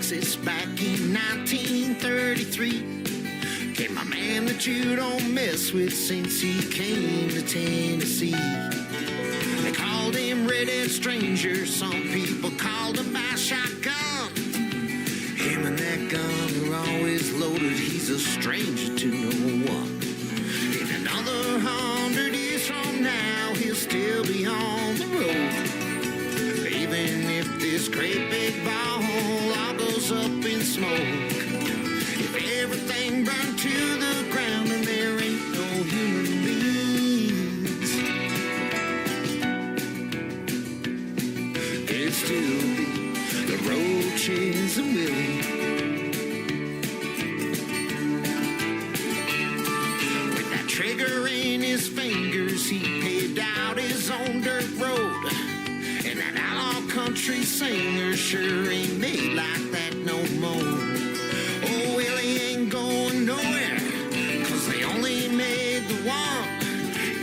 Texas back in 1933. Came a man that you don't mess with since he came to Tennessee. They called him Red-Head Stranger, some people called him by shotgun. Him and that gun are always loaded, he's a stranger to no one. In another 100 years from now, he'll still be on the road. Even if this great big ball all goes up in smoke. If everything burned to the ground and there ain't no human beings, it'd still be the Roaches and Willie. With that trigger in his fingers, he paved out his own dirt road. And that outlaw country singer sure ain't made like that no more. Oh, Willie ain't going nowhere, 'cause they only made the one.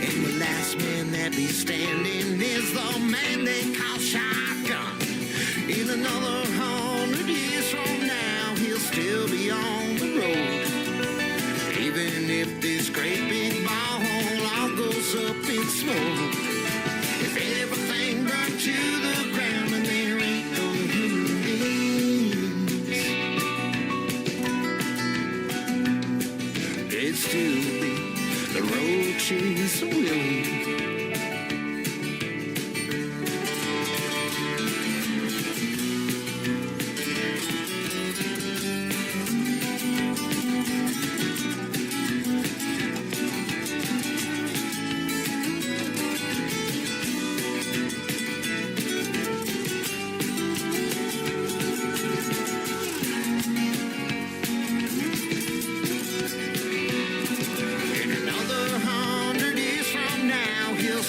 And the last man that be standing is the man they call Shotgun. In another 100 years from now, he'll still be on the road. Even if this great big ball all goes up in smoke. If everything burned to the ground and there ain't no human beings, it'd still be the Roaches and Willie.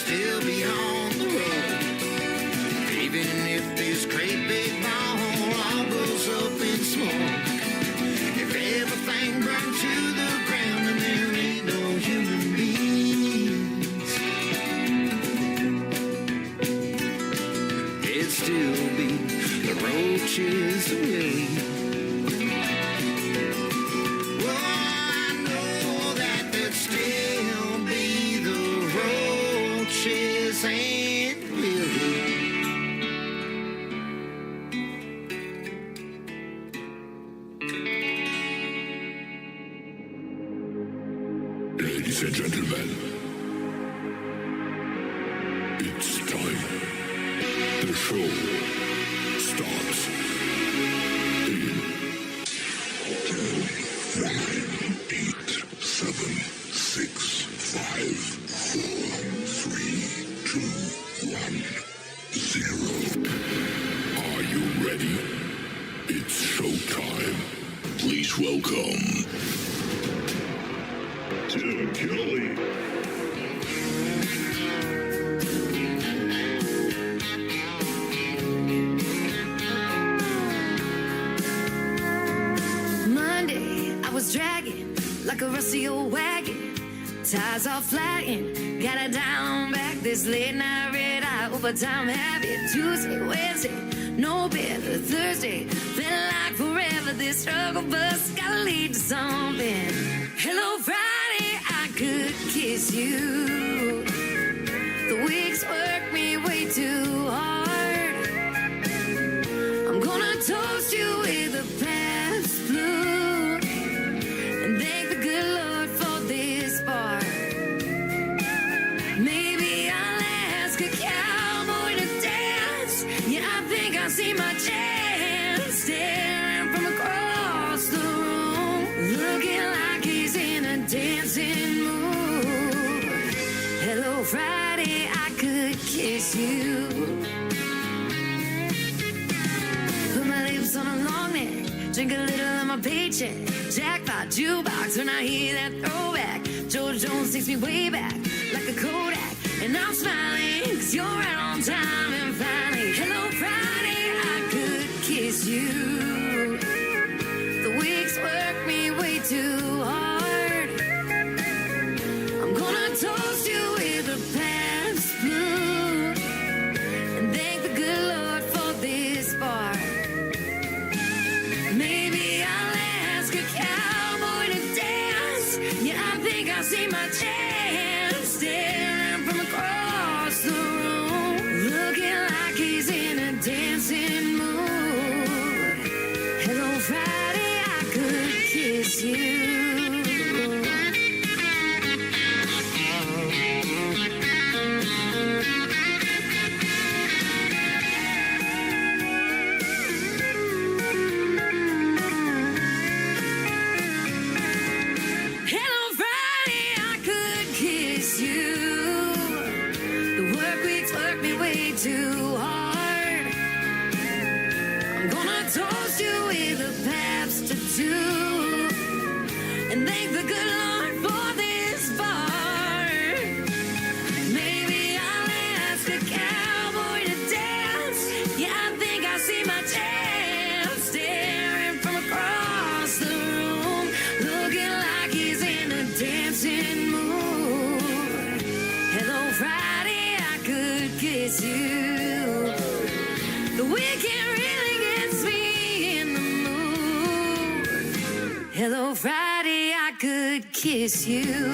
Still be on the road. Even if this great big ball all goes up in smoke. If everything burns to the ground and there ain't no human beings, it'd still be the Roaches and Willie. And Willie. Ladies and gentlemen, it's time. The show starts in 10, 9, 8, 7, 6, 5, 4, 3, 2, 1, 0. Are you ready? It's showtime. Please welcome Tim Kelly. Monday, I was dragging like a rusty old wagon. Tires all flying, got it down back. This late night red eye overtime habit. Tuesday, Wednesday, no better. Thursday, felt like forever. This struggle bus gotta lead to something. Hello, Friday, I could kiss you. The weeks work me way too hard. I'm gonna toast you with a past blue and thank the good Lord for this bar. Maybe I'll ask a cowboy to dance. Yeah, I think I see my chance. Staring from across the room, looking like he's in a dancing mood. Hello, Friday, I could kiss you. Put my lips on a long neck, drink a little of my paycheck. Jackpot jukebox when I hear that throwback. George Jones takes me way back like a Kodak. And I'm smiling, 'cause you're right on time. And finally, hello Friday, I could kiss you. The weeks work me way too hard. I'm gonna toast you with a past blue and thank the good Lord for this bar. see my chance staring from across the room, looking like he's in a dancing mood. Hello, Friday, I could kiss you. Too hard. I'm gonna toast you with a Pabst or two and thank the good Lord for this bar. Maybe I'll ask a cowboy to dance. Yeah, I think I see my chance staring from across the room, looking like he's in a dancing mood. Hello, Friday, I could kiss you. The weekend really gets me in the mood. Hello, Friday, I could kiss you.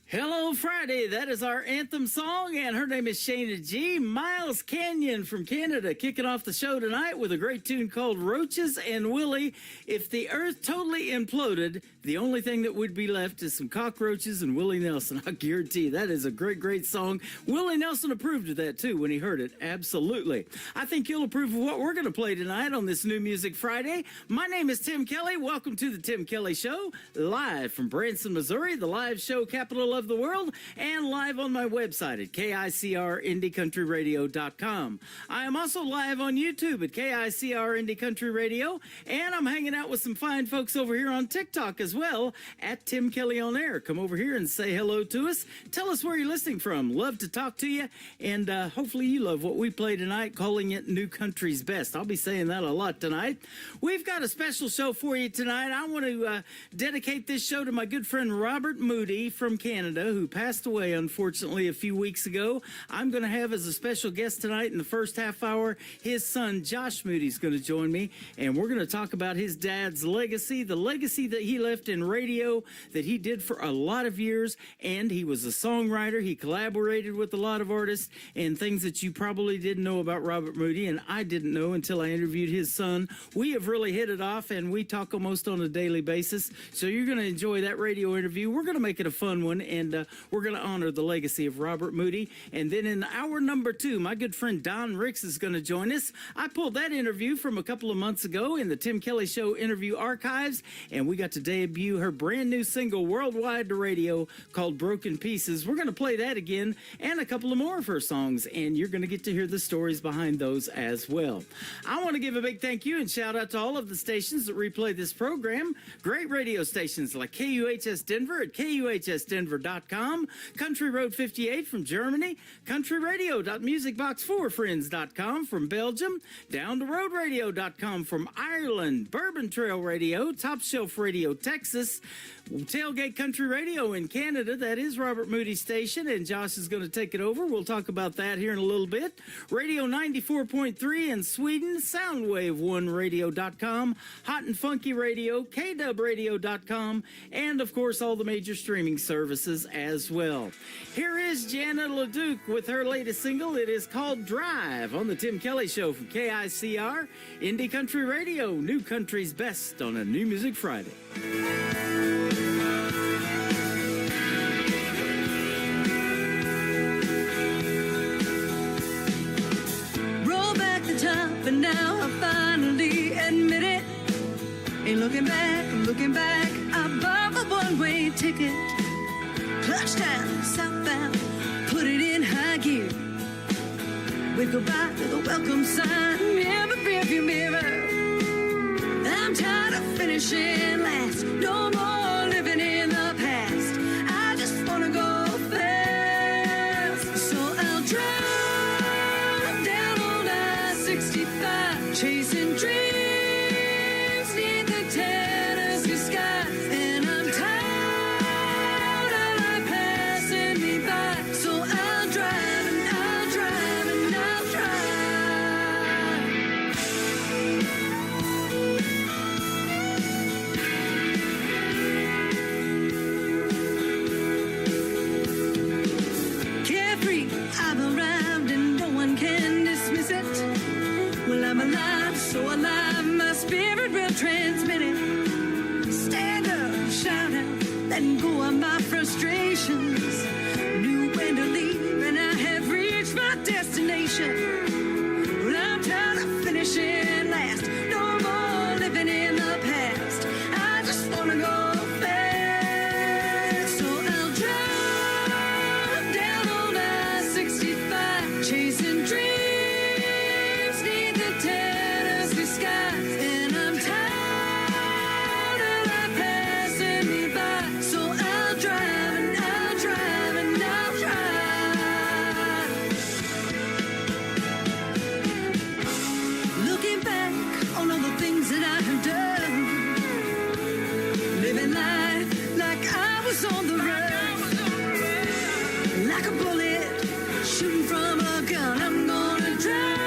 Hello, Friday. That is our anthem song, and her name is Shayna G. Miles Canyon from Canada kicking off the show tonight with a great tune called Roaches and Willie. If the earth totally imploded, the only thing that would be left is some cockroaches and Willie Nelson. I guarantee that is a great, great song. Willie Nelson approved of that, too, when he heard it. Absolutely. I think you'll approve of what we're going to play tonight on this New Music Friday. My name is Tim Kelly. Welcome to the Tim Kelly Show, live from Branson, Missouri, the live show capital of the world, and live on my website at KICRIndieCountryRadio.com. I am also live on YouTube at KICR Indie Country Radio, and I'm hanging out with some fine folks over here on TikTok as well at Tim Kelly On Air. Come over here and say hello to us. Tell us where you're listening from. Love to talk to you, and hopefully you love what we play tonight, calling it New Country's Best. I'll be saying that a lot tonight. We've got a special show for you tonight. I want to dedicate this show to my good friend Robert Moody from Canada, who passed away, unfortunately, a few weeks ago. I'm going to have as a special guest tonight in the first half hour, his son, Josh Moody, is going to join me, and we're going to talk about his dad's legacy, the legacy that he left in radio, that he did for a lot of years, and he was a songwriter. He collaborated with a lot of artists, and things that you probably didn't know about Robert Moody, and I didn't know until I interviewed his son. We have really hit it off, and we talk almost on a daily basis, so you're going to enjoy that radio interview. We're going to make it a fun one, and we're going to honor the legacy of Robert Moody. And then in hour number 2, my good friend Don Ricks is going to join us. I pulled that interview from a couple of months ago in the Tim Kelly Show interview archives, and we got to debut her brand new single worldwide to radio called Broken Pieces. We're going to play that again and a couple of more of her songs, and you're going to get to hear the stories behind those as well. I want to give a big thank you and shout out to all of the stations that replay this program. Great radio stations like KUHS Denver at KUHSdenver.com, Country Road 58 from Germany, countryradio.musicbox4friends.com from Belgium, down to roadradio.com from Ireland, Bourbon Trail Radio, Top Shelf Radio, Texas, Tailgate Country Radio in Canada. That is Robert Moody's station, and Josh is going to take it over. We'll talk about that here in a little bit. Radio 94.3 in Sweden, Soundwave1Radio.com, Hot and Funky Radio, KDubRadio.com, and of course all the major streaming services as well. Here is Jana LeDuc with her latest single. It is called Drive on the Tim Kelly Show from KICR Indie Country Radio, New Country's Best on a New Music Friday. Roll back the top, and now I finally admit it. Ain't looking back, I bought a one-way ticket. Touchdown, southbound, put it in high gear. Wave goodbye to the welcome sign in the rearview mirror. I'm tired of finishing last, no more living in the past. I just wanna go fast, so I'll drive down on I-65, chasing dreams neath the Tennessee sky. letting go of my frustrations. Knew when to leave, and I have reached my destination. Well, I'm tired of finishing last. No more living in the past. I just wanna go fast. So I'll drive down on I-65, chasing dreams neath the Tennessee skies. And I'm tired of life passing me by. So I'll drive and I'll drive and I'll drive. Looking back on all the things that I have done, living life like I was on the run, like a bullet shooting from a gun. I'm gonna drive.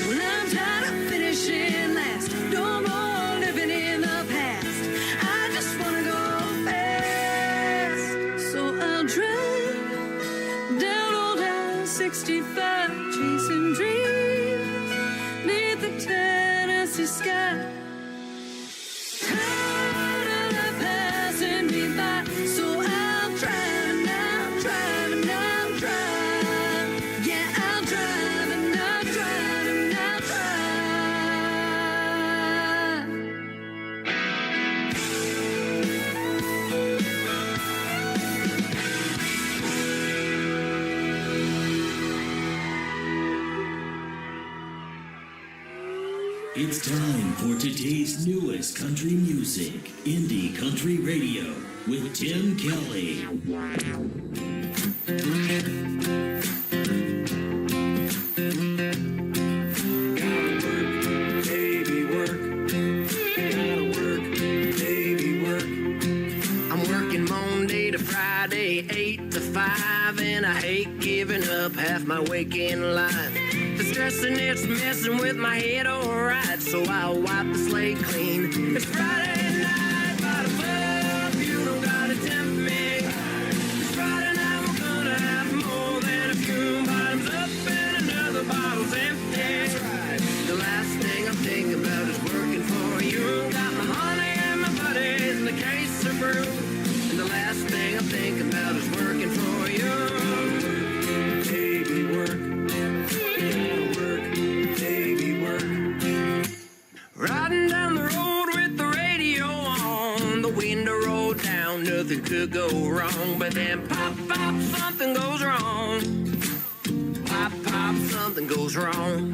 Well, I'm tired of finishing last. No more living in the past. I just wanna go fast. So I'll drive down old I-65, chasing dreams neath the Tennessee sky. Tired of life passing me by. So I'll drive and I'll drive and I'll drive. Yeah, I'll drive and I'll drive and I'll drive. It's time for today's newest country music, Indie Country Radio, with Tim Kelly. I'm working Monday to Friday, 8 to 5, and I hate giving up half my waking life. The stressing, it's messing with my head alright, so I'll wipe the slate clean. It's Friday night by the club, you don't gotta tempt me. It's Friday night, we're gonna have more than a few bottoms up and another bottle's empty. The last thing I'm thinking about is working for you. Got my honey and my buddies and a case of brew. And the last thing I'm thinking about is working for you. Baby, work. Riding down the road with the radio on, the window rolled down, nothing could go wrong. But then pop, pop, something goes wrong. Pop, pop, something goes wrong.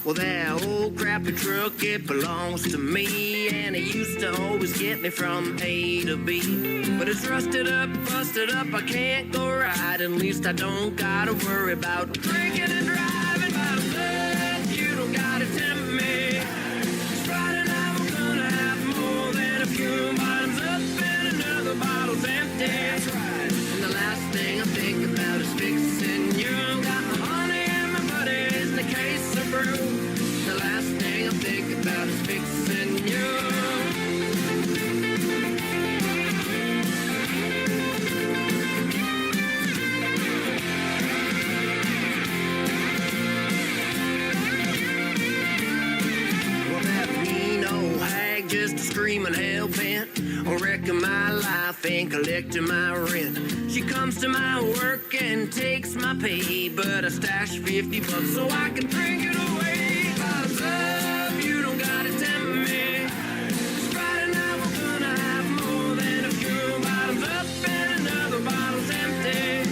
Well, that old crappy truck, it belongs to me, and it used to always get me from A to B. But it's rusted up, busted up, I can't go right. At least I don't gotta worry about drinking and driving. By the blood, you don't gotta tempt me. It's Friday night, we're gonna have more than a few bottoms up and another bottle's empty. That's right. And the last thing I'm thinking about is fixing you. Got my honey and my buddies and a case of brew. The last thing I'm thinking about is fixing you. Just a screaming hell bent on wrecking my life and collecting my rent. She comes to my work and takes my pay, but I stash $50 so I can drink it away. Bottoms up, you don't gotta tempt me. It's Friday night, we're gonna have more than a few bottoms up and another bottle's empty.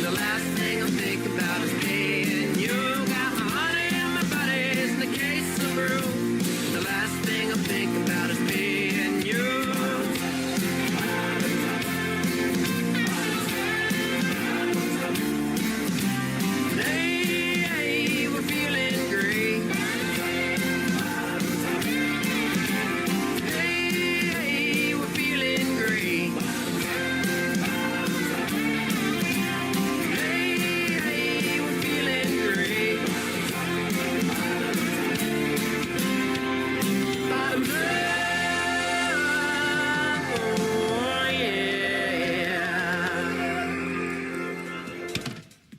The last thing I'm thinking about is paying you. Got my honey and my buddies and a case of brew. The last thing I'm thinking about is paying you. Hey, hey, we're feeling great.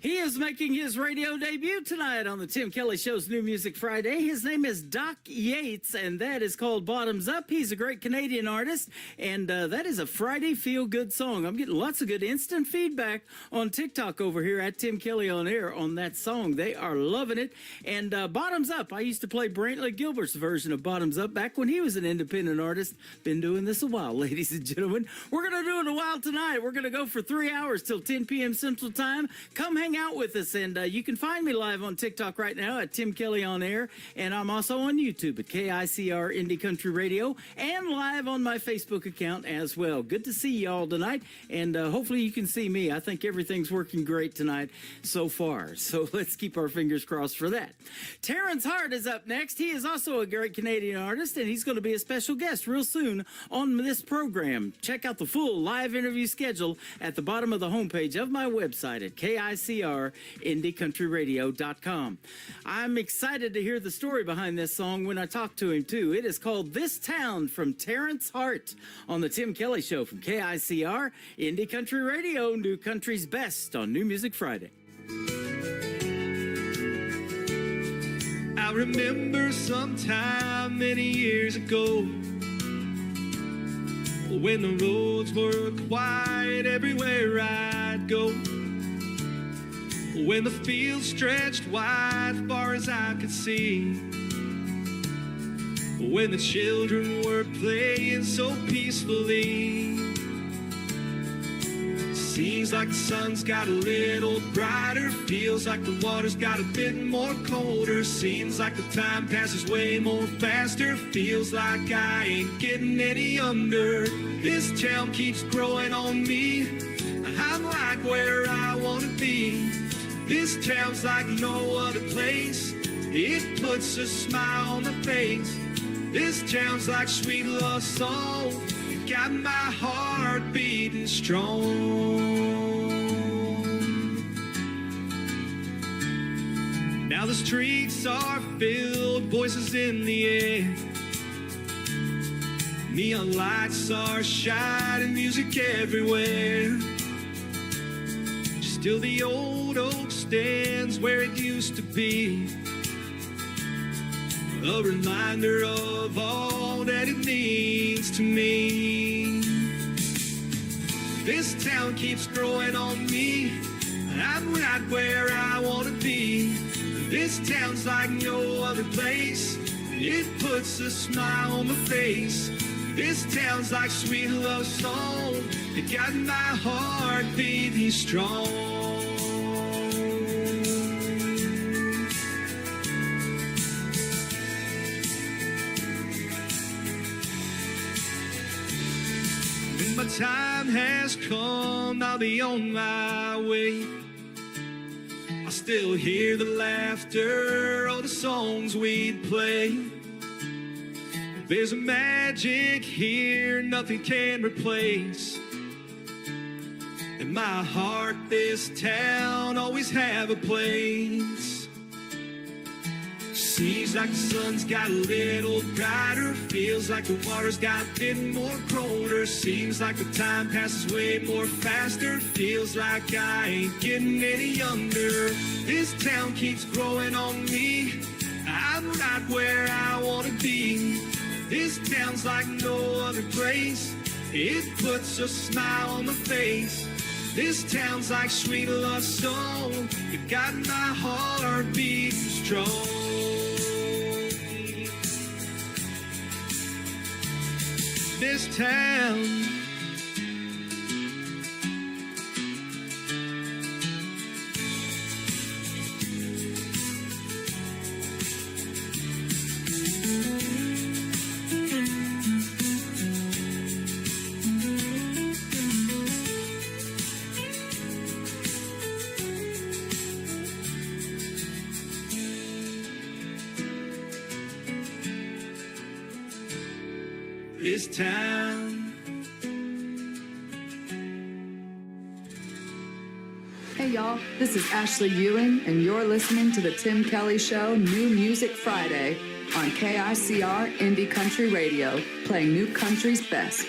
He is making his radio debut tonight on the Tim Kelly Show's New Music Friday. His name is Doc Yates, and that is called Bottoms Up. He's a great Canadian artist, and that is a Friday feel-good song. I'm getting lots of good instant feedback on TikTok over here at Tim Kelly on Air on that song. They are loving it. And Bottoms Up, I used to play Brantley Gilbert's version of Bottoms Up back when he was an independent artist. Been doing this a while, ladies and gentlemen. We're going to do it a while tonight. We're going to go for 3 hours till 10 p.m. Central Time. Come hang out with us, and you can find me live on TikTok right now at Tim Kelly on Air, and I'm also on YouTube at KICR Indie Country Radio and live on my Facebook account as well. Good to see y'all tonight, and hopefully you can see me. I think everything's working great tonight so far, so let's keep our fingers crossed for that. Terrence Hart is up next. He is also a great Canadian artist, and he's going to be a special guest real soon on this program. Check out the full live interview schedule at the bottom of the homepage of my website at KICRIndieCountryRadio.com. I'm excited to hear the story behind this song when I talk to him, too. It is called This Town from Terrence Hart on the Tim Kelly Show from KICR Indie Country Radio, New Country's Best on New Music Friday. I remember sometime many years ago when the roads were quiet everywhere I'd go, when the fields stretched wide far as I could see, when the children were playing so peacefully. Seems like the sun's got a little brighter, feels like the water's got a bit more colder, seems like the time passes way more faster, feels like I ain't getting any younger. This town keeps growing on me, I'm like where I wanna be. This town's like no other place, it puts a smile on the face. This town's like sweet love song, got my heart beating strong. Now the streets are filled, voices in the air, neon lights are shining, music everywhere. Still the old oak stands where it used to be, a reminder of all that it means to me. This town keeps growing on me, I'm right where I wanna be. This town's like no other place, it puts a smile on my face. This town's like sweet love song, it got my heart beating strong. When my time has come, I'll be on my way. I still hear the laughter of the songs we'd play. There's a magic here nothing can replace. In my heart, this town always have a place. Seems like the sun's got a little brighter, feels like the water's got a bit more colder, seems like the time passes way more faster, feels like I ain't getting any younger. This town keeps growing on me, I'm right where I wanna be. This town's like no other place, it puts a smile on my face. This town's like sweet love song, it got my heart beating strong. This town, this town. Hey y'all, this is Ashley Ewing, and you're listening to the Tim Kelly Show New Music Friday on KICR Indie Country Radio, playing New Country's best.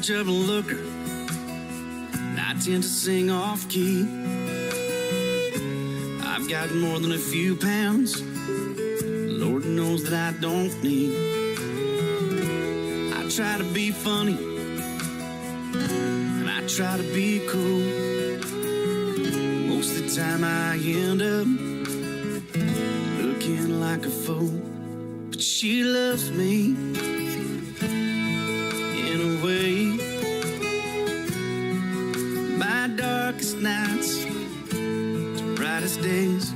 much of a looker. I tend to sing off key. I've got more than a few pounds. Lord knows that I don't need. I try to be funny, and I try to be cool. Most of the time I end up looking like a fool. But she loves me in a way. My darkest nights to brightest days.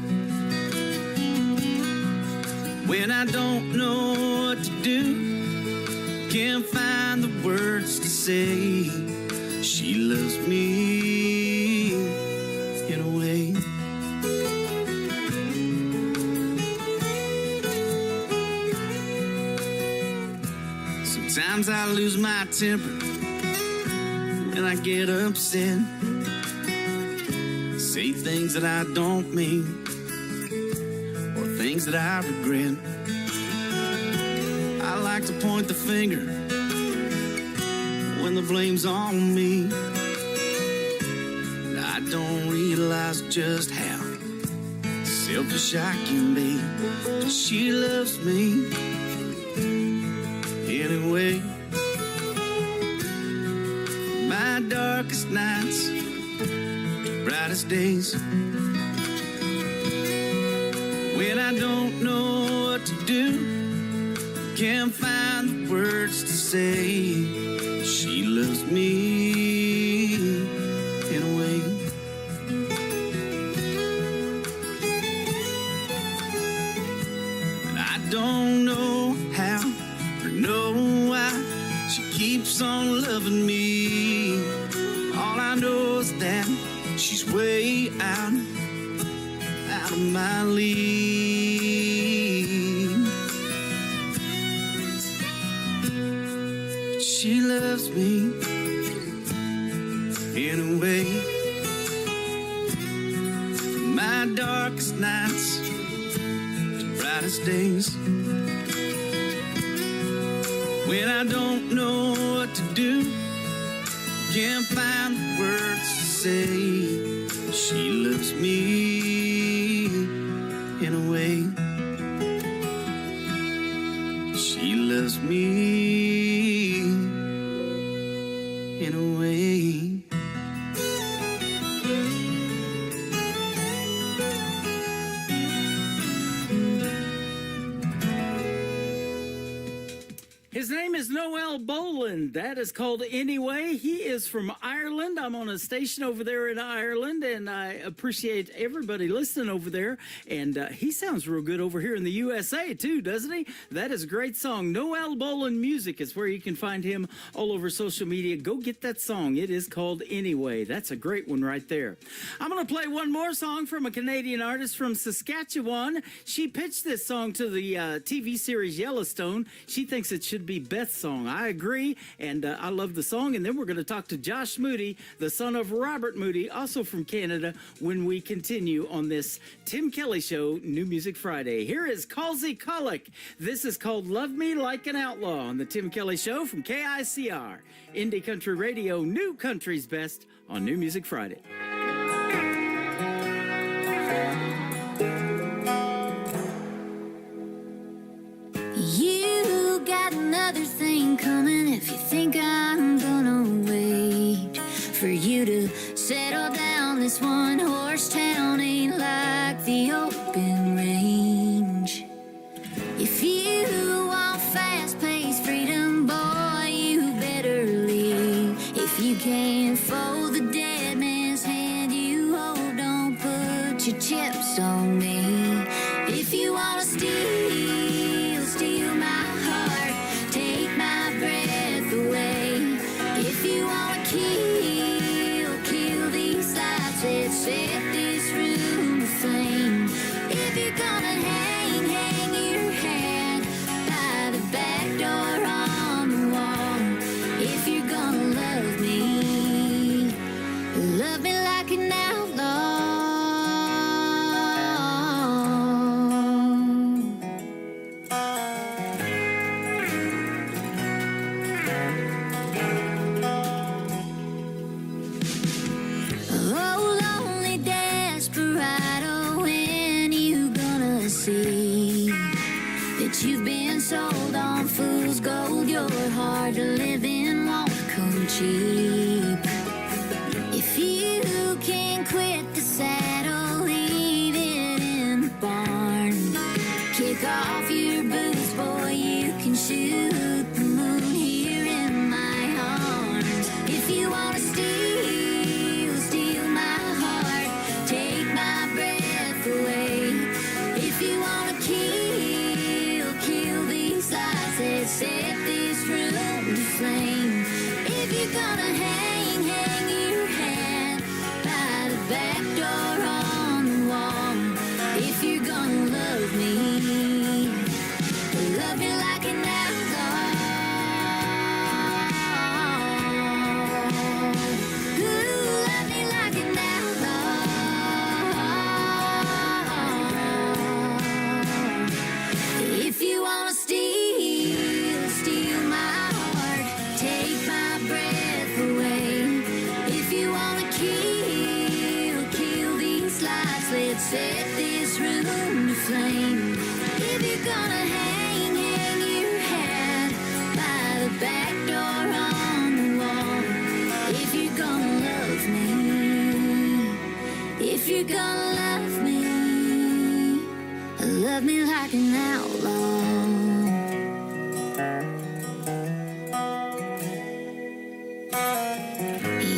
When I don't know what to do, can't find the words to say, she loves me in a way. Sometimes I lose my temper when I get upset, say things that I don't mean, or things that I regret. I like to point the finger when the blame's on me. And I don't realize just how selfish I can be. But she loves me anyway. My darkest nights to brightest days. When I don't know what to do, can't find the words to say, she loves me in a way. And I don't know how or know why she keeps on loving me. All I know is that she's way out of my league. But she loves me in a way. From my darkest nights to brightest days. When I don't know what to do, can't find the words to say, she loves me in a way. She loves me in a way. His name is Noel Boland. That is called Anyway. He is from Ireland. I'm on a station over there in Ireland, and I appreciate everybody listening over there. And he sounds real good over here in the USA, too, doesn't he? That is a great song. Noel Boland Music is where you can find him all over social media. Go get that song. It is called Anyway. That's a great one right there. I'm going to play one more song from a Canadian artist from Saskatchewan. She pitched this song to the TV series Yellowstone. She thinks it should be Beth's song. I agree, and I love the song. And then we're going to talk to Josh Moody, the son of Robert Moody, also from Canada, when we continue on this Tim Kelly Show, New Music Friday. Here is Calzy Colic. This is called Love Me Like an Outlaw on the Tim Kelly Show from KICR, Indie Country Radio, New Country's Best on New Music Friday. You got another thing coming if you think I'm gonna wait for you to settle down. This one horse town ain't like the open range. If you want fast-paced freedom, boy, you better leave. If you can't fold the dead man's hand you hold, don't put your chips on me. If you wanna steal my heart, take my breath away. If you wanna kill these lights that set this room aflame. If you're gonna hang your hat by the back door on the wall. If you're gonna love me like an outlaw. Set this room to flame. If you're gonna hang your hat by the back door on the wall. If you're gonna love me, if you're gonna love me like an outlaw.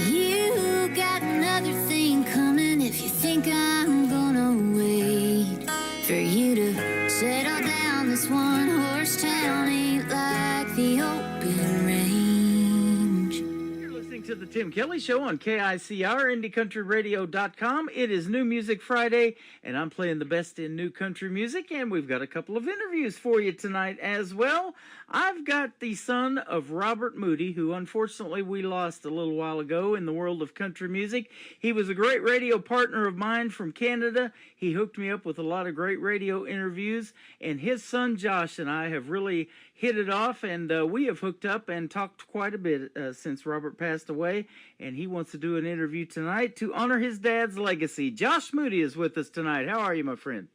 You got another thing coming if you think I'm gonna wait for you to settle down. This one horse town ain't like the open range. You're listening to the Tim Kelly Show on KICR, IndieCountryRadio.com. It is New Music Friday, and I'm playing the best in new country music, and we've got a couple of interviews for you tonight as well. I've got the son of Robert Moody, who unfortunately we lost a little while ago in the world of country music. He was a great radio partner of mine from Canada. He hooked me up with a lot of great radio interviews, and his son Josh and I have really hit it off, and we have hooked up and talked quite a bit since Robert passed away, and he wants to do an interview tonight to honor his dad's legacy. Josh Moody is with us tonight. How are you, my friend?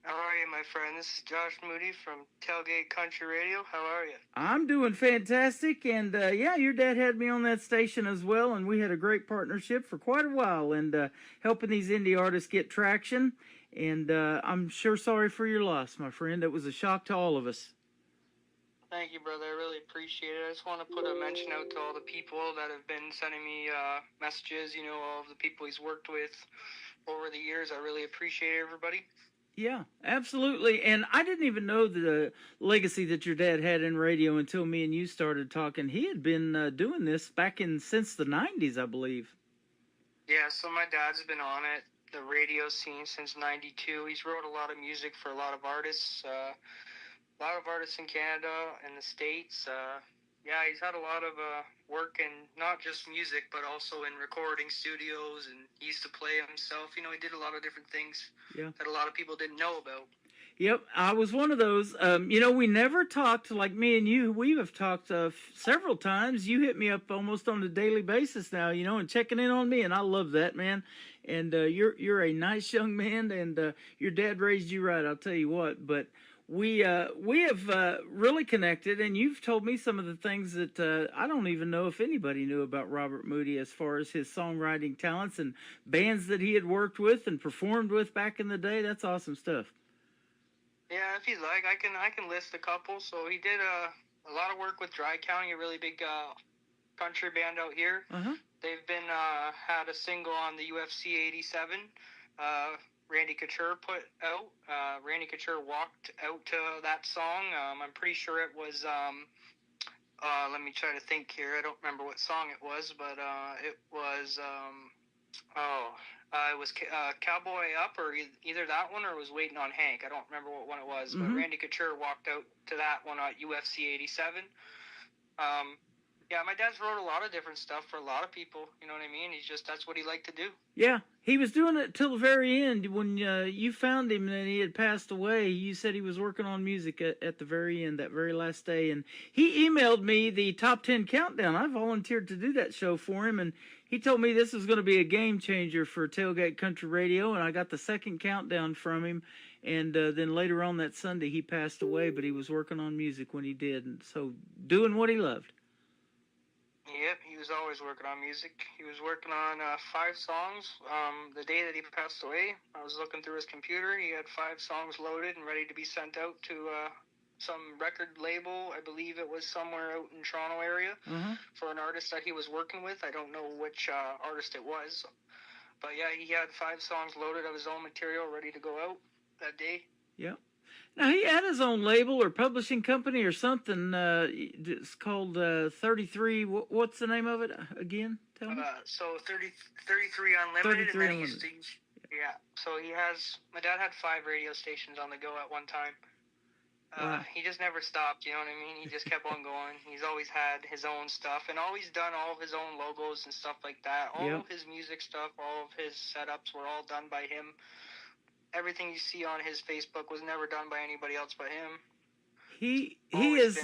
How are you, my friend? This is Josh Moody from Tailgate Country Radio. How are you? I'm doing fantastic, and yeah, your dad had me on that station as well, and we had a great partnership for quite a while, and helping these indie artists get traction, and I'm sure sorry for your loss, my friend. It was a shock to all of us. Thank you, brother. I really appreciate it. I just want to put a mention out to all the people that have been sending me messages, you know, all of the people he's worked with over the years. I really appreciate everybody. Yeah, absolutely. And I didn't even know the legacy that your dad had in radio until me and you started talking. He had been doing this back since the 90s, I believe. Yeah, so my dad's been on it, the radio scene, since 92. He's wrote a lot of music for a lot of artists, in Canada and the States. Yeah, he's had a lot of work in not just music, but also in recording studios, and he used to play himself. You know, he did a lot of different things that a lot of people didn't know about. Yep, I was one of those. You know, we never talked like me and you. We have talked several times. You hit me up almost on a daily basis now, you know, and checking in on me, and I love that, man. And you're a nice young man, and your dad raised you right, I'll tell you what. But we have really connected, and you've told me some of the things that I don't even know if anybody knew about Robert Moody as far as his songwriting talents and bands that he had worked with and performed with back in the day. That's awesome stuff. Yeah, if you'd like, I can list a couple. So he did a lot of work with Dry County, a really big country band out here. Uh-huh. They've been had a single on the UFC 87. Randy Couture put out. Randy Couture walked out to that song. I'm pretty sure it was, let me try to think here. I don't remember what song it was, but it was, it was Cowboy Up, or either that one or it was Waiting on Hank. I don't remember what one it was, but Randy Couture walked out to that one at UFC 87. Yeah, my dad's wrote a lot of different stuff for a lot of people. You know what I mean? That's what he liked to do. Yeah, he was doing it till the very end. When you found him and he had passed away, you said he was working on music at the very end, that very last day. And he emailed me the top 10 countdown. I volunteered to do that show for him, and he told me this was going to be a game changer for Tailgate Country Radio, and I got the second countdown from him. And then later on that Sunday, he passed away, but he was working on music when he did, and so doing what he loved. Yep, he was always working on music. He was working on 5 songs. The day that he passed away, I was looking through his computer. He had 5 songs loaded and ready to be sent out to some record label. I believe it was somewhere out in Toronto area for an artist that he was working with. I don't know which artist it was. But yeah, he had 5 songs loaded of his own material ready to go out that day. Yep. Now, he had his own label or publishing company or something. It's called 33. What's the name of it again? Tell me. So 33 Unlimited. 33 and then Unlimited. Yeah. So my dad had 5 radio stations on the go at one time. Wow. He just never stopped, you know what I mean? He just kept on going. He's always had his own stuff and always done all of his own logos and stuff like that. All of his music stuff, all of his setups were all done by him. Everything you see on his Facebook was never done by anybody else but him. He is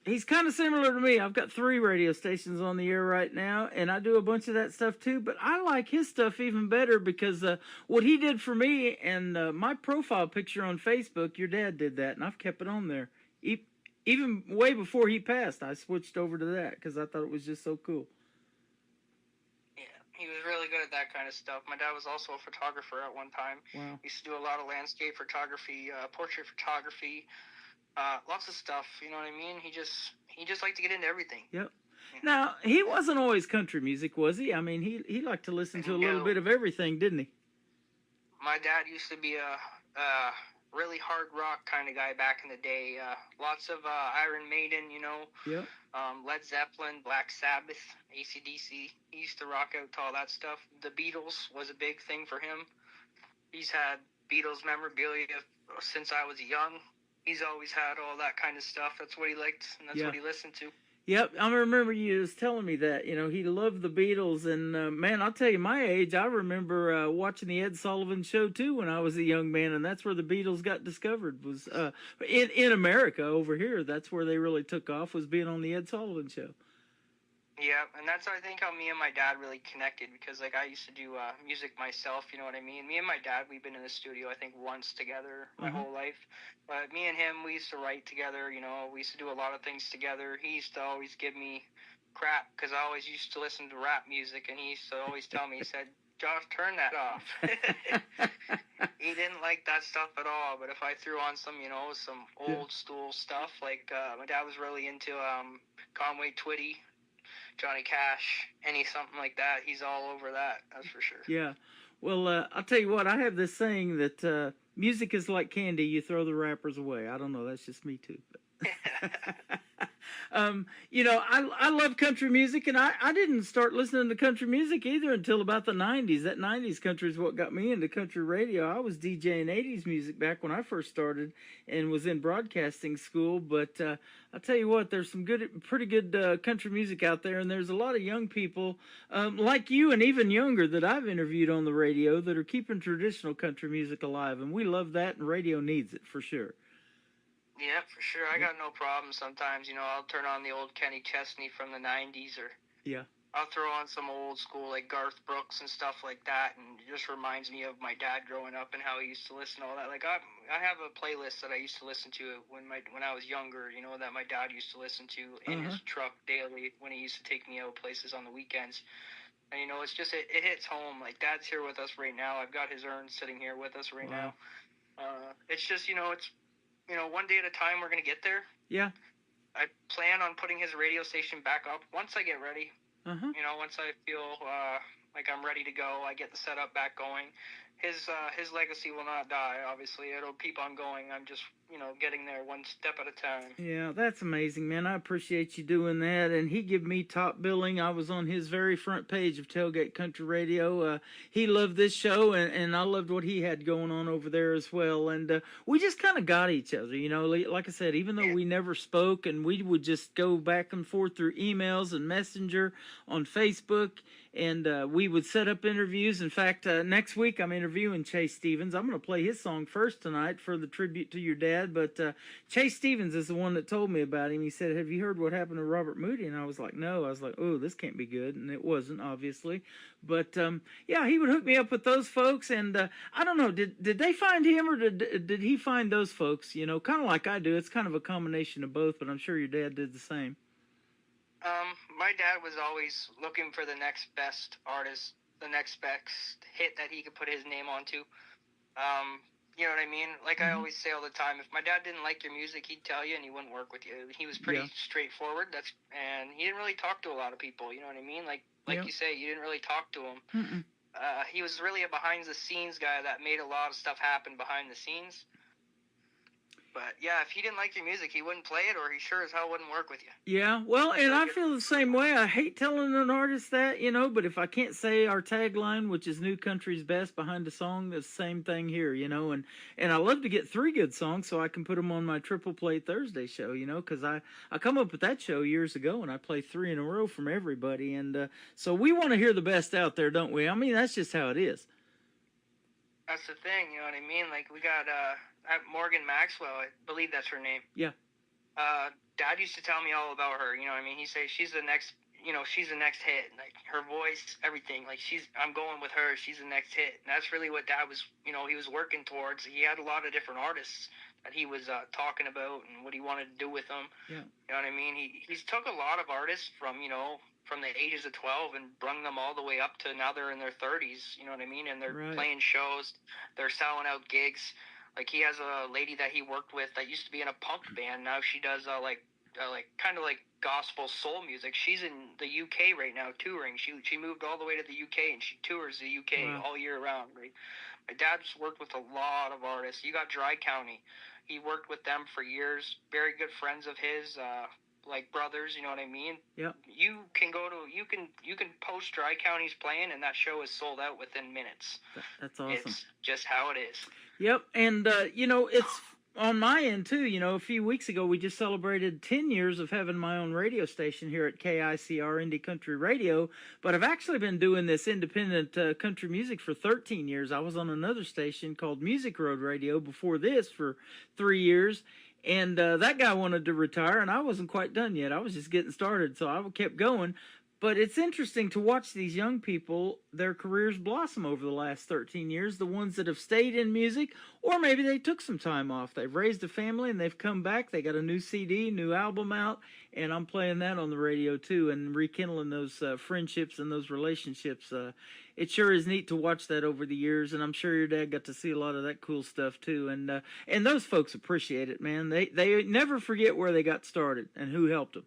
He's kind of similar to me. I've got 3 radio stations on the air right now, and I do a bunch of that stuff too. But I like his stuff even better because what he did for me and my profile picture on Facebook, your dad did that, and I've kept it on there. Even way before he passed, I switched over to that because I thought it was just so cool. Yeah, he was really good at that kind of stuff. My dad was also a photographer at one time. Wow. He used to do a lot of landscape photography, portrait photography, lots of stuff. You know what I mean? He just liked to get into everything. Yep. Now, he wasn't always country music, was he? I mean, he liked to listen to a little bit of everything, didn't he? My dad used to be a really hard rock kind of guy back in the day. Lots of Iron Maiden, you know. Yep. Led Zeppelin, Black Sabbath, AC/DC. He used to rock out to all that stuff. The Beatles was a big thing for him. He's had Beatles memorabilia since I was young. He's always had all that kind of stuff. That's what he liked, and that's what he listened to. Yep, I remember you was telling me that. You know, he loved the Beatles, and man, I'll tell you, my age, I remember watching the Ed Sullivan Show too when I was a young man, and that's where the Beatles got discovered. Was in America over here. That's where they really took off. Was being on the Ed Sullivan Show. Yeah, and that's, I think, how me and my dad really connected, because, like, I used to do music myself, you know what I mean? Me and my dad, we've been in the studio, I think, once together my whole life. But me and him, we used to write together, you know, we used to do a lot of things together. He used to always give me crap, because I always used to listen to rap music, and he used to always tell me, he said, Josh, turn that off. He didn't like that stuff at all, but if I threw on some, you know, some old school stuff, like, my dad was really into Conway Twitty, Johnny Cash, something like that. He's all over that, that's for sure. Yeah. Well, I'll tell you what, I have this saying that music is like candy, you throw the wrappers away. I don't know, that's just me too. You know, I love country music, and I didn't start listening to country music either until about the 90s. That 90s country is what got me into country radio. I was DJing 80s music back when I first started and was in broadcasting school, but I'll tell you what, there's some pretty good country music out there, and there's a lot of young people like you and even younger that I've interviewed on the radio that are keeping traditional country music alive, and we love that, and radio needs it for sure. Yeah, for sure. I got no problem sometimes. You know, I'll turn on the old Kenny Chesney from the 90s, or I'll throw on some old school like Garth Brooks and stuff like that, and it just reminds me of my dad growing up and how he used to listen to all that. Like, I have a playlist that I used to listen to when I was younger, you know, that my dad used to listen to in his truck daily when he used to take me out places on the weekends. And, you know, it's just, it hits home. Like, Dad's here with us right now. I've got his urn sitting here with us right now. It's just, you know, one day at a time we're going to get there. Yeah. I plan on putting his radio station back up once I get ready. You know, once I feel like I'm ready to go, I get the setup back going. His legacy will not die, obviously. It'll keep on going. I'm just, you know, getting there one step at a time. Yeah, that's amazing, man. I appreciate you doing that. And he gave me top billing. I was on his very front page of Tailgate Country Radio. He loved this show, and I loved what he had going on over there as well. And we just kind of got each other, you know. Like I said, even though we never spoke, and we would just go back and forth through emails and Messenger on Facebook, and we would set up interviews. In fact, next week I'm interviewing Chase Stevens. I'm going to play his song first tonight for the tribute to your dad, but Chase Stevens is the one that told me about him. He said, have you heard what happened to Robert Moody? And I was like, no. I was like, oh, this can't be good, and it wasn't, obviously. But, yeah, he would hook me up with those folks, and I don't know, did they find him, or did he find those folks? You know, kind of like I do. It's kind of a combination of both, but I'm sure your dad did the same. My dad was always looking for the next best artist, the next best hit that he could put his name onto. You know what I mean? Like I always say all the time, if my dad didn't like your music, he'd tell you and he wouldn't work with you. He was pretty straightforward. And he didn't really talk to a lot of people. You know what I mean? Like you say, you didn't really talk to him. He was really a behind-the-scenes guy that made a lot of stuff happen behind the scenes. But, yeah, if he didn't like your music, he wouldn't play it, or he sure as hell wouldn't work with you. Yeah, well, and I feel the same way. I hate telling an artist that, you know, but if I can't say our tagline, which is New Country's Best behind a song, it's the same thing here, you know. And I love to get 3 good songs so I can put them on my Triple Play Thursday show, you know, because I come up with that show years ago, and I play 3 in a row from everybody. And so we want to hear the best out there, don't we? I mean, that's just how it is. That's the thing, you know what I mean? Like, we got Morgan Maxwell, I believe that's her name. Yeah. Dad used to tell me all about her. You know what I mean? He says she's the next. You know, she's the next hit. Like her voice, everything. Like I'm going with her. She's the next hit. And that's really what Dad was. You know, he was working towards. He had a lot of different artists that he was talking about and what he wanted to do with them. Yeah. You know what I mean? He's took a lot of artists from from the ages of 12 and brung them all the way up to now they're in their 30s. You know what I mean? And they're playing shows. They're selling out gigs. Like he has a lady that he worked with that used to be in a punk band. Now she does like kind of like gospel soul music. She's in the UK right now touring. She moved all the way to the UK and she tours the UK all year round. Right? My dad's worked with a lot of artists. You got Dry County. He worked with them for years. Very good friends of his, like brothers. You know what I mean? Yeah. You can post Dry County's playing and that show is sold out within minutes. That's awesome. It's just how it is. Yep, and it's on my end too. A few weeks ago we just celebrated 10 years of having my own radio station here at KICR Indie Country Radio, but I've actually been doing this independent country music for 13 years. I was on another station called Music Road Radio before this for 3 years, and that guy wanted to retire, and I wasn't quite done yet. I was just getting started, so I kept going. But it's interesting to watch these young people, their careers blossom over the last 13 years, the ones that have stayed in music, or maybe they took some time off. They've raised a family and they've come back. They got a new CD, new album out, and I'm playing that on the radio too and rekindling those friendships and those relationships. It sure is neat to watch that over the years, and I'm sure your dad got to see a lot of that cool stuff too. And those folks appreciate it, man. They never forget where they got started and who helped them.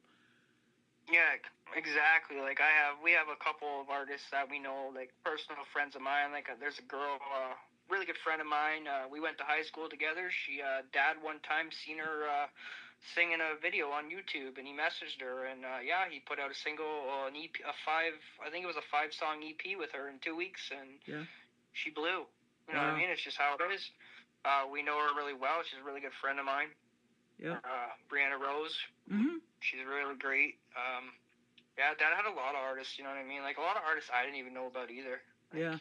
Yeah, exactly. Like we have a couple of artists that we know, like personal friends of mine. Like there's a girl, really good friend of mine. We went to high school together. Dad one time seen her singing a video on YouTube, and he messaged her, and he put out a single, an EP, I think it was a 5-song EP with her in 2 weeks, and she blew. You know what I mean? It's just how it is. We know her really well. She's a really good friend of mine. Yeah. Brianna Rose. Mm-hmm. She's really great. Dad had a lot of artists, you know what I mean? Like, a lot of artists I didn't even know about either. Yeah.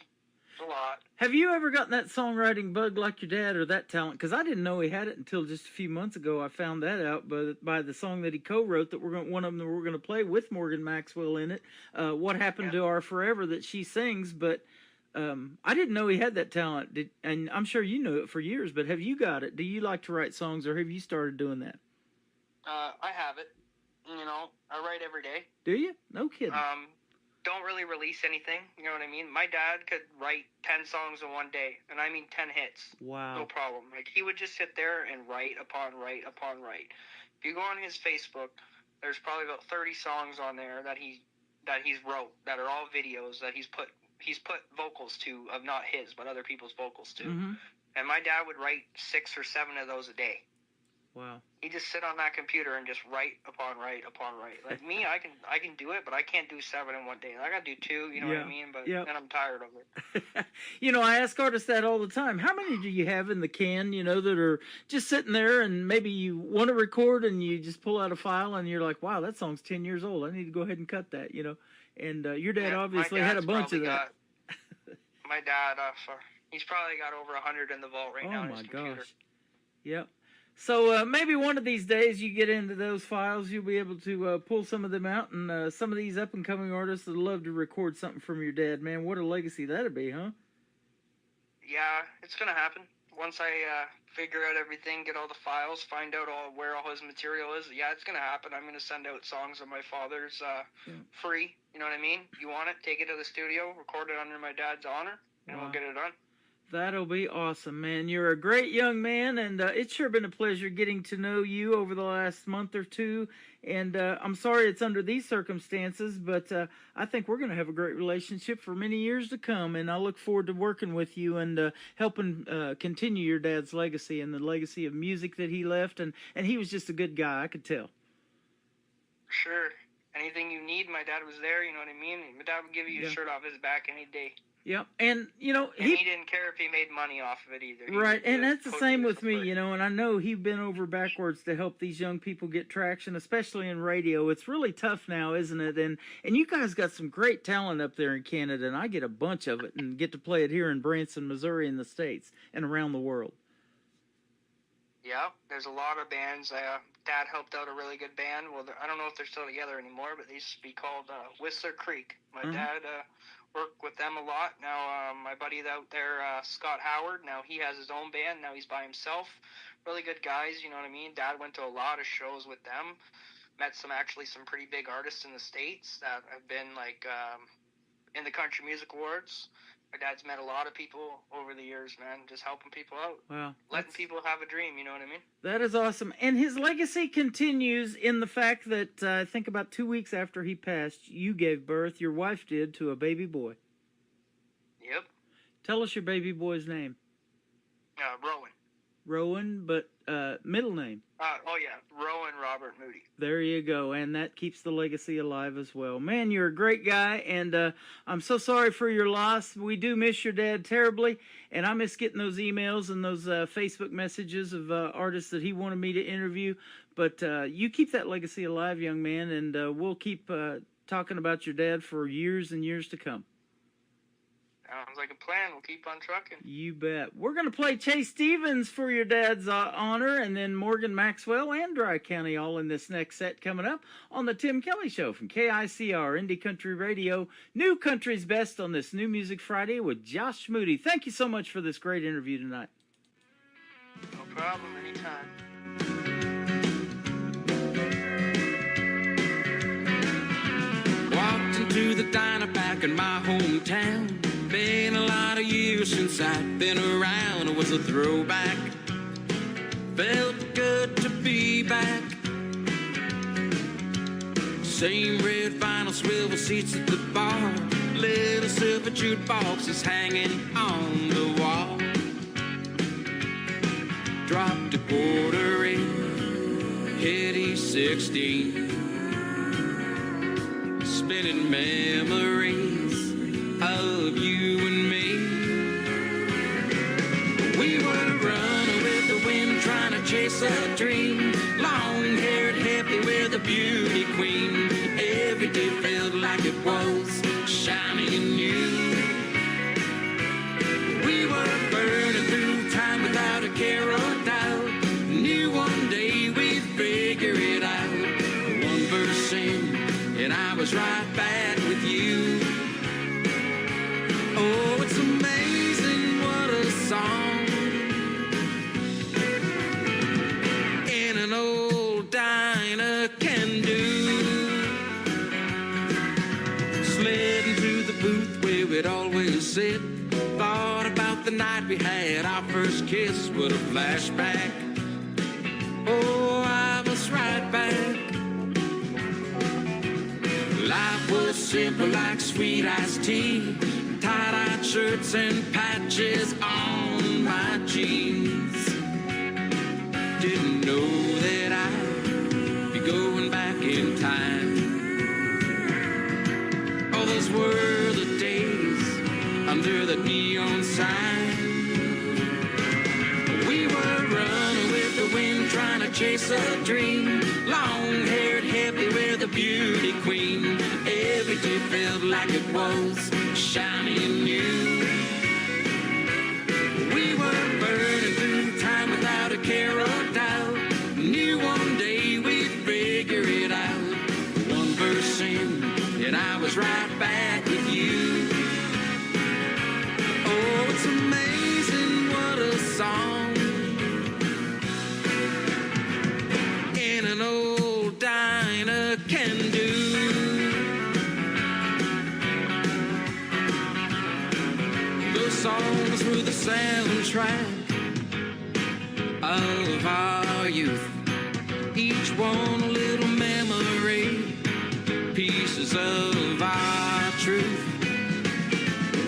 A lot. Have you ever gotten that songwriting bug like your dad or that talent? Because I didn't know he had it until just a few months ago. I found that out by the song that he co-wrote that one of them that we're going to play with Morgan Maxwell in it. What Happened to Our Forever that she sings, but I didn't know he had that talent. And I'm sure you knew it for years, but have you got it? Do you like to write songs, or have you started doing that? I have it. You know, I write every day. Do you? No kidding. Don't really release anything. You know what I mean? My dad could write 10 songs in one day, and I mean 10 hits. Wow. No problem. Like, he would just sit there and write upon write upon write. If you go on his Facebook, there's probably about 30 songs on there that he's wrote that are all videos that he's put vocals to, of not his but other people's vocals to. Mm-hmm. And my dad would write 6 or 7 of those a day. Wow. He just sit on that computer and just write upon write upon write. Like me, I can do it, but I can't do 7 in one day. I gotta do 2, you know what I mean? But then I'm tired of it. I ask artists that all the time. How many do you have in the can, that are just sitting there, and maybe you want to record and you just pull out a file and you're like, wow, that song's 10 years old. I need to go ahead and cut that, And your dad obviously had a bunch of that. My dad, he's probably got over 100 in the vault right now on his computer. Oh my gosh. Yep. So maybe one of these days you get into those files, you'll be able to pull some of them out, and some of these up-and-coming artists would love to record something from your dad. Man, what a legacy that'd be, huh? Yeah, it's going to happen. Once I figure out everything, get all the files, find out where all his material is, it's going to happen. I'm going to send out songs of my father's free, you know what I mean? You want it, take it to the studio, record it under my dad's honor, and we'll get it done. That'll be awesome, man. You're a great young man, and it's sure been a pleasure getting to know you over the last month or two. And I'm sorry it's under these circumstances, but I think we're going to have a great relationship for many years to come, and I look forward to working with you and helping continue your dad's legacy and the legacy of music that he left. And he was just a good guy, I could tell. Sure. Anything you need, my dad was there, you know what I mean? My dad would give you a shirt off his back any day. Yep, and he didn't care if he made money off of it either. Right, and that's the same with me, and I know he bent over backwards to help these young people get traction, especially in radio. It's really tough now, isn't it? And you guys got some great talent up there in Canada, and I get a bunch of it and get to play it here in Branson, Missouri, in the States and around the world. Yeah, there's a lot of bands. Dad helped out a really good band. Well, I don't know if they're still together anymore, but they used to be called Whistler Creek. My dad worked with them a lot. Now, my buddy out there, Scott Howard, now he has his own band. Now he's by himself. Really good guys, you know what I mean? Dad went to a lot of shows with them. Met some pretty big artists in the States that have been, like, in the Country Music Awards. My dad's met a lot of people over the years, man, just helping people out. Wow. Letting people have a dream, you know what I mean? That is awesome. And his legacy continues in the fact that I think about 2 weeks after he passed, you gave birth, your wife did, to a baby boy. Yep. Tell us your baby boy's name. Rowan. Rowan, but middle name. Rowan Robert Moody. There you go, and that keeps the legacy alive as well. Man, you're a great guy, and I'm so sorry for your loss. We do miss your dad terribly, and I miss getting those emails and those Facebook messages of artists that he wanted me to interview. But you keep that legacy alive, young man, and we'll keep talking about your dad for years and years to come. Sounds like a plan. We'll keep on trucking. You bet. We're going to play Chase Stevens for your dad's honor, and then Morgan Maxwell and Dry County all in this next set coming up on the Tim Kelly Show from KICR Indie Country Radio. New Country's Best on this New Music Friday with Josh Moody. Thank you so much for this great interview tonight. No problem. Anytime. Walked into the diner back in my hometown. Been a lot of years since I've been around. It was a throwback. Felt good to be back. Same red vinyl swivel seats at the bar. Little silver jukebox is hanging on the wall. Dropped a quarter in, hit E16. Spinning memories of you and me. We were running with the wind, trying to chase a dream. Long-haired, happy with a beauty queen. Every day felt like it was shiny and new. We were burning through time without a care or doubt. Knew one day we'd figure it out. One verse in, and I was right back with you. Oh, it's amazing what a song in an old diner can do. Slid into the booth where we'd always sit. Thought about the night we had our first kiss. What a flashback. Oh, I was right back. Life was simple like sweet iced tea. Tie-dye shirts and patches on my jeans. Didn't know that I'd be going back in time. Oh, those were the days under the neon sign. We were running with the wind, trying to chase a dream. Long-haired, happy with a beauty queen. Every day felt like it was shiny and new. We were burning through time without a care or doubt. Knew one day we'd figure it out. One verse in, and I was right back with you. Oh, it's amazing what a song in an old diner can do. Those songs were the soundtrack of our youth. Each one a little memory, pieces of our truth.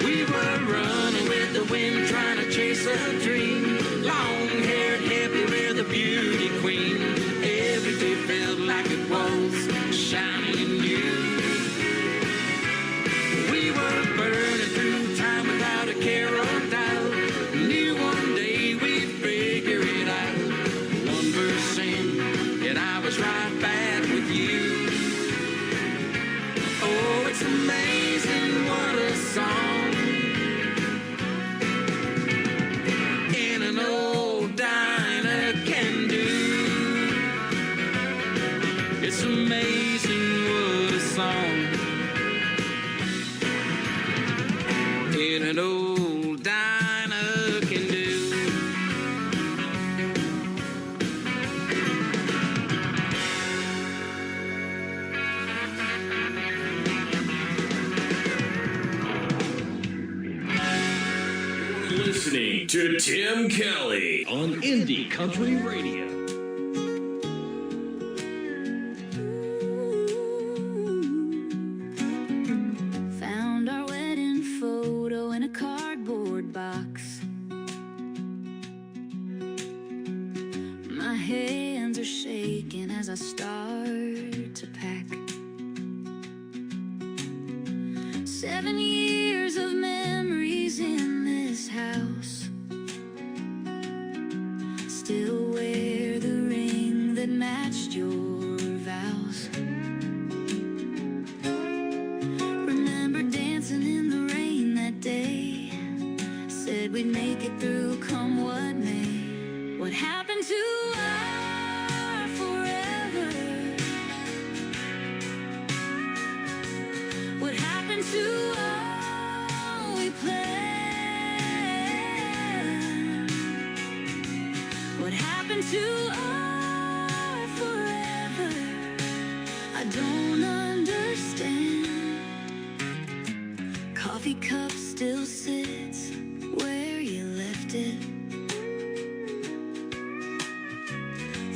We were running with the wind, trying to chase a dream. Long-haired, happy with a beauty queen. Every day felt like it was shiny and new. We were burning through time without a care or doubt. Knew one day we'd figure it out. One verse in, and I was right back with you. Oh, it's amazing what a song in an listening to Tim Kelly on Indie Country Radio. Found our wedding photo in a cardboard box. My hands are shaking as I start to pack. 7 years of memories in this house. Still wear the ring that matched your vows. Remember dancing in the rain that day. Said we'd make it through come what may. What happened to our forever? What happened to all we planned? What happened to our forever? I don't understand. Coffee cup still sits where you left it.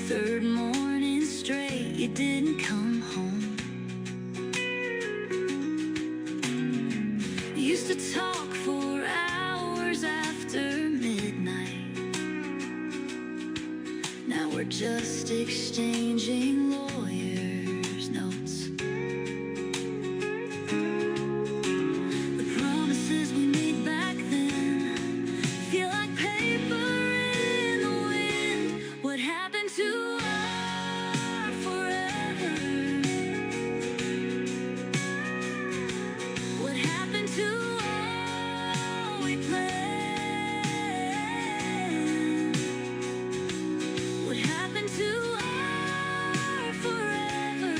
Third morning straight, you didn't come home. Used to talk for hours after midnight. Now we're just exchanging lawyers' notes. The promises we made back then feel like paper in the wind. What happened to our forever? What happened to all we planned? What happened to our forever?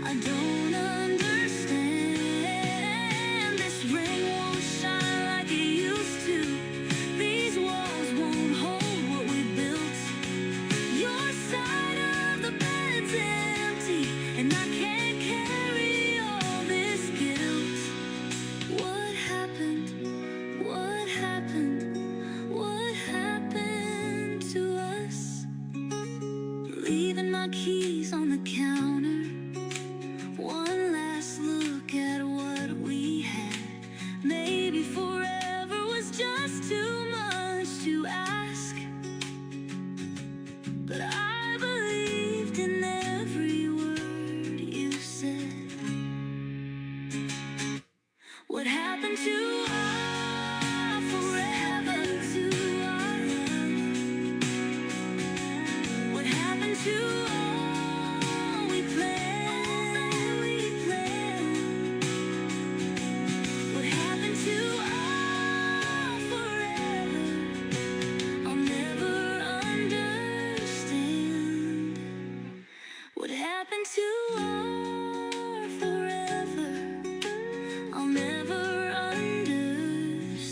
I don't understand. This ring won't shine like it used to. These walls won't hold what we built. Your side of the bed's empty, and I can't carry all this guilt. What happened? What happened? What happened to us? Leaving my keys on the counter. One last look at what we had. Maybe forever was just too much to ask. But I believed in every word you said. What happened to our forever? To our love? What happened to all we planned? What happened to our forever? I'll never understand. What happened to our forever? I'll never understand.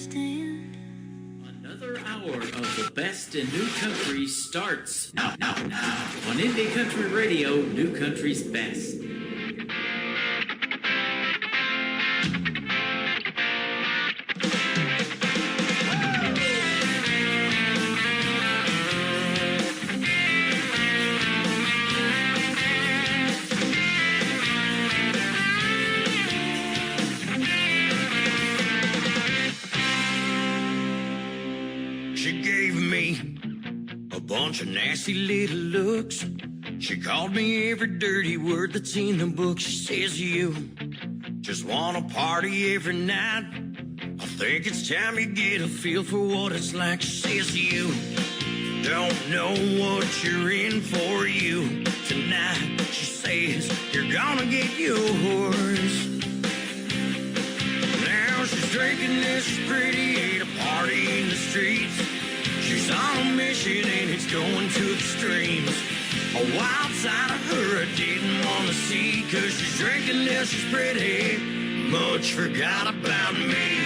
Another hour of the best in new country starts now on Indie Country Radio, New Country's Best. She gave me a bunch of nasty little looks. She called me every dirty word that's in the book. She says you just want to party every night. I think it's time you get a feel for what it's like. She says you don't know what you're in for you tonight. She says you're gonna get yours. Now she's drinking this pretty at a party in the streets. She's on a mission and it's going to extremes. A wild side of her I didn't want to see, 'cause she's drinking this, she's pretty much forgot about me.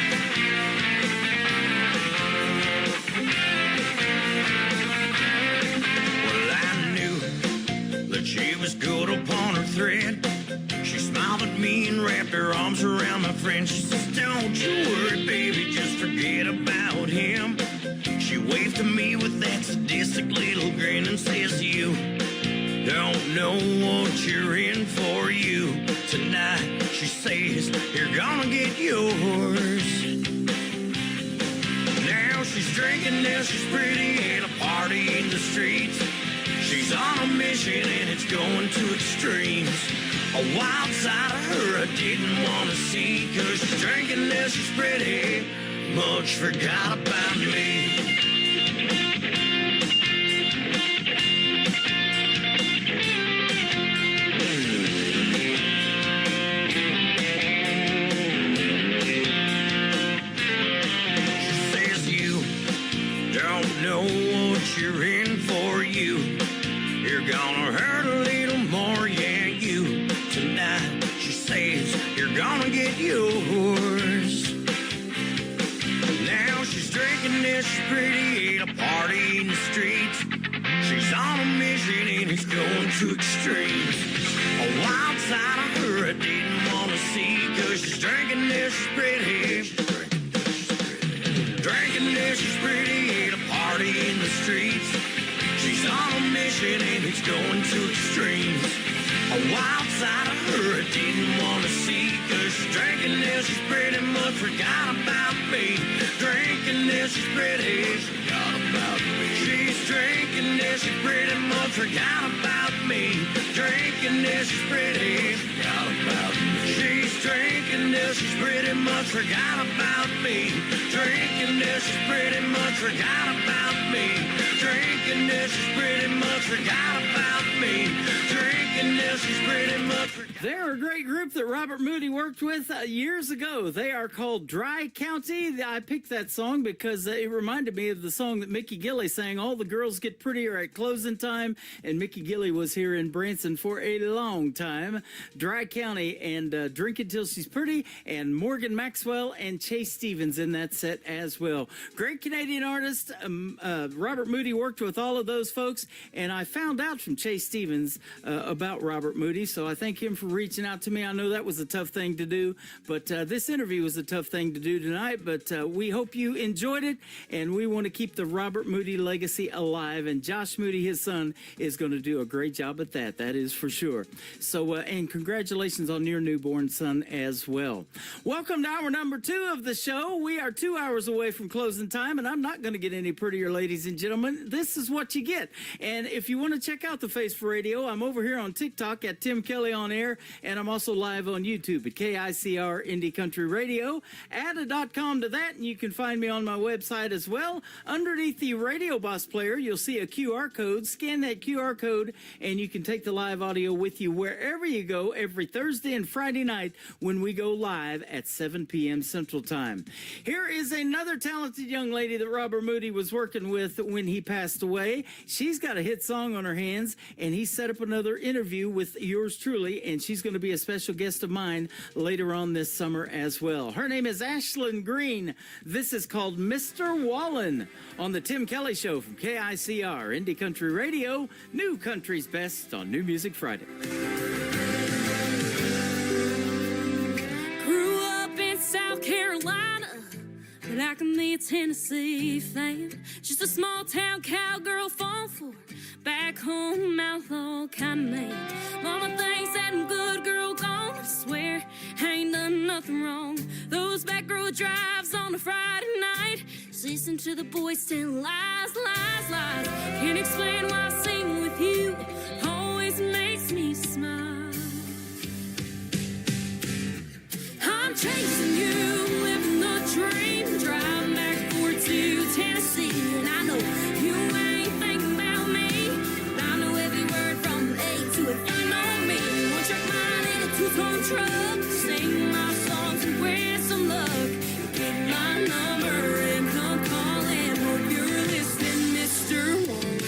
Well, I knew that she was good upon her thread. She smiled at me and wrapped her arms around my friend. She says, don't you worry, baby, just forget about wave to me with that sadistic little grin and says, you don't know what you're in for. You tonight, she says, you're gonna get yours. Now she's drinking, now she's pretty, and a party in the streets. She's on a mission and it's going to extremes. A wild side of her I didn't want to see, 'cause she's drinking, now she's pretty, much forgot about me. Know what you're in for. You're gonna hurt a little more, yeah, you tonight, she says, you're gonna get yours. Now she's drinking, this pretty, at a party in the streets. She's on a mission and it's going to extremes. A wild side of her I didn't want to see, 'cause she's drinking, this pretty. Drinking, this is pretty, at a party in the streets. She's on a mission and it's going to extremes. A wild side of her I didn't want to see, 'cause she's drinking, this is pretty much forgot about me. Drinking, this is pretty, forgot about me. She's drinking, this is pretty much forgot about me. Drinking, this is pretty, forgot about me. She's drinking, this is pretty much forgot about me. Drinking, this is pretty much forgot about me. Drinking, this is pretty much forgot about me. Drinking, this is pretty much forgot. They're a great group that Robert Moody worked with years ago. They are called Dry County. I picked that song because it reminded me of the song that Mickey Gilley sang, All the Girls Get Prettier at Closing Time, and Mickey Gilley was here in Branson for a long time. Dry County and Drink Until She's Pretty, and Morgan Maxwell and Chase Stevens in that set as well. Great Canadian artist. Robert Moody worked with all of those folks, and I found out from Chase Stevens about Robert Moody, so I thank him for reaching out to me. I know that was a tough thing to do, but this interview was a tough thing to do tonight, but we hope you enjoyed it, and we want to keep the Robert Moody legacy alive, and Josh Moody, his son, is going to do a great job at that. That is for sure. So, and congratulations on your newborn son as well. Welcome to hour number 2 of the show. We are 2 hours away from closing time, and I'm not going to get any prettier, ladies and gentlemen. This is what you get. And if you want to check out the Face for Radio, I'm over here on TikTok at Tim Kelly on Air, and I'm also live on YouTube at KICR Indie Country Radio. Add a .com to that, and you can find me on my website as well. Underneath the Radio Boss player, you'll see a QR code. Scan that QR code, and you can take the live audio with you wherever you go every Thursday and Friday night when we go live at 7 p.m. Central Time. Here is another talented young lady that Robert Moody was working with when he passed away. She's got a hit song on her hands, and he set up another interview with yours truly, and she's going to be a special guest of mine later on this summer as well. Her name is Ashlyn Green. This is called Mr. Wallen on the Tim Kelly Show from KICR Indie Country Radio, New Country's Best on New Music Friday. Grew up in South Carolina, but I can be a Tennessee fan. Just a small town cowgirl falling for back home outlaw kind of man. Mama thinks that I'm good girl gone. I swear I ain't done nothing wrong. Those back road drives on a Friday night, just listen to the boys tell lies, lies, lies. Can't explain why singing with you always makes me smile. I'm chasing you, living the dream, driving back and forth to Tennessee, and I know you ain't thinking about me, but I know every word from A to an N on me. One track mind in a two-tone truck, sing my songs and with some luck. Get my number and come calling. Hope you're listening, Mr. Wallen.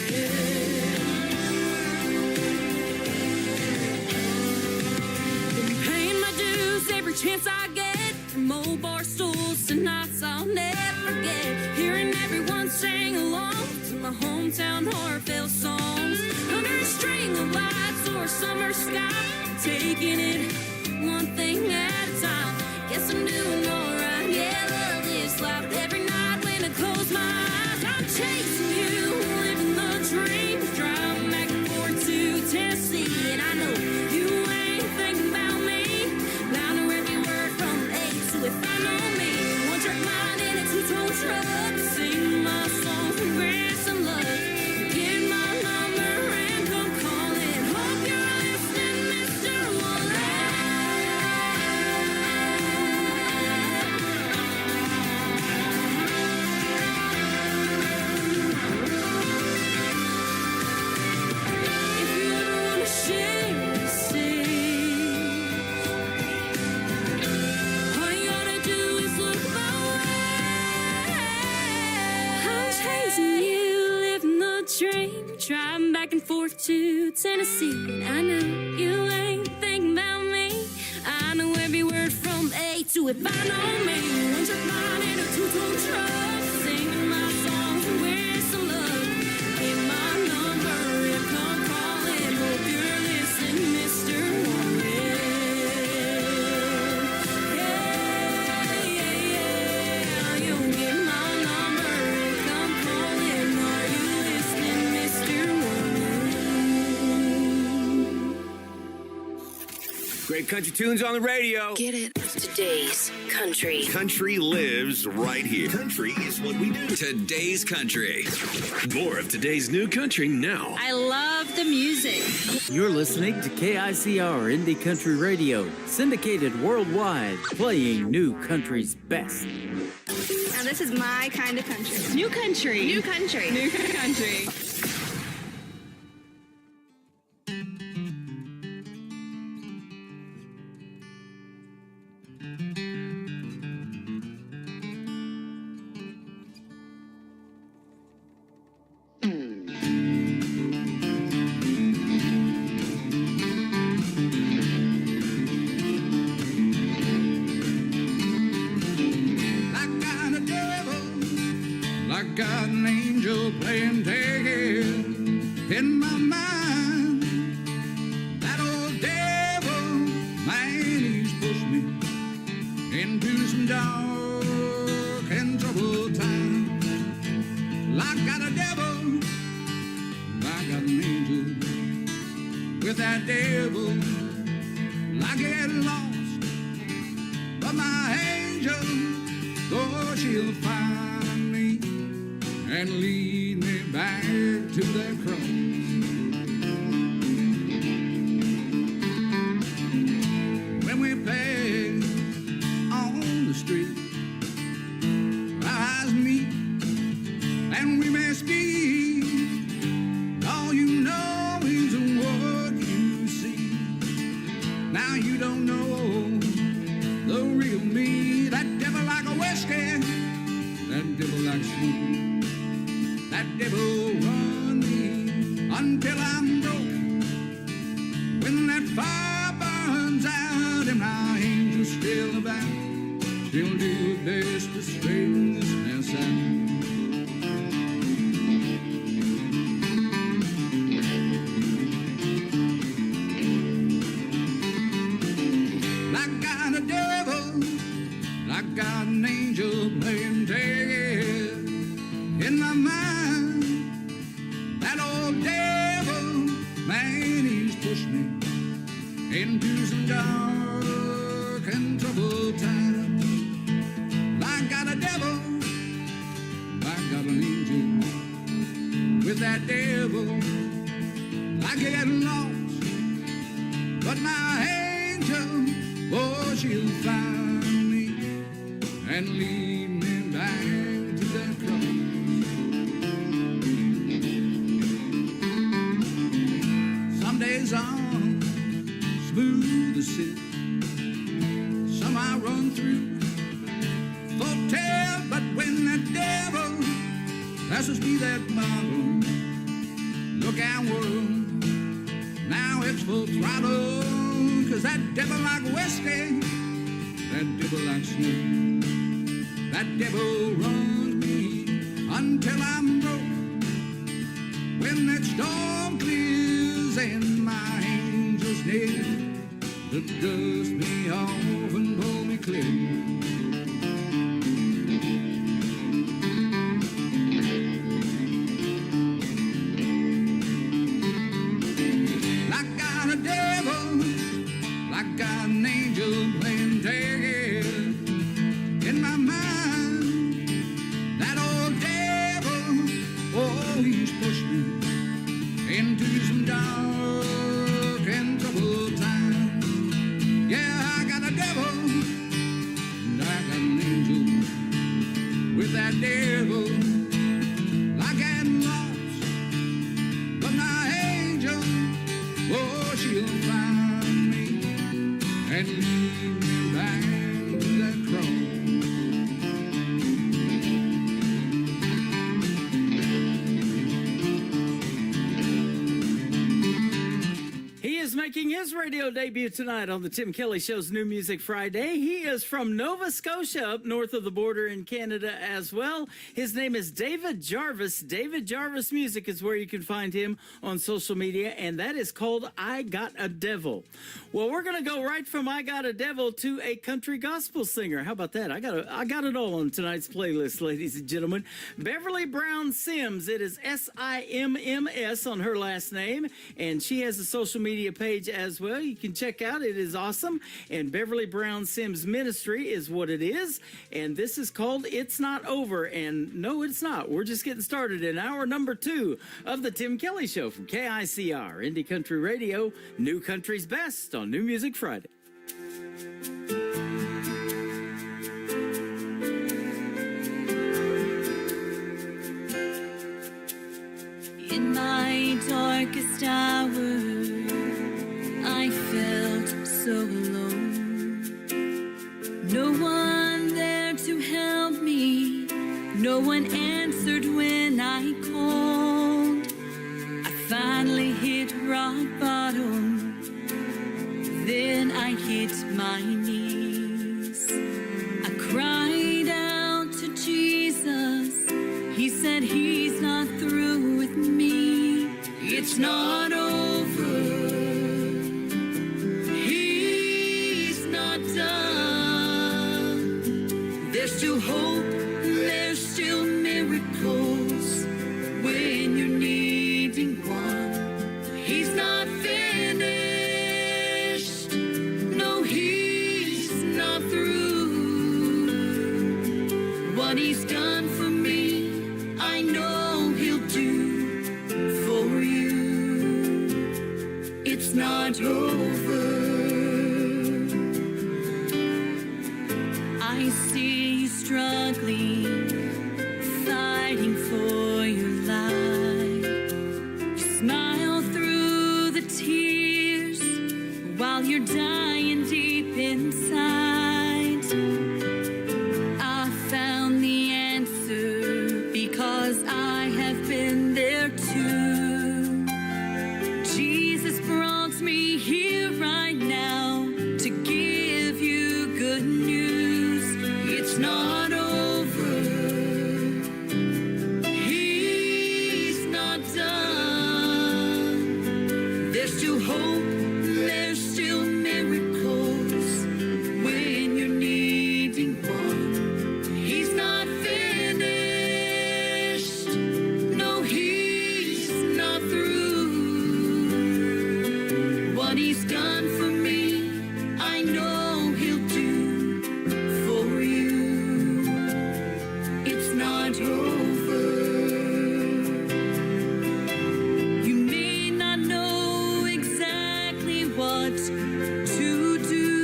Been paying my dues every chance I get, from old bar stools to nights I'll never forget. Hearing everyone sing along to my hometown heartfelt songs, under a string of lights or a summer sky, taking it one thing at a time. Guess I'm doing alright, yeah, love this life. Every night when I close my eyes, I'm chasing Missing you, living the dream, driving back and forth to Tennessee. And I know you ain't thinking about me. I know every word from A to If I know me. Once you're flying in a two-tone truck, singing my songs and with some love. Give my number and come calling. Hope you're listening, Mr. Warren. Yeah, yeah, yeah. You'll get my number and come calling. Are you listening, Mr. Warren? Great country tunes on the radio. Get it? Today's country. Country lives right here. Country is what we do. Today's country. More of today's new country now. I love the music. You're listening to KICR Indie Country Radio, syndicated worldwide, playing new country's best. Now this is my kind of country. New country. New country. New country. I got a devil, I got an angel playing dead in my mind. That old devil, man, he's pushed me into some dark and troubled time. I got a devil, I got an angel. With that devil, I get lost, but my angel, oh, she'll find me and lead me back to that cross. When we pass on the street, our eyes meet and we may speak. All you know is what you see. Now you don't know the real me. That devil like a whiskey, that devil like smoke. That devil run me until I'm broke. When that fire burns out and my angel's still about, she'll do her best to straighten this mess out. I got a devil, I got an angel playing dead in my mind. That old devil, man, he's pushed me into some dark and troubled times. I got a devil, I got an angel. With that devil, I get lost, but my angel, oh, she'll find me and lead me back to that cross. Some days I'm smooth as silk, some I run through for tail, but when that devil passes me that bottle, look out world, now it's full throttle. 'Cause that devil like whiskey, that devil like smoke, that devil runs me until I'm broke. When that storm clears and my angel's near to dust me off and pull me clear. I got a devil, I got an angel playing dead in my mind. That old devil, oh, he's pushed me into some dark and troubled time. Yeah, I got a devil, and I got an angel. With that devil, I get lost, but my angel, oh, she'll find me and lead me back to that cross. making his radio debut tonight on the Tim Kelly Show's New Music Friday. He is from Nova Scotia, up north of the border in Canada as well. His name is David Jarvis. David Jarvis Music is where you can find him on social media, and that is called I Got a Devil. Well, we're going to go right from I Got a Devil to a country gospel singer. How about that? I got it all on tonight's playlist, ladies and gentlemen. Beverly Brown Sims. It is S-I-M-M-S on her last name, and she has a social media page as well. You can check out. It is awesome. And Beverly Brown Sims Ministry is what it is. And this is called It's Not Over. And no, it's not. We're just getting started in hour number 2 of the Tim Kelly Show from KICR, Indie Country Radio, New Country's Best on New Music Friday. In my darkest hour, I felt so alone. No one there to help me. No one answered when I called. I finally hit rock bottom. Then I hit my knees. I cried out to Jesus. He said he's not through with me. It's not over. He's not done. There's still hope. There's still miracles when you're needing one. He's not finished. No, he's not through. What he's done for me, I know he'll do for you. It's not over. I see you struggling, fighting for your life. You smile through the tears while you're dying deep inside. I found the answer because I have been there too. Jesus brought me here right now to give you good news. It's not over. He's not done. There's still hope. There's still miracles when you're needing one. He's not finished. No, he's not through. What he's done for me, I know he'll do for you. It's not over. You may not know exactly what to do,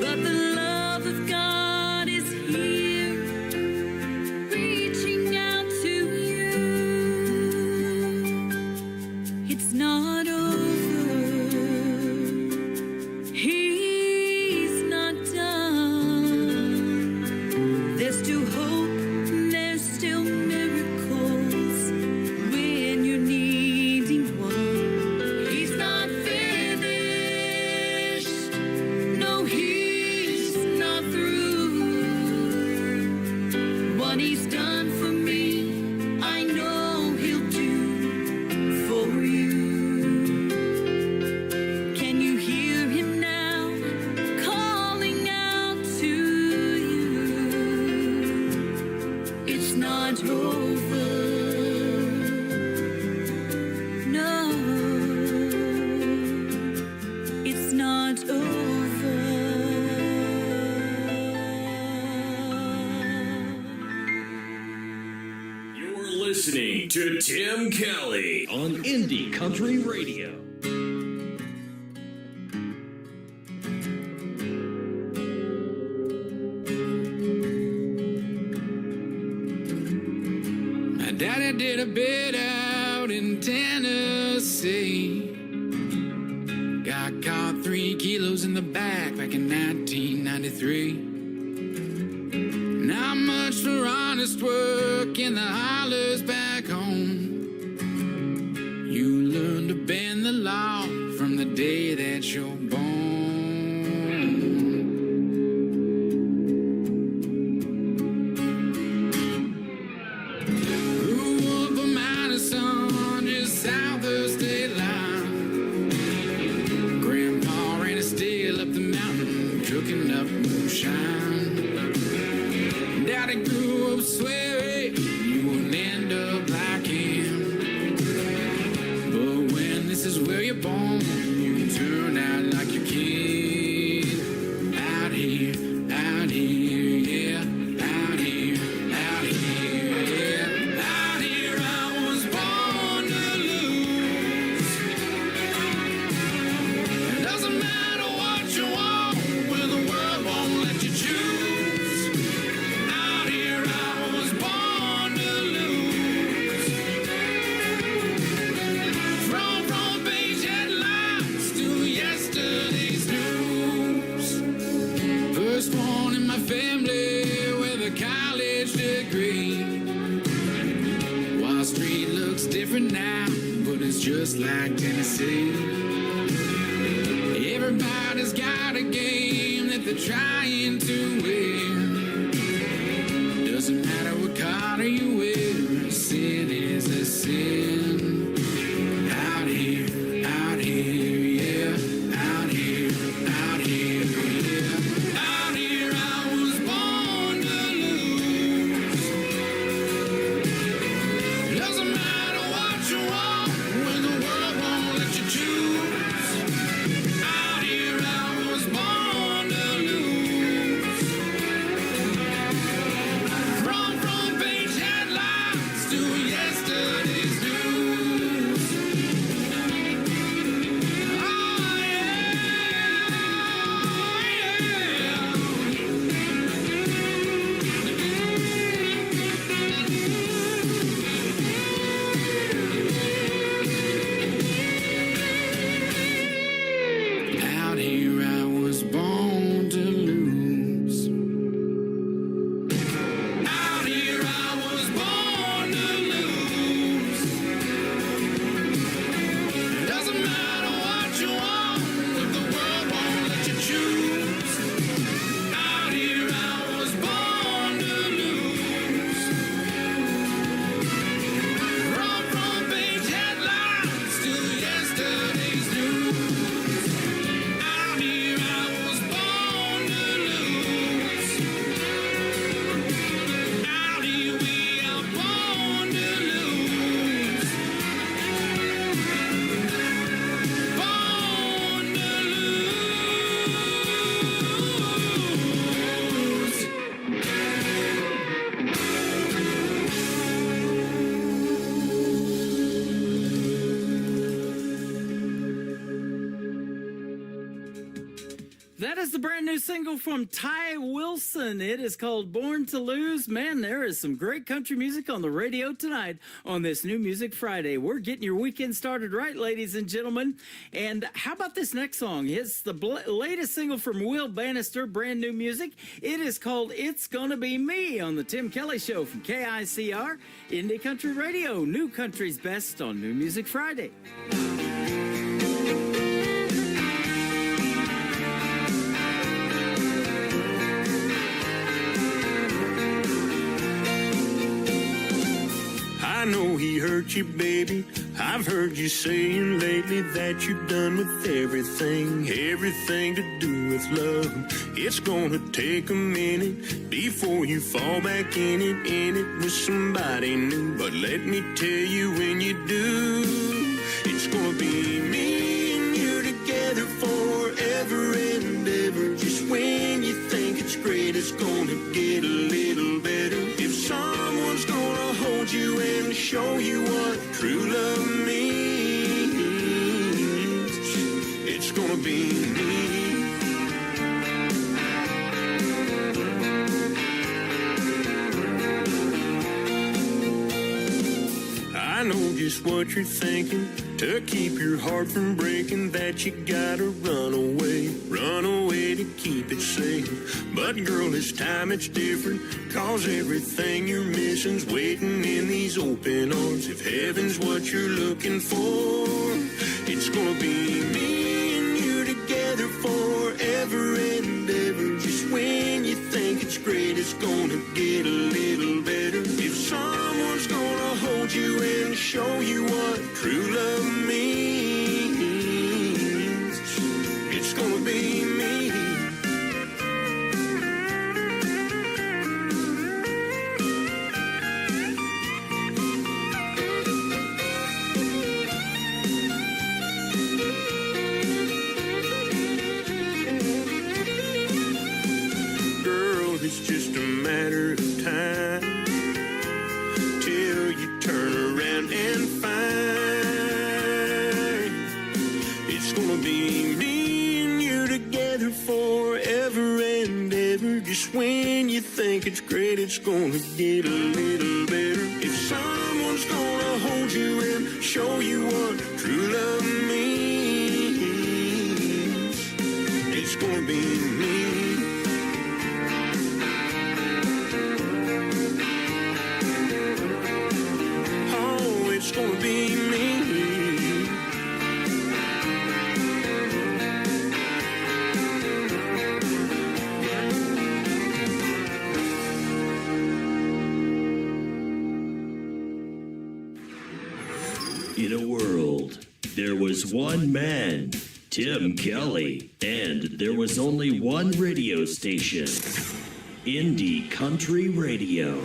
but the love of God is here, reaching out to you. It's not over. He's not done. There's still hope. There's still miracles when you're needing one. He's not finished. No, he's not through. What he's done for me, I know he'll do for you. Can you hear him now, calling out to you? It's not over. No, it's not over. You're listening to Tim Kelly on Indie Country Radio. My daddy did a bit out in Tennessee. Got caught 3 kilos in the back in 1993. Not much for honest work in the hollers back home. You learn to bend that you're born. Grew up a Madison, just south of state line. Grandpa ran a still up the mountain, cooking up moonshine. Daddy grew up swearing you wouldn't end up like him. But when this is where you're born, you turn out like your kid. Out here, yeah. Out here, yeah. Out here I was born to lose. It doesn't matter what you want when the world won't let you choose. Out here I was born to lose. From front page headlines to yesterday's news. First one in my family with a college degree. Wall Street looks different now, but it's just like Tennessee. Everybody's got a game that they're trying to win. Doesn't matter what color you wear, sin is a sin. Out here, yeah. Out here, yeah. Out here I was born to lose. Doesn't matter what you want when the world won't let you choose. Out here I was born to lose. From front page headlines to yesterday's news. Oh yeah, yeah. Out here I was born to lose. Out here I was born to lose. It doesn't matter what you want if the world won't let you choose. Out here I was born to lose. From front page headlines to yesterday's news. Out here I was born to lose. Out here we are born to lose. Born to lose. That is the brand new single from Ty Wilson. It is called Born to Lose. Man, there is some great country music on the radio tonight on this New Music Friday. We're getting your weekend started right, ladies and gentlemen. And how about this next song? It's the latest single from Will Bannister, brand new music. It is called It's Gonna Be Me on the Tim Kelly Show from KICR, Indie Country Radio, New Country's Best on New Music Friday. I know he hurt you, baby. I've heard you saying lately that you're done with everything to do with love. It's gonna take a minute before you fall back in it with somebody new. But let me tell you, when you do, it's gonna be me and you together forever and ever. Just when you think it's great, it's gonna get a little better. If someone's gonna hold you and show you what true love means, it's gonna be me. I know just what you're thinking, to keep your heart from breaking, that you gotta run away to keep it safe. But girl, this time it's different, 'cause everything you're missing's waiting in these open arms. If heaven's what you're looking for, it's gonna be me and you together gonna get a little better. If someone's gonna hold you and show you what true love means, it's gonna be me. It's just a matter of time till you turn around and find it's gonna be me and you together forever and ever. Just when you think it's great, it's gonna get a little better. If someone's gonna hold you and show you what true love means, it's gonna be me. It's gonna be me. In a world, there was one man, Tim Kelly, and there was only one radio station, Indie Country Radio.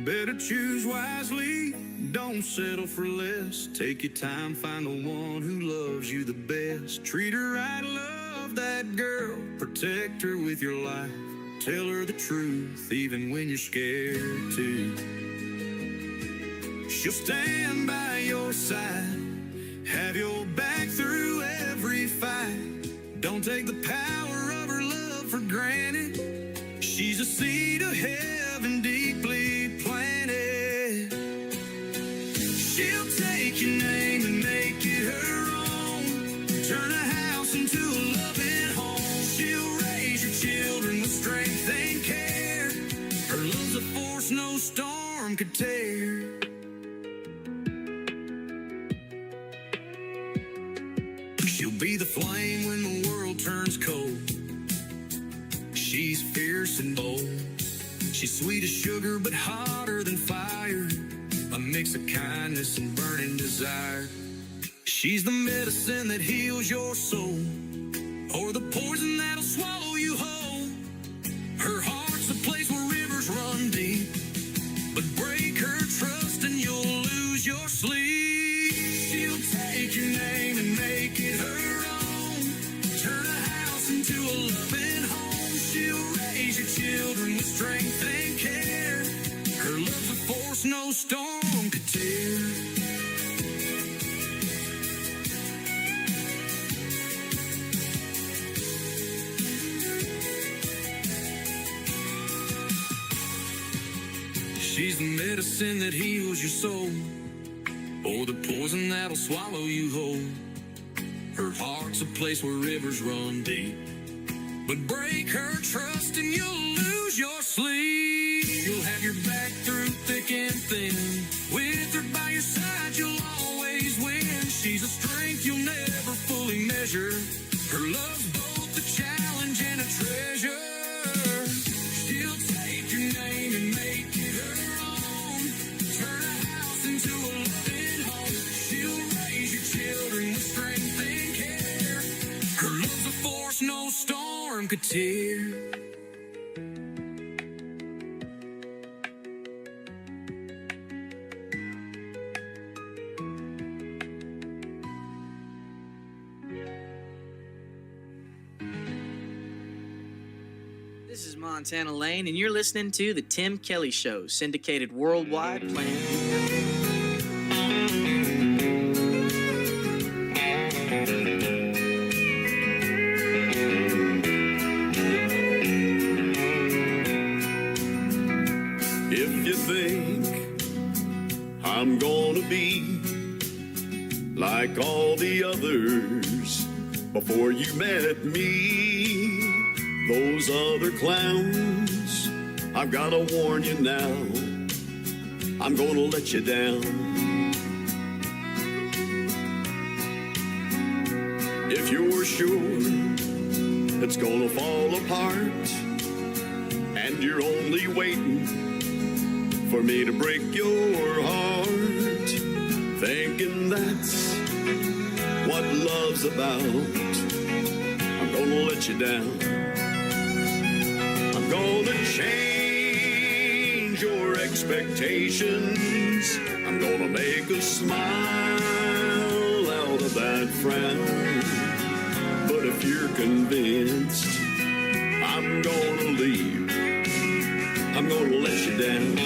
Better choose wisely, don't settle for less. Take your time, find the one who loves you the best. Treat her right, love that girl, protect her with your life. Tell her the truth, even when you're scared to. She'll stand by your side, have your back through every fight. Don't take the power of her love for granted. She's a seed of heaven deeply planted. She'll take your name and make it her own. Turn a house into a loving home. She'll raise your children with strength and care. Her love's a force no storm could tear. She'll be the flame when the world turns cold. She's fierce and bold. She's sweet as sugar, but hotter than fire. A mix of kindness and burning desire. She's the medicine that heals your soul, or the poison that'll swallow you whole. Her heart's a place where rivers run deep, but break her trust and you'll lose your sleep. She'll take your name and make it her own. Turn a house into a loving home. She'll raise your children with strength and care. Her love's a force no storm could tear. She's the medicine that heals your soul, or the poison that'll swallow you whole. Her heart's a place where rivers run deep, but break her trust and you'll lose your sleep. She'll have your back through thick and thin. With her by your side, you'll always win. She's a strength you'll never fully measure. Her love's both a challenge and a treasure. She'll take your name and make it her own. Turn a house into a loving home. She'll raise your children with strength and care. Her love's a force no storm could tear. This is Montana Lane, and you're listening to The Tim Kelly Show, syndicated worldwide, playing. If you think I'm gonna be like all the others before you met me, those other clowns, I've gotta warn you now, I'm gonna let you down. If you're sure that's gonna fall apart, and you're only waiting for me to break your heart, thinking that's what love's about. I'm gonna let you down. I'm gonna change your expectations. I'm gonna make a smile out of that frown. But if you're convinced I'm gonna leave, I'm gonna let you down.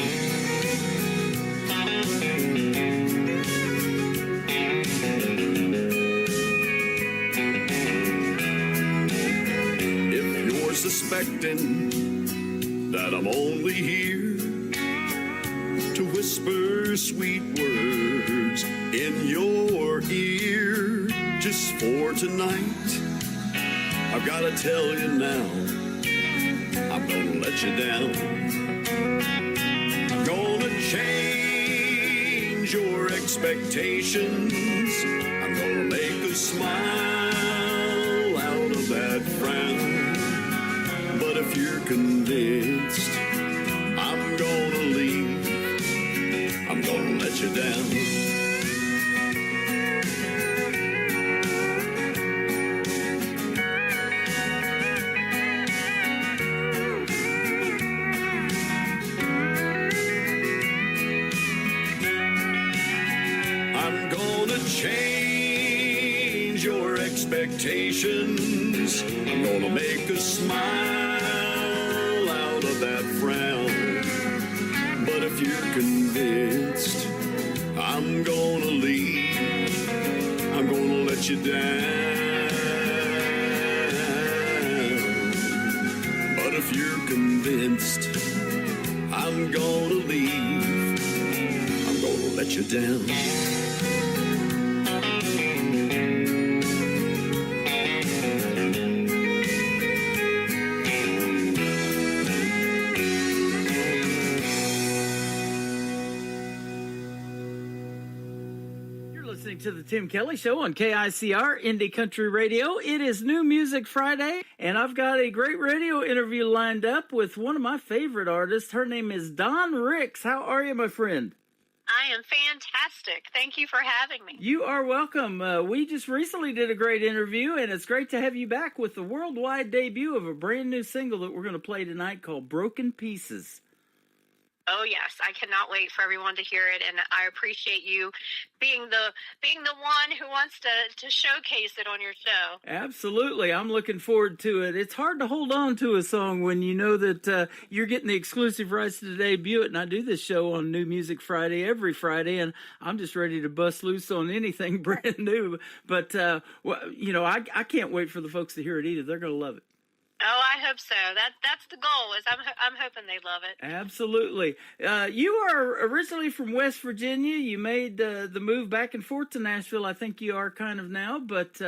If you're suspecting that I'm only here to whisper sweet words in your ear just for tonight, I've got to tell you now, I'm gonna let you down. I'm gonna change your expectations. I'm gonna make a smile out of that frown. But if you're convinced I'm gonna leave, I'm gonna let you down. I'm gonna change your expectations. I'm gonna make a smile out of that frown. But if you're convinced I'm gonna leave, I'm gonna let you down. But if you're convinced I'm gonna leave, I'm gonna let you down. Listening to the Tim Kelly Show on KICR Indie Country Radio. It is New Music Friday, and I've got a great radio interview lined up with one of my favorite artists. Her name is Dawn Ricks. How are you, my friend? I am fantastic. Thank you for having me. You are welcome. We just recently did a great interview, and it's great to have you back with the worldwide debut of a brand new single that we're going to play tonight called Broken Pieces. Oh yes, I cannot wait for everyone to hear it, and I appreciate you being the one who wants to showcase it on your show. Absolutely, I'm looking forward to it. It's hard to hold on to a song when you know that you're getting the exclusive rights to debut it, and I do this show on New Music Friday every Friday, and I'm just ready to bust loose on anything brand new. But I can't wait for the folks to hear it either. They're going to love it. Oh, I hope so. That's the goal. Is I'm hoping they love it. Absolutely. You are originally from West Virginia. You made the move back and forth to Nashville. I think you are kind of now, but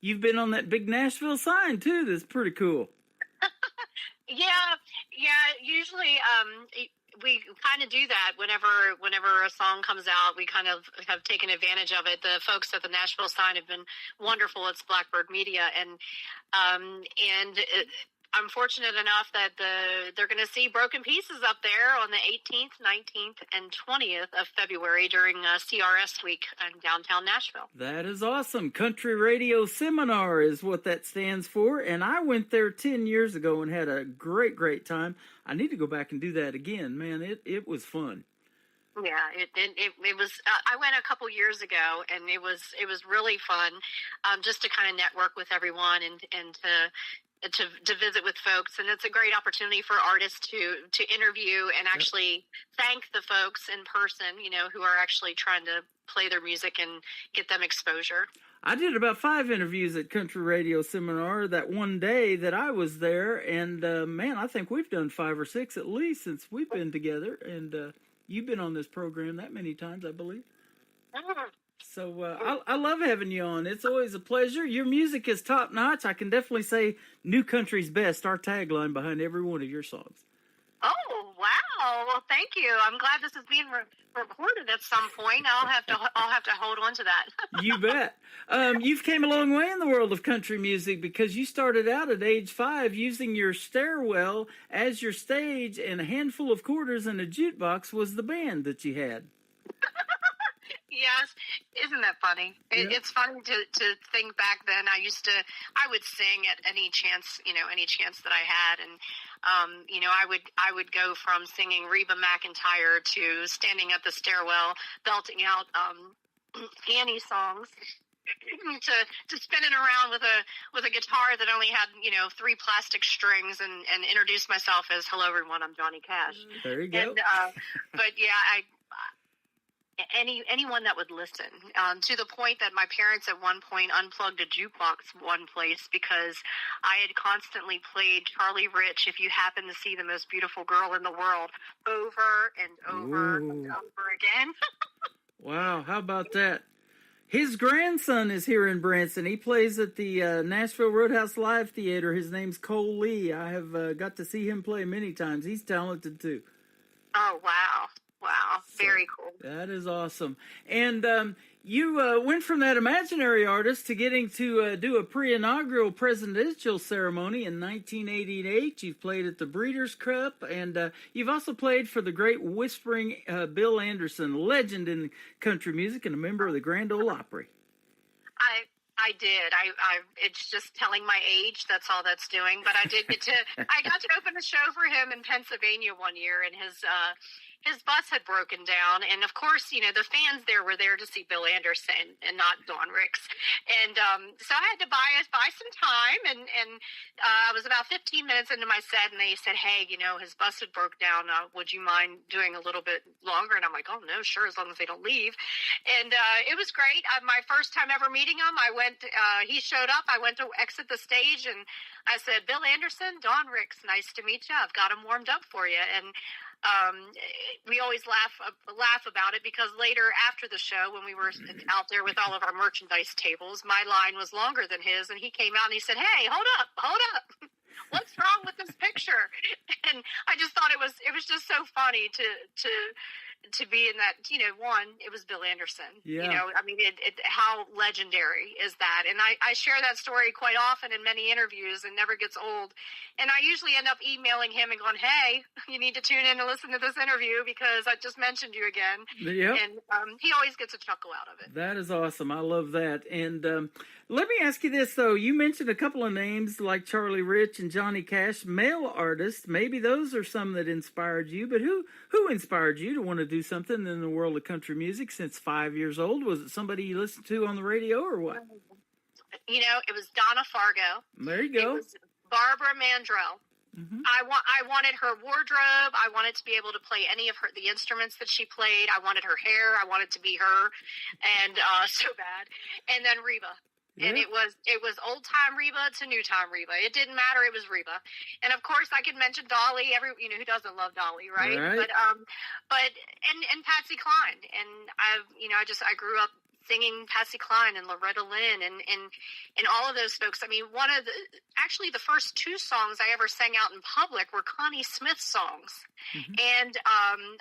you've been on that big Nashville sign too. That's pretty cool. Yeah. Usually, we kind of do that whenever a song comes out. We kind of have taken advantage of it. The folks at the Nashville sign have been wonderful. It's Blackbird Media, and I'm fortunate enough that they're going to see Broken Pieces up there on the 18th, 19th, and 20th of February during CRS week in downtown Nashville. That is awesome. Country Radio Seminar is what that stands for, and I went there 10 years ago and had a great time. I need to go back and do that again. Man, it was fun. Yeah, it was. I went a couple years ago, and it was really fun, just to kind of network with everyone and to visit with folks, and it's a great opportunity for artists to interview and actually thank the folks in person, who are actually trying to play their music and get them exposure. I did about 5 interviews at Country Radio Seminar that one day that I was there, and man, I think we've done 5 or 6 at least since we've been together, and you've been on this program that many times, I believe. So I love having you on. It's always a pleasure. Your music is top notch. I can definitely say New Country's Best, our tagline behind every one of your songs. Oh, wow. Oh, well, thank you. I'm glad this is being recorded at some point. I'll have to hold on to that. You bet. You've came a long way in the world of country music because you started out at age 5 using your stairwell as your stage, and a handful of quarters and a jukebox was the band that you had. Yes, isn't that funny? It's funny to think back then. I would sing at any chance that I had, and I would go from singing Reba McEntire to standing at the stairwell belting out Annie songs to spinning around with a guitar that only had 3 plastic strings and introduce myself as "Hello everyone, I'm Johnny Cash." There you go. And, but yeah, anyone that would listen, to the point that my parents at one point unplugged a jukebox one place because I had constantly played Charlie Rich, "If You Happen to See the Most Beautiful Girl in the World," over and over and over again. Wow, how about that? His grandson is here in Branson. He plays at the Nashville Roadhouse Live Theater. His name's Cole Lee. I have got to see him play many times. He's talented too. Oh, wow. Wow, very cool. That is awesome. And you went from that imaginary artist to getting to do a pre-inaugural presidential ceremony in 1988. You've played at the Breeders' Cup, and you've also played for the great whispering Bill Anderson, legend in country music and a member of the Grand Ole Opry. I did. It's just telling my age. That's all that's doing. But I got to open a show for him in Pennsylvania one year, and his bus had broken down, and of course, the fans there were there to see Bill Anderson and not Don Ricks, and so I had to buy some time, and I was about 15 minutes into my set, and they said, "Hey, his bus had broke down. Would you mind doing a little bit longer?" And I'm like, "Oh no, sure, as long as they don't leave." And it was great. My first time ever meeting him, he showed up. I went to exit the stage, and I said, "Bill Anderson, Don Ricks, nice to meet you. I've got him warmed up for you." And we always laugh about it because later after the show, when we were out there with all of our merchandise tables, my line was longer than his, and he came out and he said, "Hey, hold up, what's wrong with this picture?" And I just thought it was just so funny to be in that. One, it was Bill Anderson. Yeah. I mean, how legendary is that? And I share that story quite often in many interviews, and never gets old. And I usually end up emailing him and going, "Hey, you need to tune in and listen to this interview because I just mentioned you again." Yep. And he always gets a chuckle out of it. That is awesome. I love that. And let me ask you this, though. You mentioned a couple of names like Charlie Rich and Johnny Cash, male artists. Maybe those are some that inspired you, but who inspired you to want to do something in the world of country music since 5 years old? Was it somebody you listened to on the radio or what? It was Donna Fargo. There you go. It was Barbara Mandrell. Mm-hmm. I wanted her wardrobe. I wanted to be able to play any of the instruments that she played. I wanted her hair. I wanted to be her, and so bad. And then Reba. Yeah. And it was old time Reba to new time Reba. It didn't matter. It was Reba. And of course I could mention Dolly. Who doesn't love Dolly, right? Right. But Patsy Cline. And I grew up singing Patsy Cline and Loretta Lynn and all of those folks. I mean, the first 2 songs I ever sang out in public were Connie Smith songs. Mm-hmm. And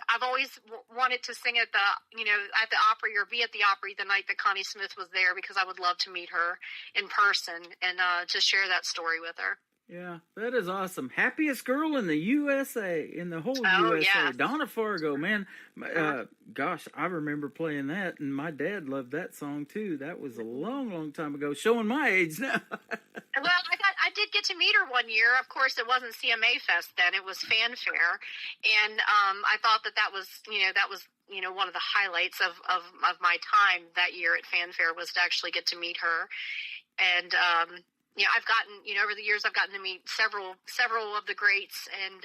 I've always wanted to sing at the Opry or be at the Opry the night that Connie Smith was there, because I would love to meet her in person and to share that story with her. Yeah, that is awesome. Happiest girl in the USA, in the whole USA. Yeah. Donna Fargo, man. Gosh, I remember playing that, and my dad loved that song too. That was a long, long time ago, showing my age now. Well, I did get to meet her one year. Of course, it wasn't CMA Fest then; it was Fanfare, and I thought that was one of the highlights of my time that year at Fanfare was to actually get to meet her, and. I've gotten, over the years, I've gotten to meet several of the greats, and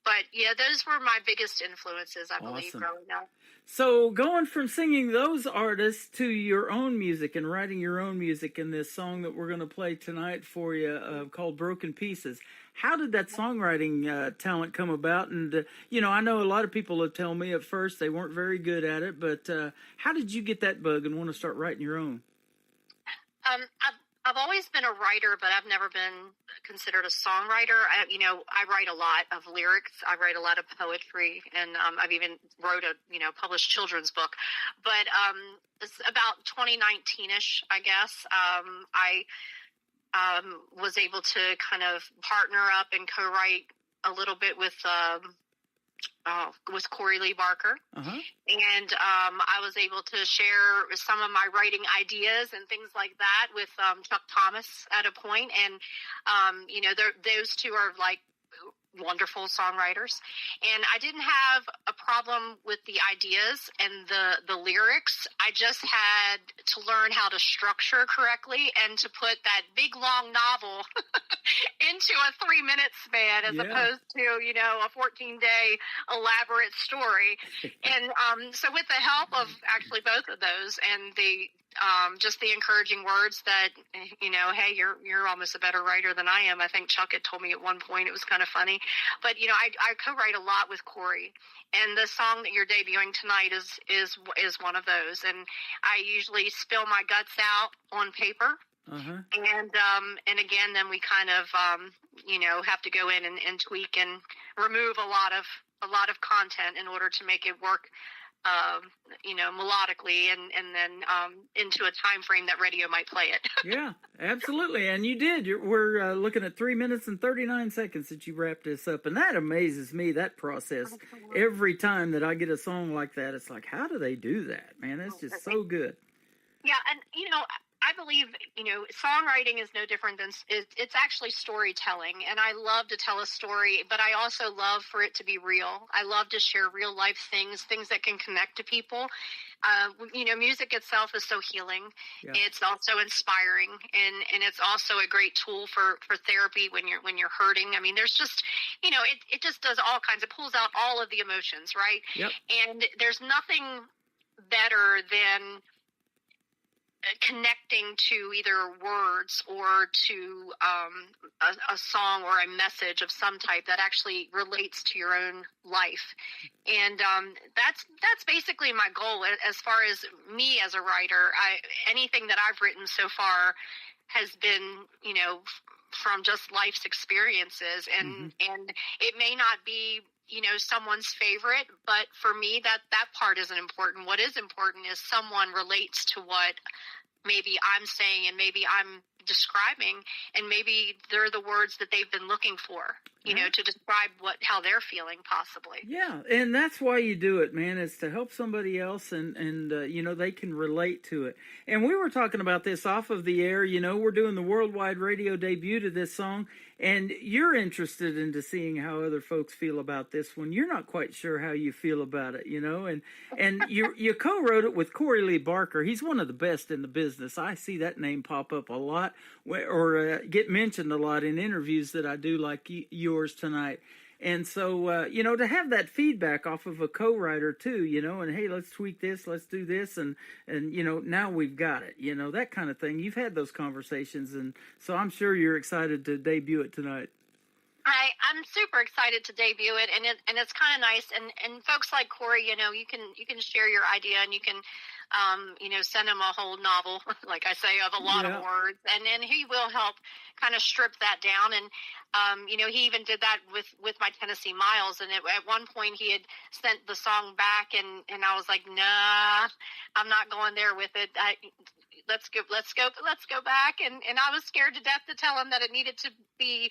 but those were my biggest influences, I believe, Awesome. growing up. So going from singing those artists to your own music and writing your own music in this song that we're going to play tonight for you called Broken Pieces, how did that songwriting talent come about? And, I know a lot of people have told me at first they weren't very good at it, but how did you get that bug and want to start writing your own? I've always been a writer, but I've never been considered a songwriter. I write a lot of lyrics. I write a lot of poetry, and I've even wrote a published children's book. But it's about 2019ish, I guess. I was able to kind of partner up and co-write a little bit with Corey Lee Barker. And I was able to share some of my writing ideas and things like that with Chuck Thomas at a point. And, those two are like wonderful songwriters. And I didn't have a problem with the ideas and the lyrics. I just had to learn how to structure correctly and to put that big long novel into a 3-minute span as opposed to, a 14-day elaborate story. And so with the help of actually both of those and the just the encouraging words that, hey, you're almost a better writer than I am. I think Chuck had told me at one point, it was kind of funny. But, I co-write a lot with Corey. And the song that you're debuting tonight is one of those. And I usually spill my guts out on paper. And again, then we kind of, have to go in and tweak and remove a lot of content in order to make it work melodically and then into a time frame that radio might play it. Yeah, absolutely. And you did. We're looking at 3 minutes and 39 seconds that you wrapped this up. And that amazes me, that process. Every time that I get a song like that, it's like, how do they do that? Man, that's just so good. Yeah, and, I believe, songwriting is no different than, it's actually storytelling. And I love to tell a story, but I also love for it to be real. I love to share real life things that can connect to people. Music itself is so healing. Yeah. It's also inspiring, and it's also a great tool for therapy when you're hurting. I mean, there's just, it just does all kinds. It pulls out all of the emotions, right? Yep. And there's nothing better than connecting to either words or to a song or a message of some type that actually relates to your own life. And that's basically my goal as far as me as a writer. Anything that I've written so far has been, from just life's experiences, and it may not be someone's favorite, but for me that part isn't important. What is important is someone relates to what maybe I'm saying and maybe I'm describing, and maybe they're the words that they've been looking for, to describe how they're feeling possibly. Yeah, and that's why you do it, man. It's to help somebody else, and they can relate to it. And we were talking about this off of the air. We're doing the worldwide radio debut to this song, and you're interested into seeing how other folks feel about this one. You're not quite sure how you feel about it, and you co-wrote it with Corey Lee Barker. He's one of the best in the business. I see that name pop up a lot, or get mentioned a lot in interviews that I do, like yours tonight. And so, to have that feedback off of a co-writer too, and hey, let's tweak this, let's do this, and now we've got it, that kind of thing. You've had those conversations, and so I'm sure you're excited to debut it tonight. I'm super excited to debut it, and it's kind of nice. And folks like Corey, you can share your idea, and you can, send him a whole novel, like I say, of a lot of words, and then he will help kind of strip that down. And he even did that with my Tennessee Miles. And at one point, he had sent the song back, and I was like, nah, I'm not going there with it. Let's go back. And I was scared to death to tell him that it needed to be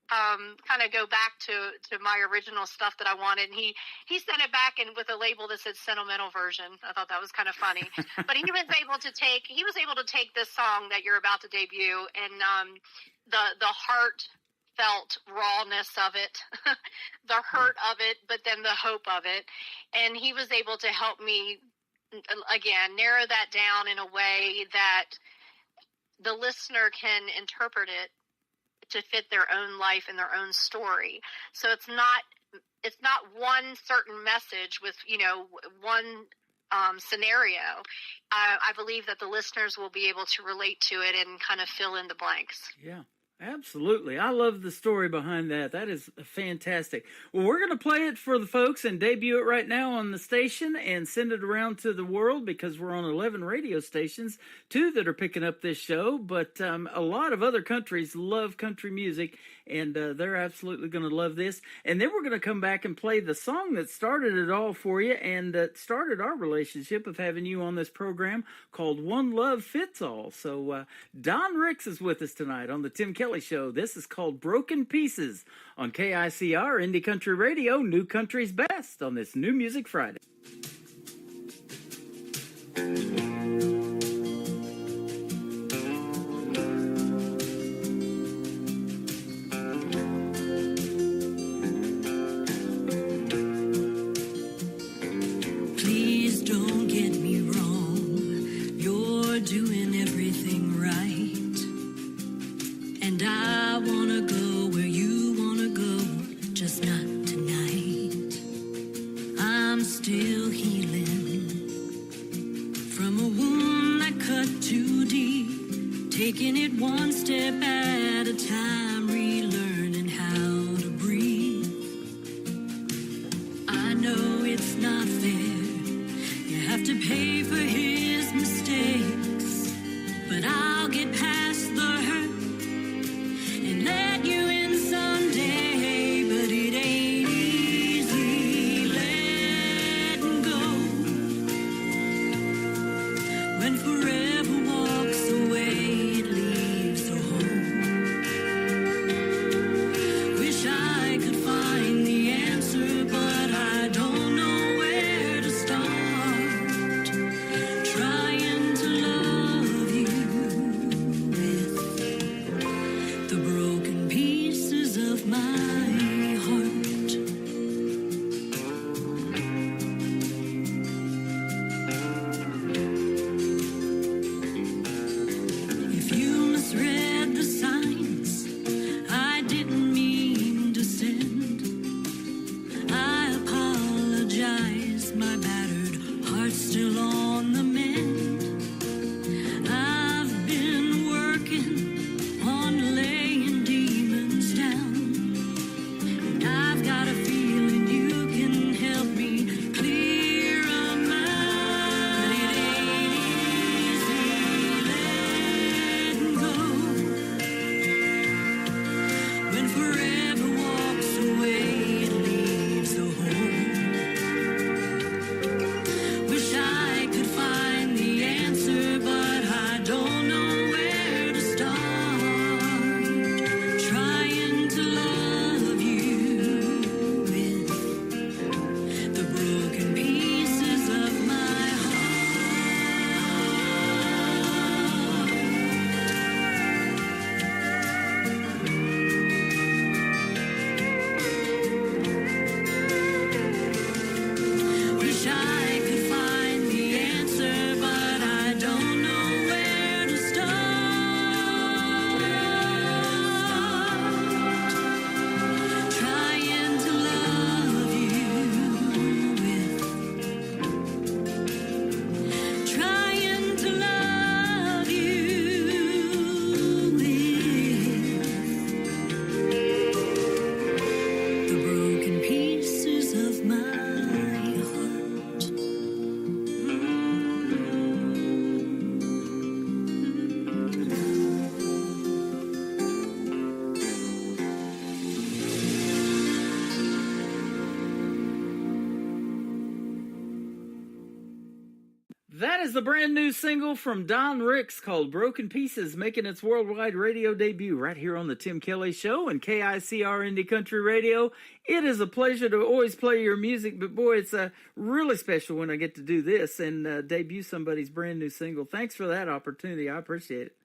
kind of go back to my original stuff that I wanted. And he sent it back and with a label that said sentimental version. I thought that was kind of funny. But he was able to take this song that you're about to debut, and the heartfelt rawness of it, the hurt of it, but then the hope of it. And he was able to help me, again, narrow that down in a way that the listener can interpret it to fit their own life and their own story. So it's not one certain message with, one scenario. I believe that the listeners will be able to relate to it and kind of fill in the blanks. Yeah, Absolutely. I love the story behind that. That is fantastic. Well, we're going to play it for the folks and debut it right now on the station and send it around to the world because we're on 11 radio stations, 2 that are picking up this show. But a lot of other countries love country music, and they're absolutely going to love this. And then we're going to come back and play the song that started it all for you and that started our relationship of having you on this program called One Love Fits All. So Don Ricks is with us tonight on the Tim Kelly Show. This is called Broken Pieces on KICR Indie Country Radio, New Country's Best on this New Music Friday. Please don't get me wrong. You're doing everything right. And I wanna go where you wanna go, just not tonight. I'm still healing from a wound that cut too deep, taking it one step at a time, relearning how to breathe. I know it's not fair, you have to pay for his mistakes, but I'll get past the hurt and let you in someday, but it ain't easy letting go when forever walks away, it leaves a hole. Wish I could find the answer, but I don't know where to start, trying to love you with the broken pieces of my heart. If you misread the signs, I didn't mean to send. I apologize, my battered heart's still on the mend. I've been working on laying demons down, and I've got a feeling you can help me clear 'em out. But it ain't easy letting go when forever walks away, it leaves a hole. Wish I could find the answer, but I don't know where to start, trying to love you with the broken pieces of my heart. Wish I could find the answer, but I don't know where to start, trying to love you with, trying to love you with the broken pieces of my heart. That is the brand new single from Don Ricks called Broken Pieces, making its worldwide radio debut right here on the Tim Kelly Show and KICR Indie Country Radio. It is a pleasure to always play your music, but boy, it's really special when I get to do this and debut somebody's brand new single. Thanks for that opportunity. I appreciate it.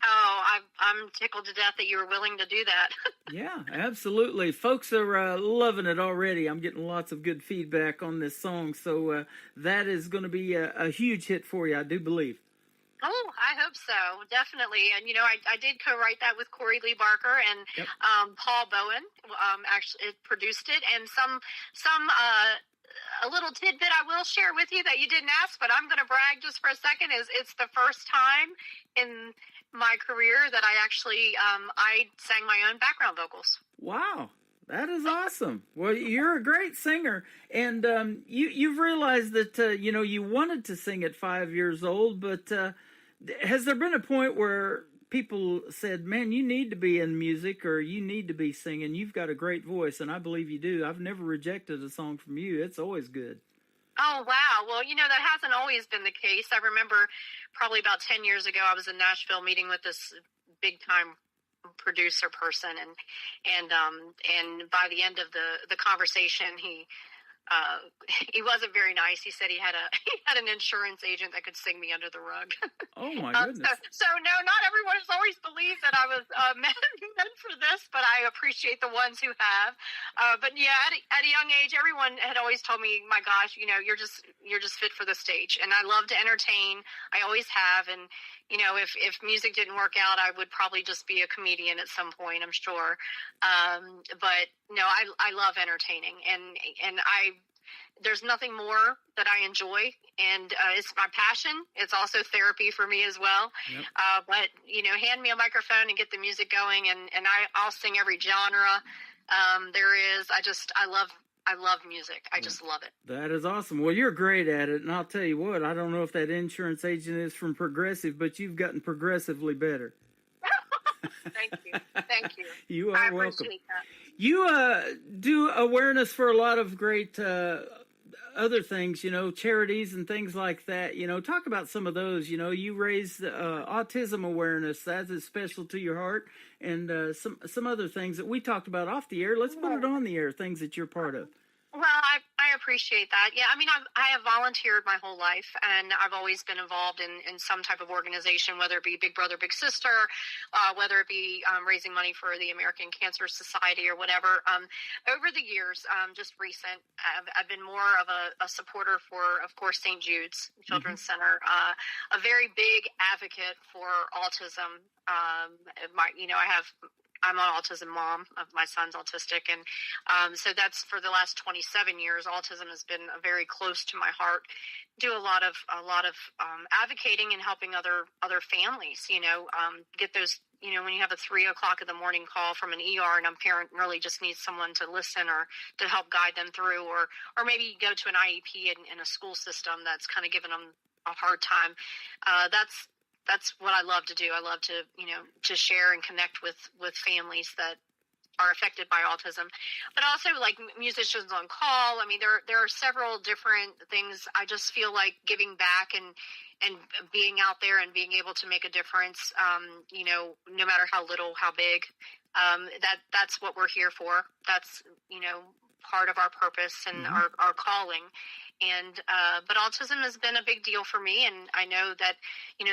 Oh, I'm tickled to death that you were willing to do that. Yeah, absolutely. Folks are loving it already. I'm getting lots of good feedback on this song, so that is going to be a huge hit for you, I do believe. Oh, I hope so, definitely. And you know, I did co-write that with Corey Lee Barker and Paul Bowen. Actually, it produced it, and a little tidbit I will share with you that you didn't ask, but I'm going to brag just for a second. Is it's the first time in my career that I actually I sang my own background vocals. Wow. That is awesome. Well, you're a great singer, and you've realized that you wanted to sing at 5 years old, but has there been a point where people said, "Man, you need to be in music, or you need to be singing. You've got a great voice," and I believe you do. I've never rejected a song from you. It's always good. Oh, wow. Well, that hasn't always been the case. I remember probably about 10 years ago, I was in Nashville meeting with this big-time producer person, and by the end of the conversation, he wasn't very nice. He said he had an insurance agent that could sing me under the rug. Oh my goodness! So no, not everyone has always believed that I was meant for this, but I appreciate the ones who have. But yeah, at a young age, everyone had always told me, "My gosh, you're just fit for the stage." And I love to entertain. I always have, and if music didn't work out, I would probably just be a comedian at some point, I'm sure. But no, I love entertaining, and there's nothing more that I enjoy, and it's my passion. It's also therapy for me as well. Yep. But hand me a microphone and get the music going, and I'll sing every genre there is. I love music. I just love it. That is awesome. Well, you're great at it, and I'll tell you what, I don't know if that insurance agent is from Progressive, but you've gotten progressively better. Thank you. You are I welcome. Appreciate that. You do awareness for a lot of great other things, charities and things like that. Talk about some of those. You raise autism awareness. That is special to your heart, and some other things that we talked about off the air. Let's put it on the air, things that you're part of. Well, I appreciate that. Yeah, I mean, I have volunteered my whole life, and I've always been involved in some type of organization, whether it be Big Brother, Big Sister, whether it be raising money for the American Cancer Society or whatever. Over the years, just recent, I've been more of a supporter for, of course, St. Jude's Children's Center, a very big advocate for autism. I'm an autism mom. My son's autistic, and so that's for the last 27 years. Autism has been very close to my heart. Do a lot of advocating and helping other families. Get those. When you have a 3 o'clock in the morning call from an ER, and a parent really just needs someone to listen or to help guide them through, or maybe you go to an IEP in a school system that's kind of giving them a hard time. That's what I love to do. I love to, to share and connect with families that are affected by autism, but also like musicians on call. I mean, there are several different things. I just feel like giving back and being out there and being able to make a difference, no matter how little, how big, that's what we're here for. That's, part of our purpose and our calling. And but autism has been a big deal for me, and I know that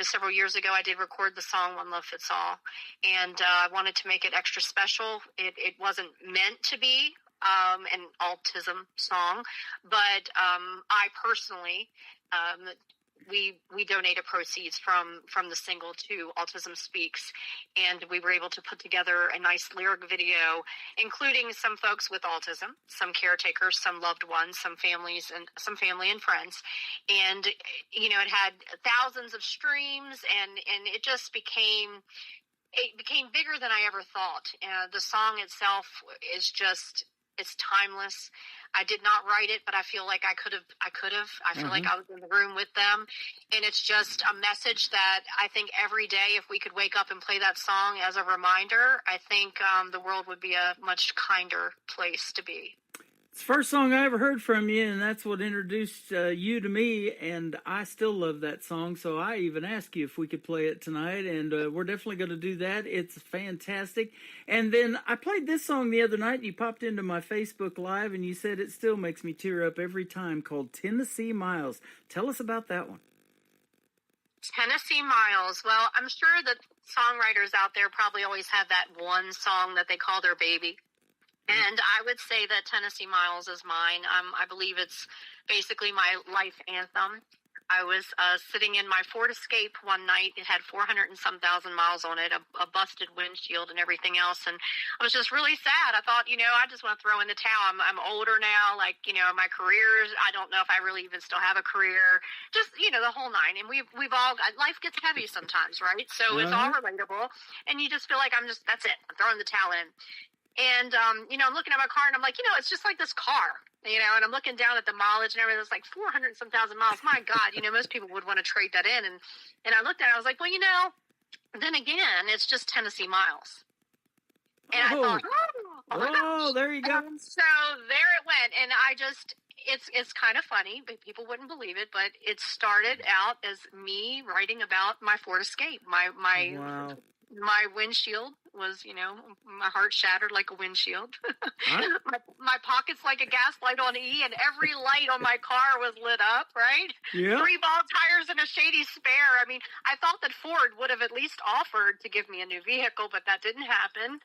several years ago I did record the song "One Love Fits All," and I wanted to make it extra special. It wasn't meant to be an autism song, but I personally we donated proceeds from the single to Autism Speaks, and we were able to put together a nice lyric video, including some folks with autism, some caretakers, some loved ones, some family and friends, and it had thousands of streams, and it just became bigger than I ever thought. The song itself is just, it's timeless. I did not write it, but I feel like I could have. I feel like I was in the room with them. And it's just a message that I think every day, if we could wake up and play that song as a reminder, I think the world would be a much kinder place to be. It's the first song I ever heard from you, and that's what introduced you to me, and I still love that song, so I even asked you if we could play it tonight, and we're definitely going to do that. It's fantastic. And then I played this song the other night, and you popped into my Facebook Live, and you said it still makes me tear up every time, called Tennessee Miles. Tell us about that one. Tennessee Miles. Well, I'm sure that songwriters out there probably always have that one song that they call their baby. And I would say that Tennessee Miles is mine. I believe it's basically my life anthem. I was sitting in my Ford Escape one night. It had 400 and some thousand miles on it, a busted windshield and everything else. And I was just really sad. I thought, I just want to throw in the towel. I'm older now. Like, my careers, I don't know if I really even still have a career. Just, the whole nine. And we've all, life gets heavy sometimes, right? So it's all relatable. And you just feel like that's it. I'm throwing the towel in. And, I'm looking at my car and I'm like, it's just like this car, and I'm looking down at the mileage and everything. It's like 400 and some thousand miles. My God, most people would want to trade that in. And I looked at it, I was like, well, then again, it's just Tennessee miles. And I thought, oh, there you go. So there it went. And it's kind of funny, but people wouldn't believe it, but it started out as me writing about my Ford Escape. My windshield was, my heart shattered like a windshield. my pocket's like a gas light on E, and every light on my car was lit up, right? Yeah. 3 ball tires and a shady spare. I mean, I thought that Ford would have at least offered to give me a new vehicle, but that didn't happen.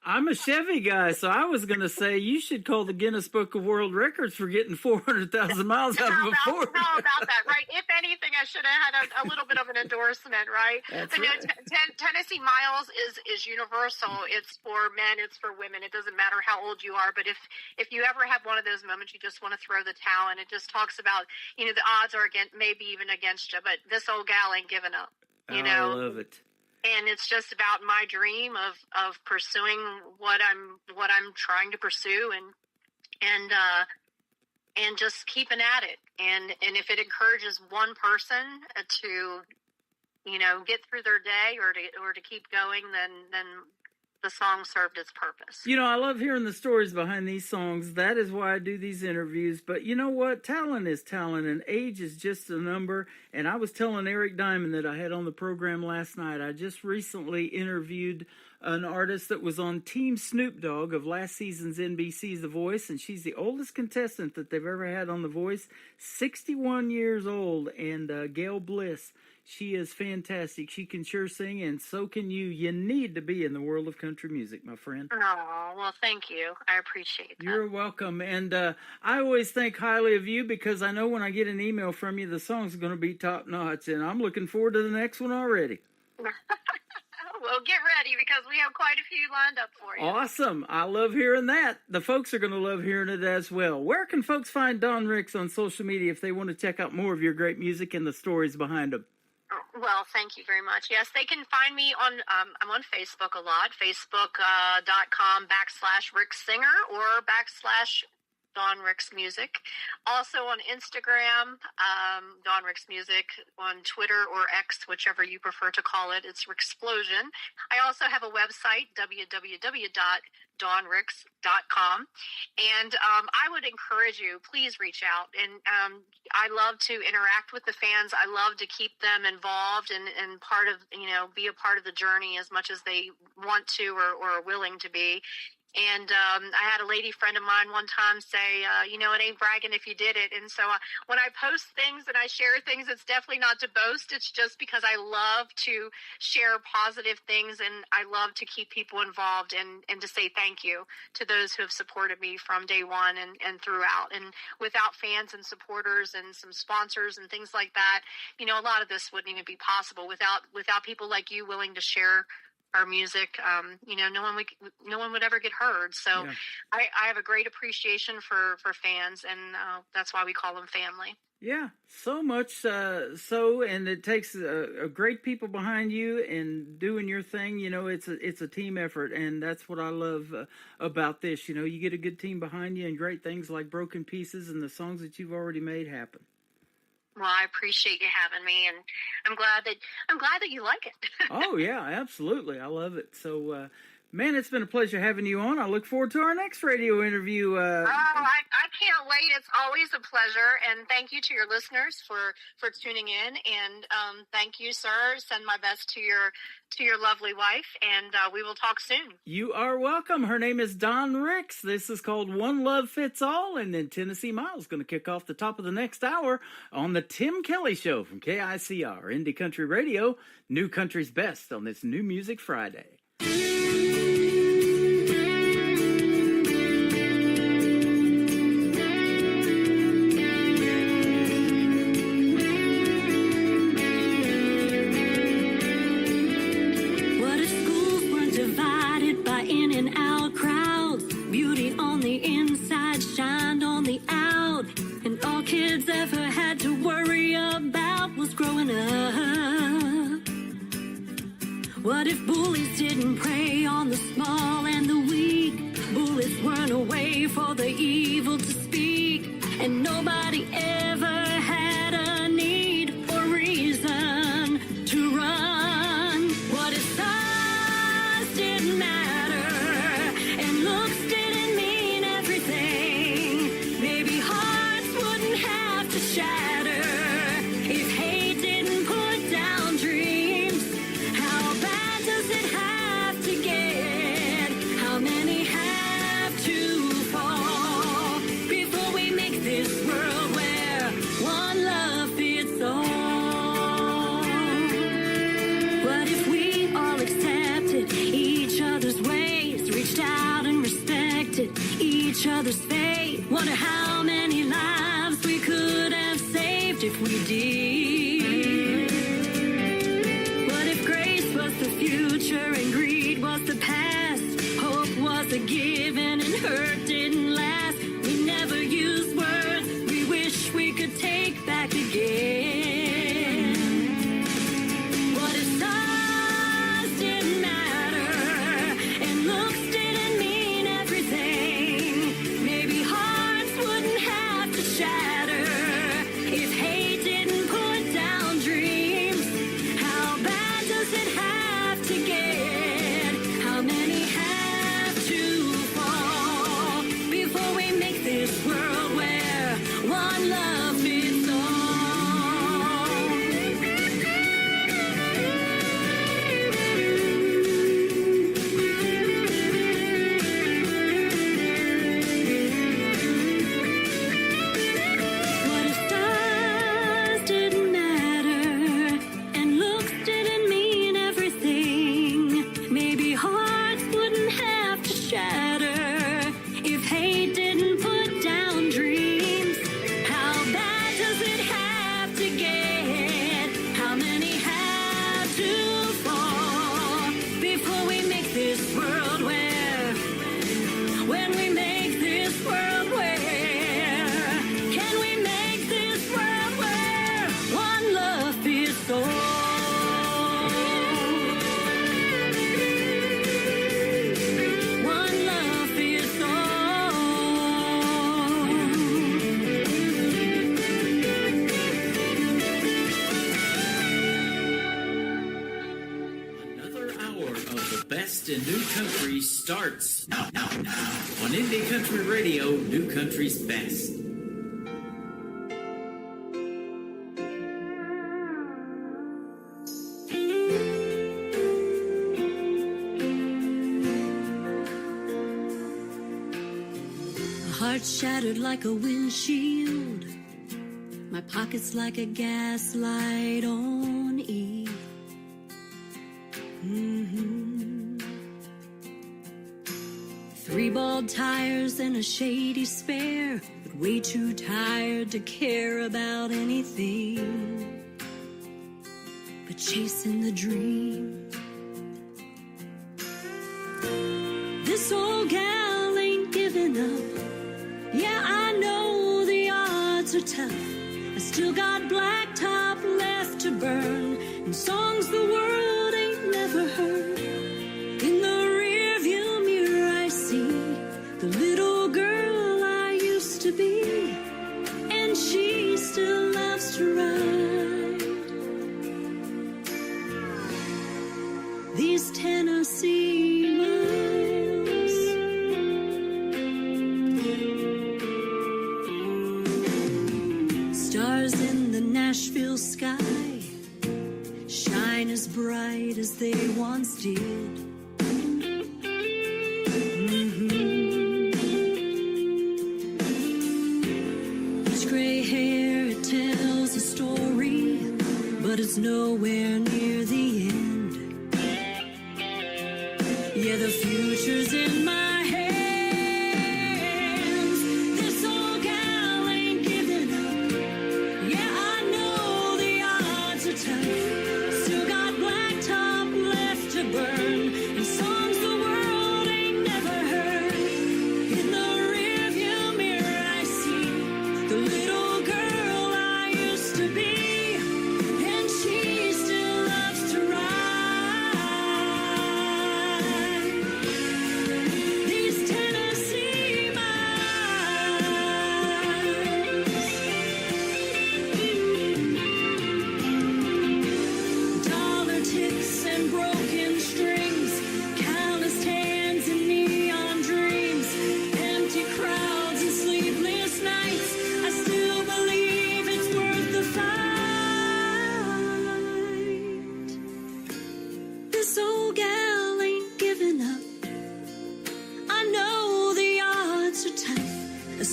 I'm a Chevy guy, so I was going to say you should call the Guinness Book of World Records for getting 400,000 miles out of a Ford. How about that, right? If anything, I should have had a little bit of an endorsement, right? That's but right. Tennessee Miles is universal. It's for men, it's for women. It doesn't matter how old you are, but if you ever have one of those moments, you just want to throw the towel, and it just talks about, the odds are maybe even against you, but this old gal ain't giving up, I love it. And it's just about my dream of pursuing what I'm trying to pursue, and just keeping at it. And if it encourages one person to, get through their day or to keep going, then the song served its purpose. I love hearing the stories behind these songs. That is why I do these interviews. But you know what? Talent is talent, and age is just a number. And I was telling Eric Diamond that I had on the program last night, I just recently interviewed an artist that was on Team Snoop Dogg of last season's NBC's The Voice, and she's the oldest contestant that they've ever had on The Voice, 61 years old, and Gail Bliss. She is fantastic. She can sure sing, and so can you. You need to be in the world of country music, my friend. Oh, well, thank you. I appreciate that. You're welcome. And I always think highly of you because I know when I get an email from you, the song's going to be top-notch, and I'm looking forward to the next one already. Well, get ready because we have quite a few lined up for you. Awesome. I love hearing that. The folks are going to love hearing it as well. Where can folks find Dawn Ricks on social media if they want to check out more of your great music and the stories behind them? Well, thank you very much. Yes, they can find me on, I'm on Facebook a lot, facebook.com/Rick Singer or /Dawn Ricks Music. Also on Instagram, Dawn Ricks Music, on Twitter or X, whichever you prefer to call it. It's Ricksplosion. I also have a website, www.dawnricks.com. And I would encourage you, please reach out. And I love to interact with the fans. I love to keep them involved and part of, be a part of the journey as much as they want to or are willing to be. And I had a lady friend of mine one time say, it ain't bragging if you did it. And so when I post things and I share things, it's definitely not to boast. It's just because I love to share positive things, and I love to keep people involved and to say thank you to those who have supported me from day one and throughout. And without fans and supporters and some sponsors and things like that, a lot of this wouldn't even be possible without people like you willing to share our music. No one would ever get heard. So yeah. I have a great appreciation for fans, and that's why we call them family. Yeah, so much and it takes a great people behind you and doing your thing. It's a team effort, and that's what I love about this. You get a good team behind you, and great things like Broken Pieces and the songs that you've already made happen. Well, I appreciate you having me, and I'm glad that you like it. Oh yeah, absolutely, I love it. So, man, it's been a pleasure having you on. I look forward to our next radio interview. I can't wait. It's always a pleasure, and thank you to your listeners for tuning in. And thank you, sir. Send my best to your lovely wife, and we will talk soon. You are welcome. Her name is Dawn Ricks. This is called One Love Fits All, and then Tennessee Miles going to kick off the top of the next hour on the Tim Kelly Show from KICR, Indie Country Radio, New Country's Best on this New Music Friday. growing up? What if bullies didn't prey on the small and the weak? Bullets weren't a way for the evil to speak, and nobody ever had a need or reason to run. What if size didn't matter and looks didn't mean everything? Maybe hearts wouldn't have to shatter if hate didn't put down dreams. How bad does it have to get? How many have to fall before we make this world where one love fits all? What if we all accepted each other's ways, reached out and respected each other's fate? Wonder how many lives we could have saved if we did. What if grace was the future and greed was the past? Hope was a given and hurt didn't last. We never used words we wish we could take back again. What if size didn't matter and looks didn't mean everything? Maybe hearts wouldn't have to shatter if hate didn't put down dreams. How bad does it have to get? How many have to fall before we make this world where one love fits all? What if size didn't matter and looks didn't mean everything? Maybe hearts wouldn't have to shatter if hate didn't put down dreams. How bad does it have to get? How many have to fall before we make this world where, when we make this world where, can we make this world where one love fits all? One love fits all. Another hour of the best in new country starts now on Indie Country Radio, New Country's best. My heart shattered like a windshield. My pockets like a gaslight on E. Three bald tires and a shady spare, but way too tired to care about anything but chasing the dream. This old gal ain't giving up. Yeah, I know the odds are tough. I still got blacktop left to burn and songs the world ain't never heard. In the rearview mirror I see the little girl I used to be, and she still loves to ride these Tennessee miles. Stars in the Nashville sky shine as bright as they once did. Each gray hair, it tells a story, but it's nowhere near the end. Yeah, the future's in my hands. This old gal ain't giving up. Yeah, I know the odds are tough. Still got blacktop left to burn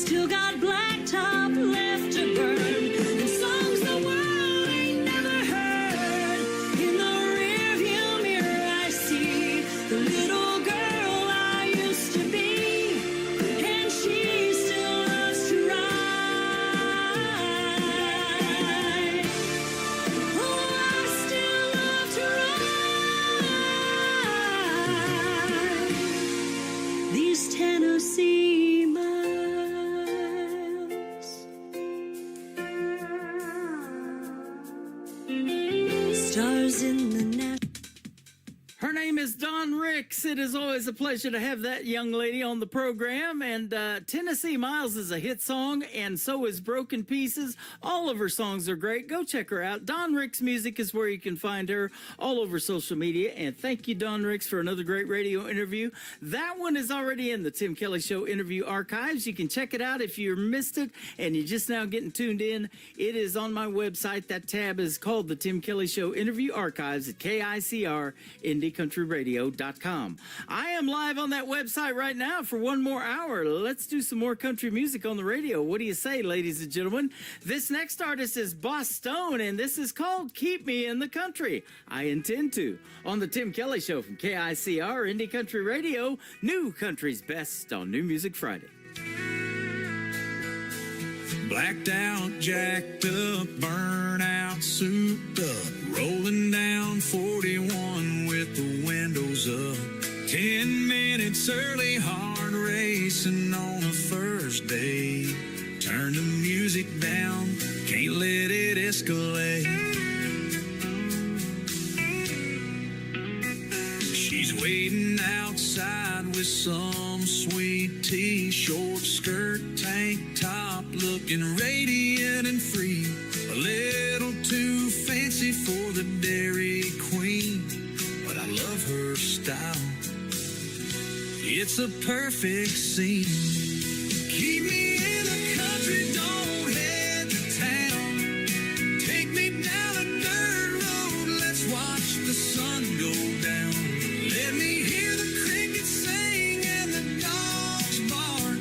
still got blacktop left to burn, and songs the world ain't never heard. In the rearview mirror I see the little girl I used to be, and she still loves to ride. Oh, I still love to ride these Tennessee miles. Stars in the night. Her name is Dawn Ricks. It is always a pleasure to have that young lady on the program. And Tennessee Miles is a hit song, and so is Broken Pieces. All of her songs are great. Go check her out. Dawn Ricks Music is where you can find her all over social media. And thank you, Dawn Ricks, for another great radio interview. That one is already in the Tim Kelly Show interview archives. You can check it out if you missed it and you're just now getting tuned in. It is on my website. That tab is called the Tim Kelly Show interview archives at KICR-IndieCountryRadio.com. I am live on that website right now for one more hour. Let's do some more country music on the radio. What do you say, ladies and gentlemen? This next artist is Boss Stone, and this is called Keep Me in the Country. I intend to. On the Tim Kelly Show from KICR Indie Country Radio, New Country's Best on New Music Friday. Blacked out, jacked up, burnout, souped up, rolling down 41 with the windows up. 10 minutes early, hard racing on a first day. Turn the music down, can't let it escalate. She's waiting outside with some sweet tea, short skirt, tank top, looking radiant and free. A little too fancy for the Dairy Queen, but I love her style. It's a perfect scene. Keep me in the country, don't head to town. Take me down a dirt road, let's watch the sun go down. Let me hear the crickets sing and the dogs bark.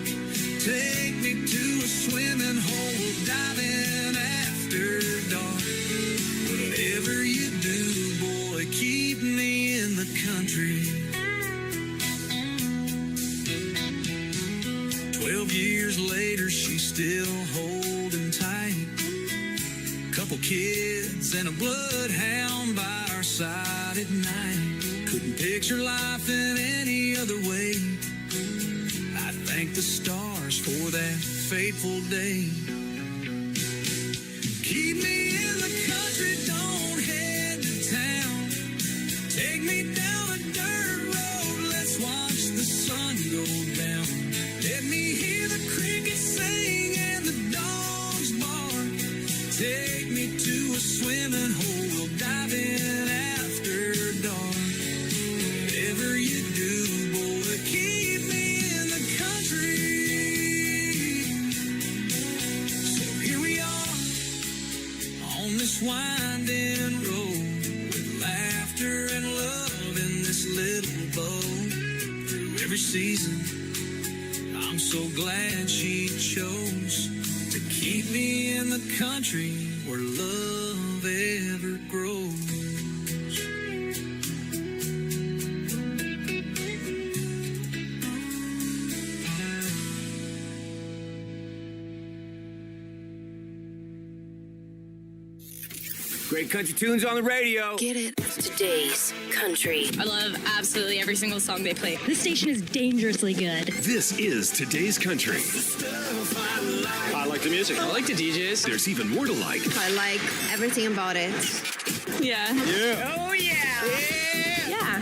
Take me to a swimming hole, dive in after dark. Whatever you do, boy, keep me in the country. 12 years later, she's still holding tight. Couple kids and a bloodhound by our side at night. Couldn't picture life in any other way. I thank the stars for that fateful day. Keep me in the country, don't head to town. Take me down a dirt road, let's watch the sun go down. Let me hear the crickets sing and the dogs bark. Take me to a swimming hole, we'll dive in after dark. Whatever you do, boy, keep me in the country. So here we are on this winding road, with laughter and love in this little boat. Through every season, I'm so glad she chose to keep me in the country where love ever grows. Great country tunes on the radio. Get it? Today's country. I love absolutely every single song they play. This station is dangerously good. This is Today's Country. I like the music. I like the DJs. There's even more to like. I like everything about it. Yeah. Yeah. Oh, yeah.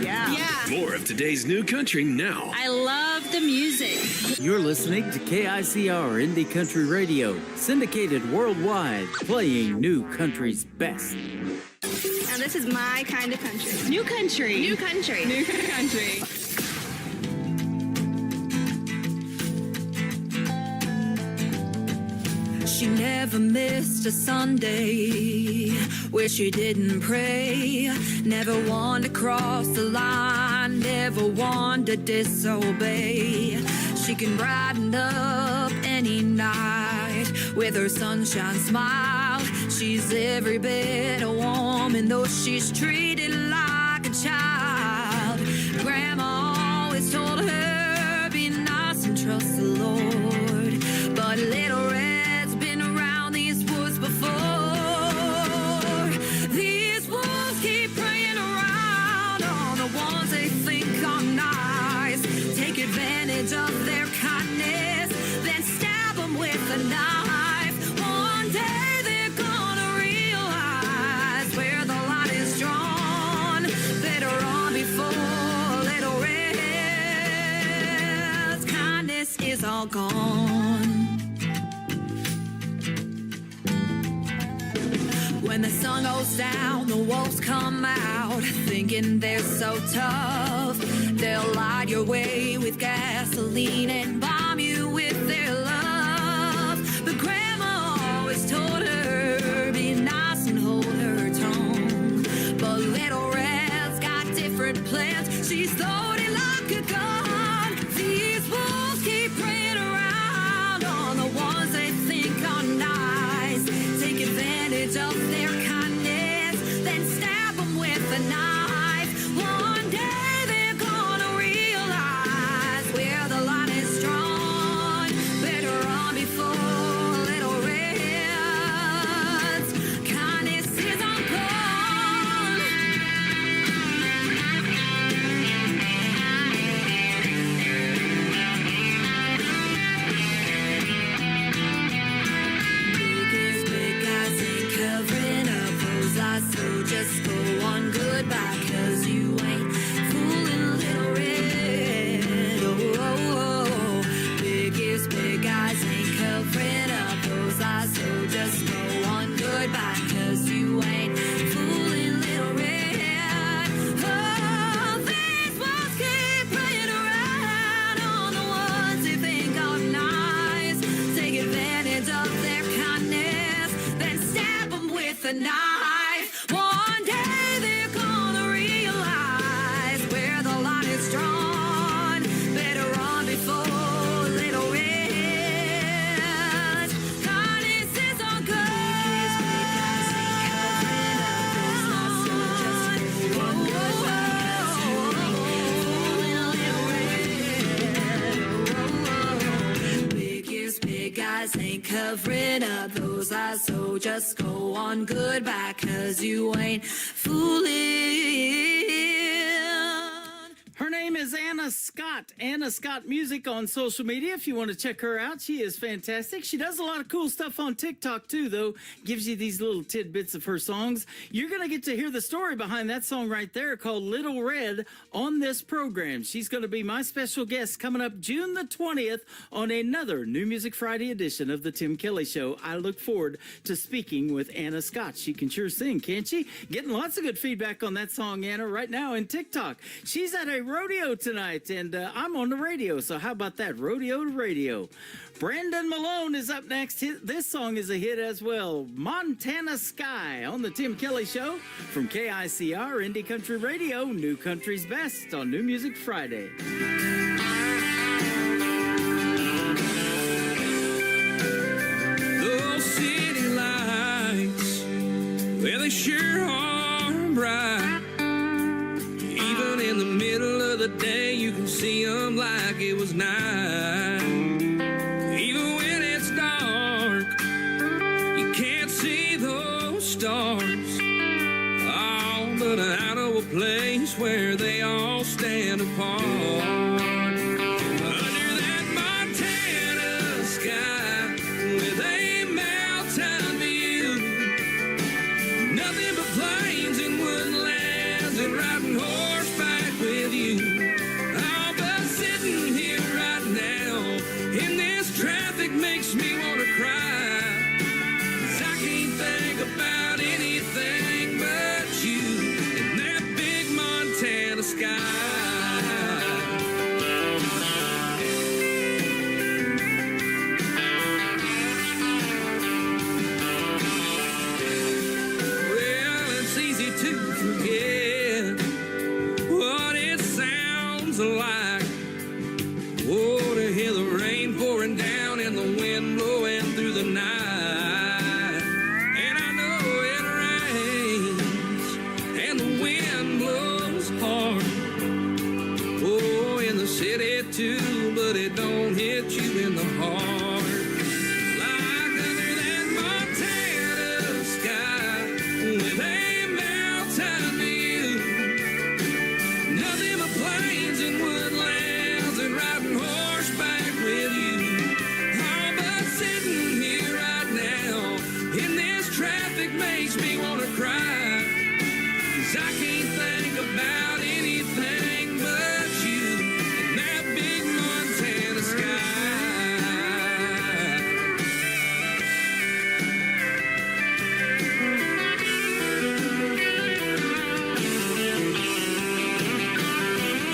Yeah. More of today's new country now. I love the music. You're listening to KICR Indie Country Radio, syndicated worldwide, playing New Country's best. Now this is my kind of country. New country. New country. New country. She never missed a Sunday where she didn't pray. Never wanted to cross the line, never wanted to disobey. She can brighten up any any night. With her sunshine smile, she's every bit a woman, though she's treated like a child. Grandma always told her, be nice and trust the Lord. But Little Red's been around these woods before. These wolves keep preying around on the ones they think are nice. Take advantage of their kindness, then stab them with a knife. One day they're gonna realize where the line is drawn. Better run before Little Red's kindness is all gone. When the sun goes down, the wolves come out, thinking they're so tough. They'll light your way with gasoline and bomb you with their love. But Grandma always told her, be nice and hold her tongue. But Little Red's got different plans. She's loaded like a gun. These wolves keep preying around on the ones they think are nice. Take advantage of their kindness, then stab them with a knife. One day they're gonna realize where the line is drawn. Better run before Little Red's kindness is all gone. Biggest big guys ain't covering up those eyes, so just go on goodbye, 'cause you ain't fooling Little Red. Oh, oh, oh. Biggest big guys ain't covering up those eyes, so just go on goodbye, 'cause you ain't fooling Little Red. Oh, these wolves keep preying around on the ones they think are nice. Take advantage of their kindness, then stab them with a knife. One day they're gonna realize where the line is drawn. Better run before Little Red. Kindness is all good. Biggest big guys ain't covering up those eyes, so just go on goodbye, 'cause you ain't fooling. Her name is Anna Scott. Anna Scott Music on social media. If you want to check her out, she is fantastic. She does a lot of cool stuff on TikTok too, though. Gives you these little tidbits of her songs. You're going to get to hear the story behind that song right there called Little Red on this program. She's going to be my special guest coming up June the 20th on another New Music Friday edition of the Tim Kelly Show. I look forward to speaking with Anna Scott. She can sure sing, can't she? Getting lots of good feedback on that song, Anna, right now in TikTok. She's at a rodeo tonight, and I'm on the radio, so how about that? Rodeo to radio. Brandon Malone is up next. This song is a hit as well. Montana Sky on the Tim Kelly Show from KICR Indie Country Radio, New Country's Best on New Music Friday. Those city lights, well, they sure are bright. Even in the middle of the day, you can see them like it was night. Even when it's dark, you can't see those stars. Oh, but out of a place where they all stand apart. but it don't hit you in the heart. Like under that Montana sky with a mountain view. Nothing but plains and woodlands and riding horseback with you. All but sitting here right now in this traffic makes me want to cry. 'Cause I can't think about anything but you and that big Montana sky.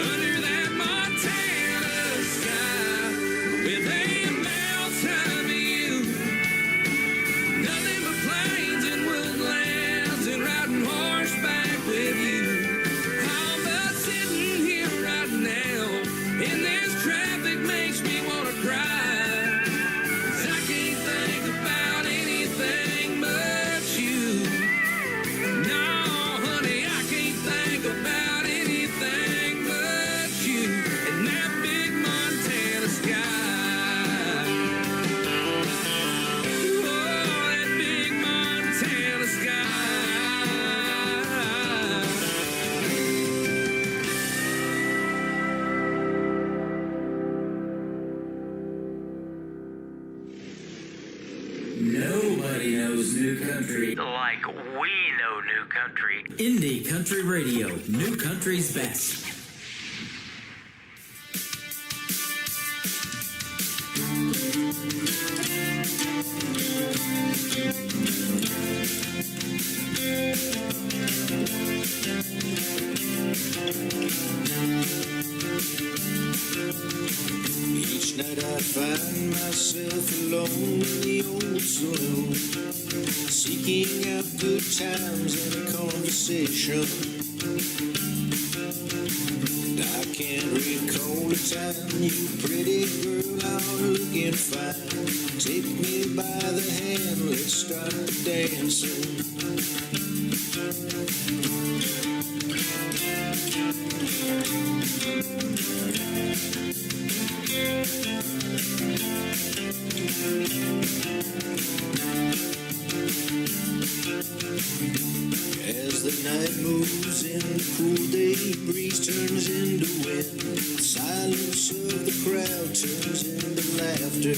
Under that Montana sky with a mountain view. Nothing but plains and woodlands and riding horseback with you. I'm about sitting here right now, and this traffic makes me want to cry. 'Cause I can't think about anything but you. No, honey, I can't think about anything but you and that big Montana sky. Oh, that big Montana sky. Nobody knows new country Like we know new country. Indie Country Radio, new country's best. Each night I find myself alone in the old saloon, seeking out good times and a conversation. And I can't recall a time, you pretty girl, out looking fine. Take me by the hand, let's start dancing. As the night moves in, the cool day breeze turns into wind. The silence of the crowd turns into laughter.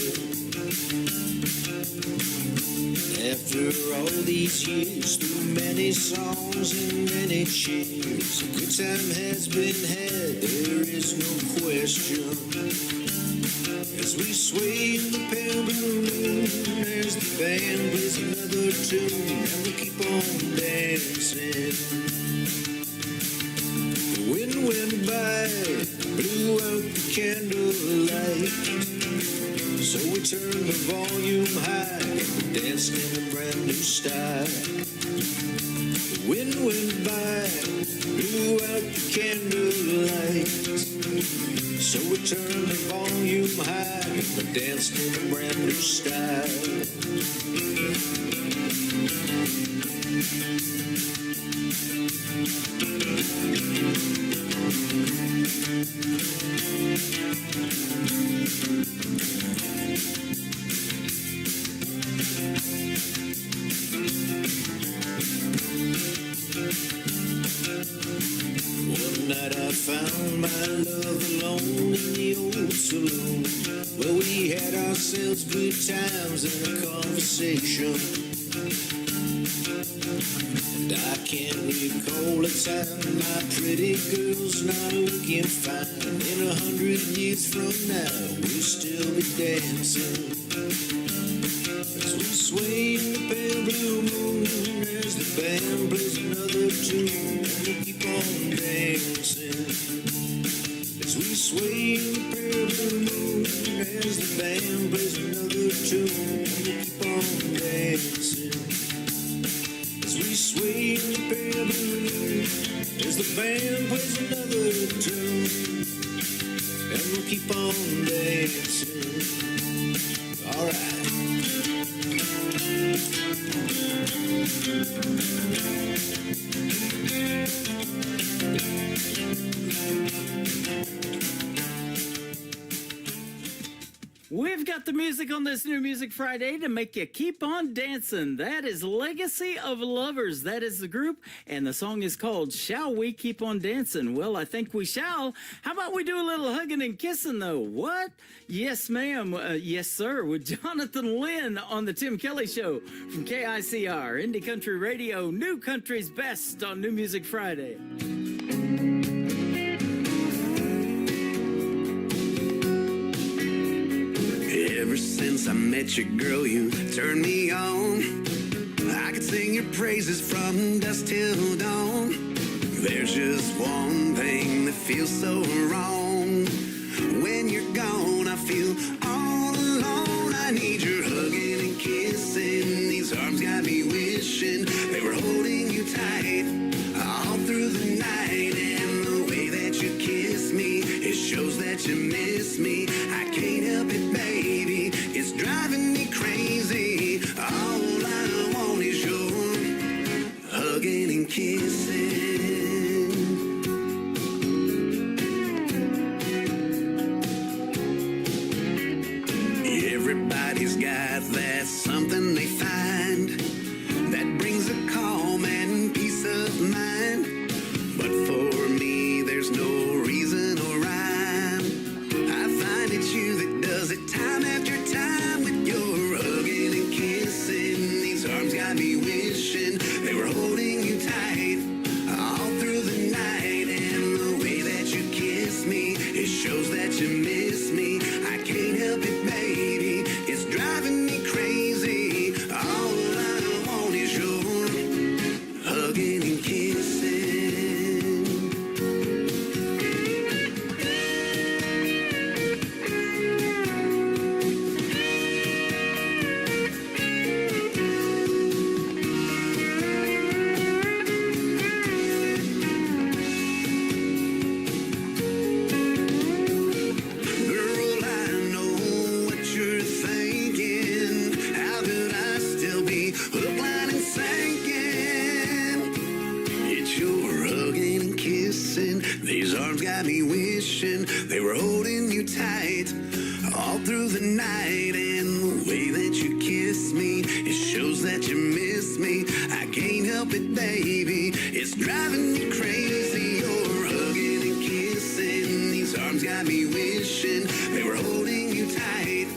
After all these years, through many songs and many cheers, a good time has been had, there is no question. As we sway in the pale blue moon, as the band plays another tune, and we keep on dancing. The wind went by, blew out the candlelight. So we turned the volume high and danced in a brand new style. The wind went by, blew out the candlelight. So we turned the volume high and danced in a brand new style. One night I found my love alone in the old saloon, where we had ourselves good times and a conversation. And I can't recall a time my pretty girl's not looking fine. In 100 years from now, we'll still be dancing. As we sway in the pale blue moon, as the band plays another tune, and we'll keep on dancing. As we sway in the pale blue moon, as the band plays another tune, and we'll keep on dancing. As we sway in the pale blue moon, as the band plays another tune, and we'll keep on dancing. All right. We've got the music on this New Music Friday to make you keep on dancing. That is Legacy of Lovers. That is the group, and the song is called Shall We Keep on Dancing? Well, I think we shall. How about we do a little hugging and kissing, though? What? Yes, ma'am. Yes, sir. With Jonathan Lynn on the Tim Kelly Show from KICR, Indie Country Radio, New Country's Best on New Music Friday. Ever since I met you, girl, you turned me on. I could sing your praises from dusk till dawn. There's just one thing that feels so wrong. When you're gone, I feel all alone. I need your hugging and kissing. These arms got me wishing they were holding you tight all through the night. And the way that you kiss me, it shows that you miss me. I can't help it, baby. It's driving me crazy. All I want is your hugging and kissing. Everybody's got that something they find that brings a calm and peace of mind. But for me, there's no reason or rhyme. I find it's you that does it time after time with your hugging and kissing. These arms got me wishing they were holding you tight all through the night. And the way that you kiss me, it shows that you miss me. I can't help it, baby. It's driving me crazy. All I want is your hugging and kissing. Girl, I know what you're thinking. How could I still be hook, line, and sinking? It's your hugging and kissing. These arms got me wishing they were holding you tight all through the night. And the way that you kiss me, it shows that you miss me. I can't help it, baby. It's driving me crazy. You're hugging and kissing. These arms got me wishing they were holding you tight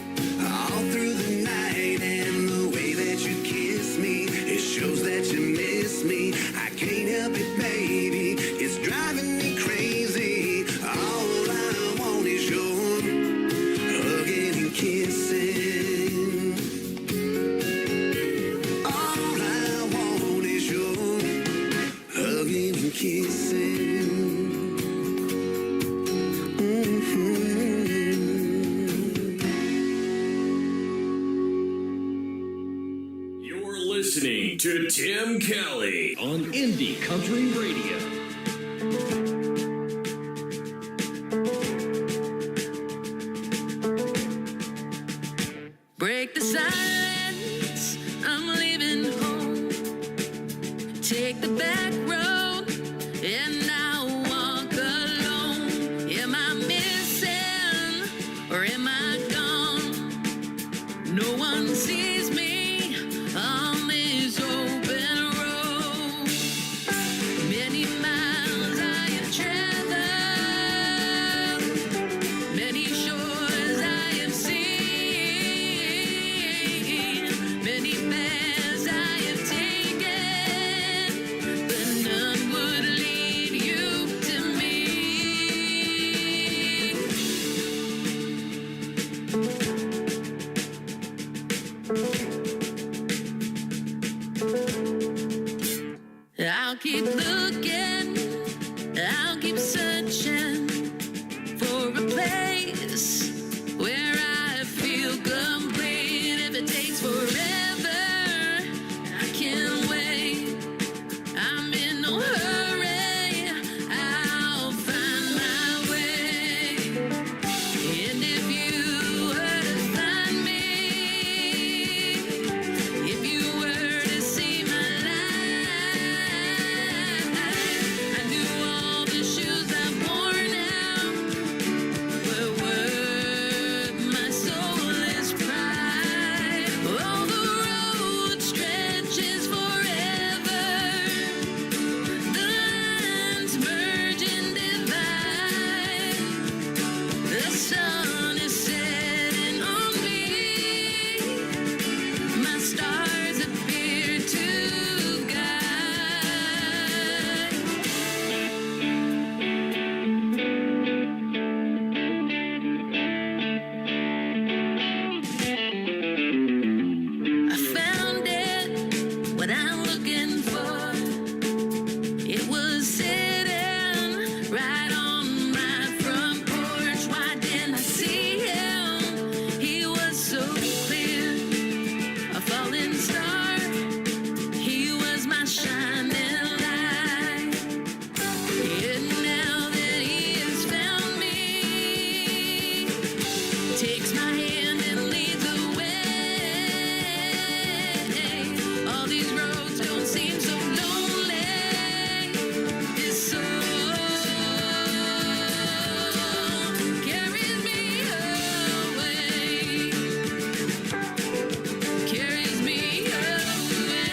all through the night. And the way that you kiss me, it shows that you miss me. I can't help it, baby. It's driving me crazy. All I want is your hugging and kissing. All I want is your hugging and kissing. You're listening to Tim Kelly on Indie Country Radio. Break the silence, I'm leaving home. Take the back road, and I'll walk alone. Am I missing, or am I gone? No one sees me on this open road. Many miles takes my hand and leads the way. All these roads don't seem so lonely. His soul carries me away. Carries me away.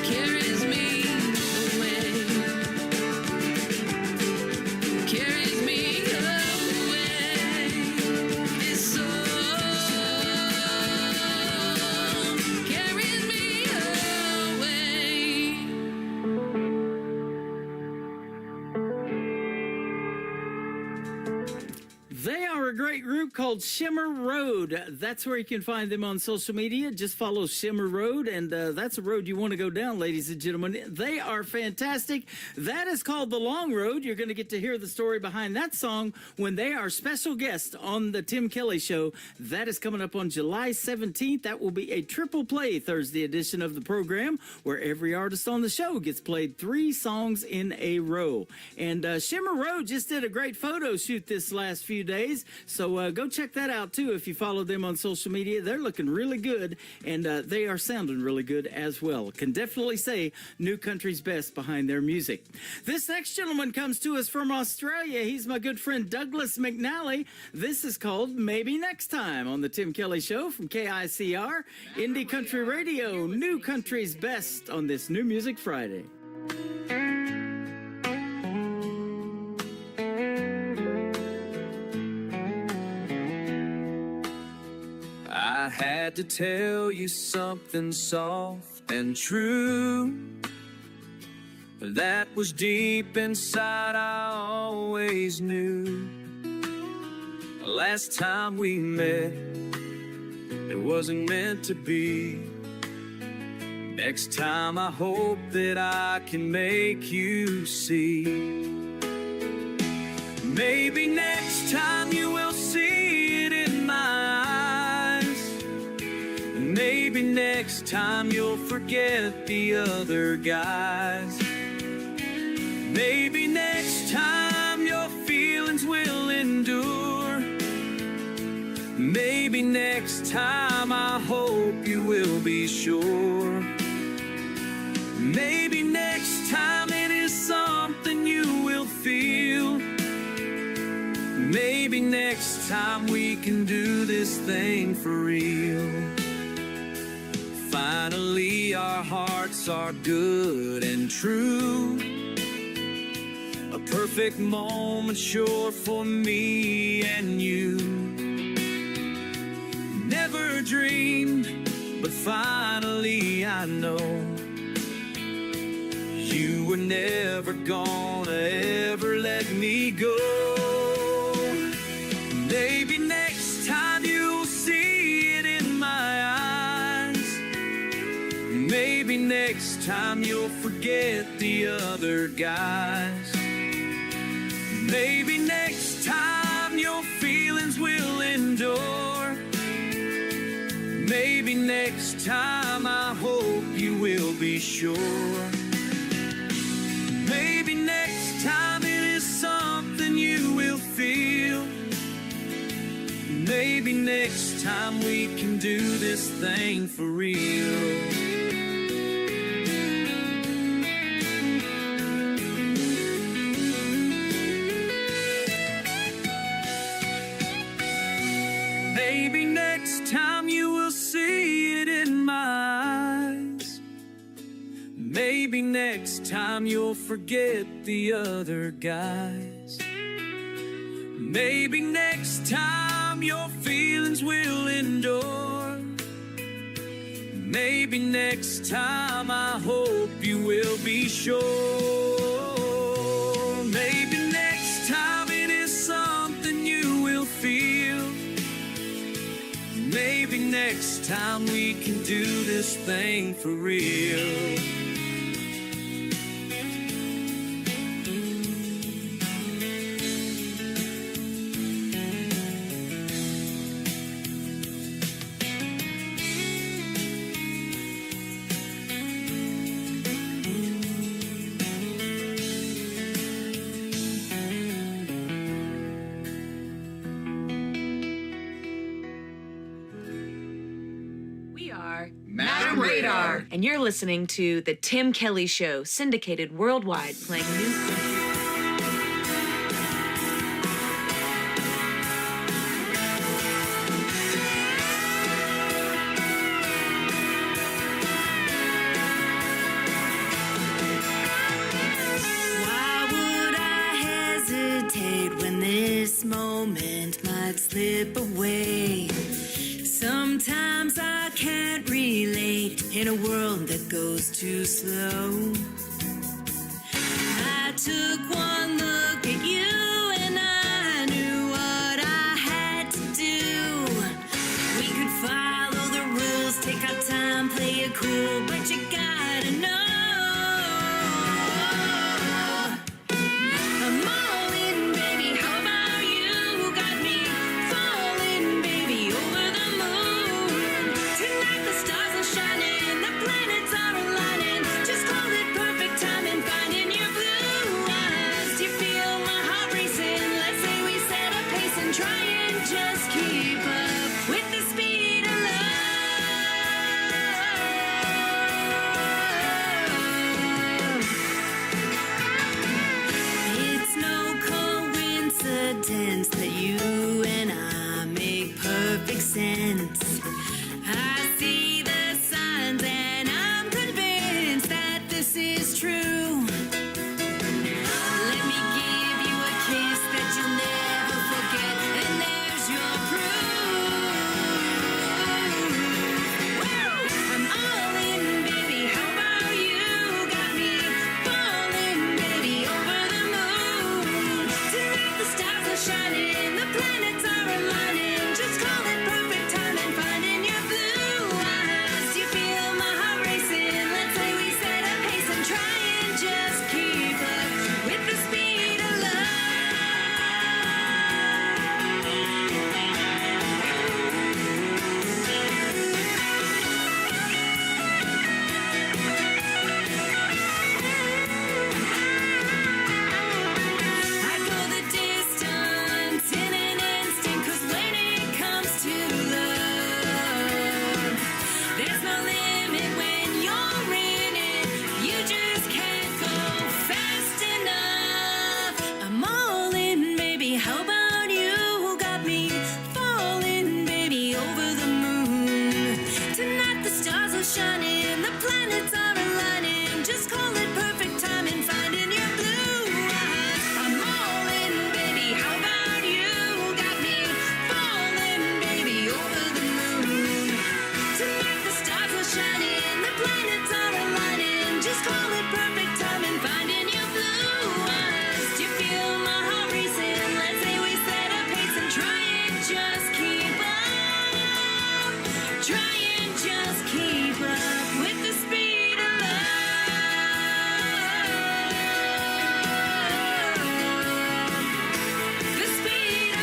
Carries me away. Carries me away. His soul carries me away. They are a great group called Shimmer Road. That's where you can find them on social media. Just follow Shimmer Road, and that's a road you want to go down, ladies and gentlemen. They are fantastic. That is called The Long Road. You're going to get to hear the story behind that song when they are special guests on the Tim Kelly Show. That is coming up on July 17th. That will be a triple play Thursday edition of the program where every artist on the show gets played 3 songs in a row. And Shimmer Road just did a great photo shoot this last few days. So go check that out, too, if you follow them on social media. They're looking really good, and they are sounding really good as well. Can definitely say New Country's best behind their music. This next gentleman comes to us from Australia. He's my good friend Douglas McNally. This is called Maybe Next Time on the Tim Kelly Show from KICR, Indie Country Radio, New Country's best on this New Music Friday. I had to tell you something soft and true that was deep inside. I always knew. Last time we met, it wasn't meant to be. Next time I hope that I can make you see. Maybe next time you will see it in my eyes. Maybe next time you'll forget the other guys. Maybe next time your feelings will endure. Maybe next time I hope you will be sure. Maybe next time it is something you will feel. Maybe next time we can do this thing for real. Finally our hearts are good and true. A perfect moment sure for me and you. Never dreamed, but finally I know you were never gonna ever let me go. Maybe next time you'll see it in my eyes. Maybe next time you'll forget the other guys. Maybe next time your feelings will endure. Maybe next time I hope you will be sure. Maybe next time it is something you will feel. Maybe next time we can do this thing for real. Maybe next time you will see it in my eyes. Maybe next time you'll forget the other guys. Maybe next time your feelings will endure. Maybe next time I hope you will be sure. Maybe next time it is something you will feel. Maybe next time we can do this thing for real. are Madam Radar, and you're listening to The Tim Kelly Show, syndicated worldwide, playing new country. Why would I hesitate when this moment might slip away? Sometimes I can't relate in a world that goes too slow. I took one look at you and I knew what I had to do. We could follow the rules, take our time, play it cool, but you gotta know I'm all in, baby. How about you? Got me falling, baby, over the moon. Tonight the stars are shining, the planets are aligning. Just call it perfect timing, finding your blue eyes. Do you feel my heart racing? Let's say we set a pace and try and just keep up with the speed of love. It's no coincidence that you and I make perfect sense. I see the signs and I'm convinced that this is true. Let me give you a kiss that you'll never forget, and there's your proof. I'm all in, baby. How about you? Got me falling, baby, over the moon. Tonight the stars are shining, the planets are aligning. Just call it perfect timing, finding your blue eyes. Do you feel my heart racing? Let's say we set a pace and try and just keep up with the speed of love. I go the distance in an instant, 'cause when it comes to love, there's no limit when you're in it. You just can't go fast enough. I'm all in, baby. How about you? Got me falling, baby, over the moon. Tonight the stars are shining, the planets are aligning. Just call it perfect timing, finding your blue eyes. I'm all in, baby. How about you? Got me falling, baby, over the moon. Tonight the stars are shining, the planets are aligning. Just call it perfect timing, finding your blue eyes. Do you feel my heart racing? Let's say we set a pace and try and just keep up. Try and just keep up with the speed of love. The speed of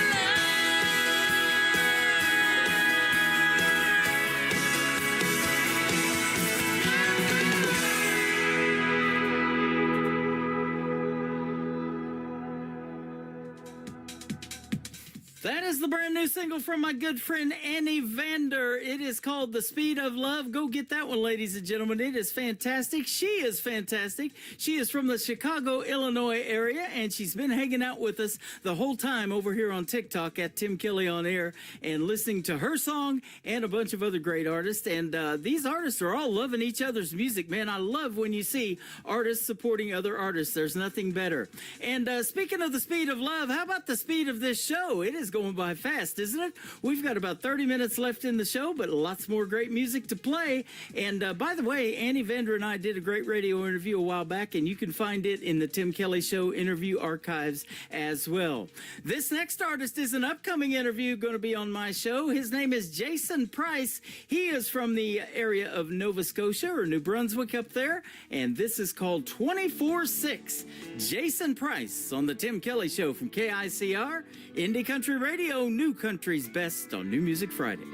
That is the brand new single from my good friend Annie Vander. It is called The Speed of Love. Go get that one, ladies and gentlemen. It is fantastic. She is fantastic. She is from the Chicago, Illinois area, and she's been hanging out with us the whole time over here on TikTok at Tim Kelly on Air and listening to her song and a bunch of other great artists. And these artists are all loving each other's music, man. I love when you see artists supporting other artists. There's nothing better. And speaking of the speed of love, how about the speed of this show? It is going by fast, isn't it? We've got about 30 minutes left in the show, but lots more great music to play. And by the way, Annie Vander and I did a great radio interview a while back, and you can find it in the Tim Kelly Show interview archives as well. This next artist is an upcoming interview going to be on my show. His name is Jason Price. He is from the area of Nova Scotia or New Brunswick up there, and this is called 24/6. Jason Price on the Tim Kelly Show from KICR, Indie Country Radio, New Country's Best on New Music Friday.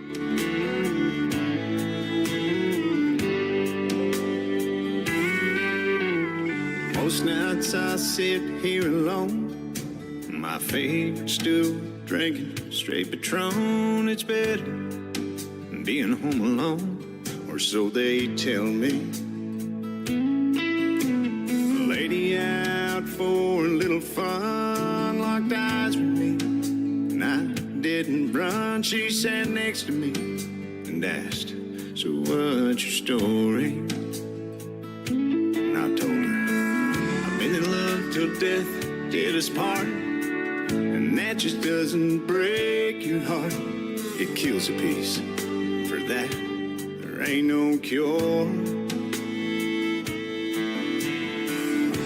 Most nights I sit here alone, my favorite stew, drinking straight Patron. It's better than being home alone or or so they tell me. A lady out for a little fun locked eyes with me, and I didn't run. She sat next to me and asked, so what's your story? And I told her, I've been in love till death did us part, and that just doesn't break your heart. It kills a piece. For that, there ain't no cure.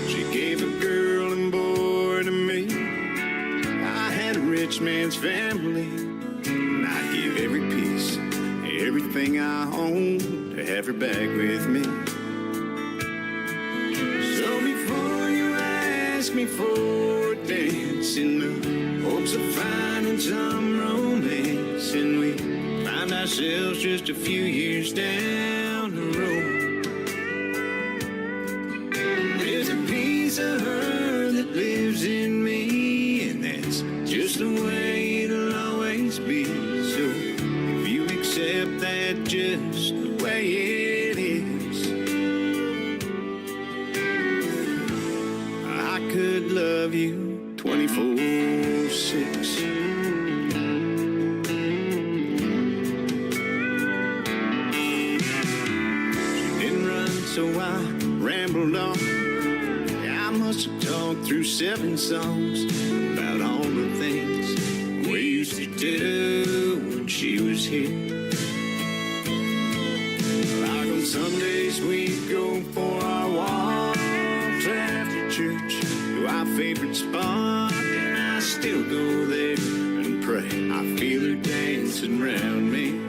She gave a girl and boy to me. I had a rich man's family, and I'd give every piece, everything I own, to have her back with me. So before you ask me for a dance in the hopes of finding some romance, and we find ourselves just a few years down the road, there's a piece of her that lives in me, and that's just the way it'll always be. So if you accept that just the way it is, I could love you 24/6. So I rambled on. I must have talked through 7 songs about all the things we used to do when she was here. Like on Sundays we'd go for our walks after church to our favorite spot, and I still go there and pray I feel her dancing around me.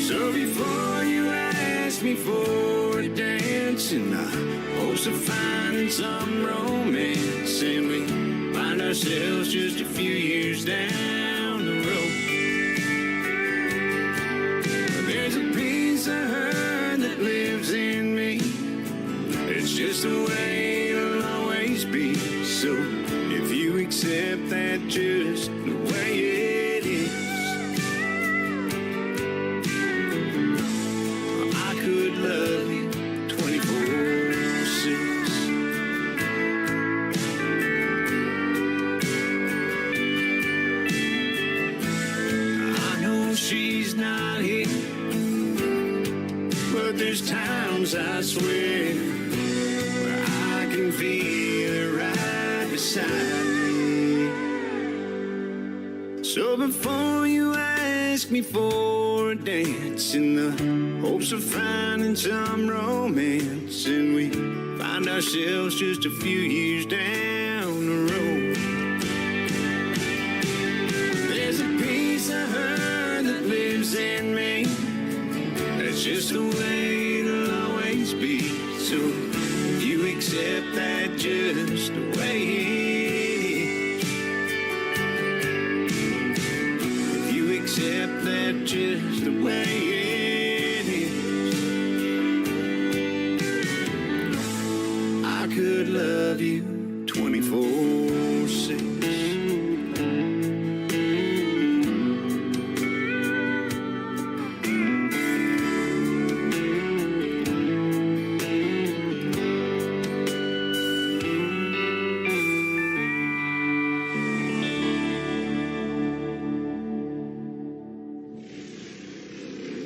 So before you ask me for a dance in the hopes of finding some romance, and we find ourselves just a few years down the road, there's a piece of her that lives in me. It's just the way it'll always be. So if you accept that just the way it is, I could love you 24/6. I know she's not here, but there's times I swear where I can feel her right beside me. So before you ask me for a dance in the hopes of finding some romance, and we find ourselves just a few years down the road, there's a piece of her that lives in me. That's just the way it'll always be. So if you accept that just the way it is, if you accept that just the way it is, I could love you 24/6.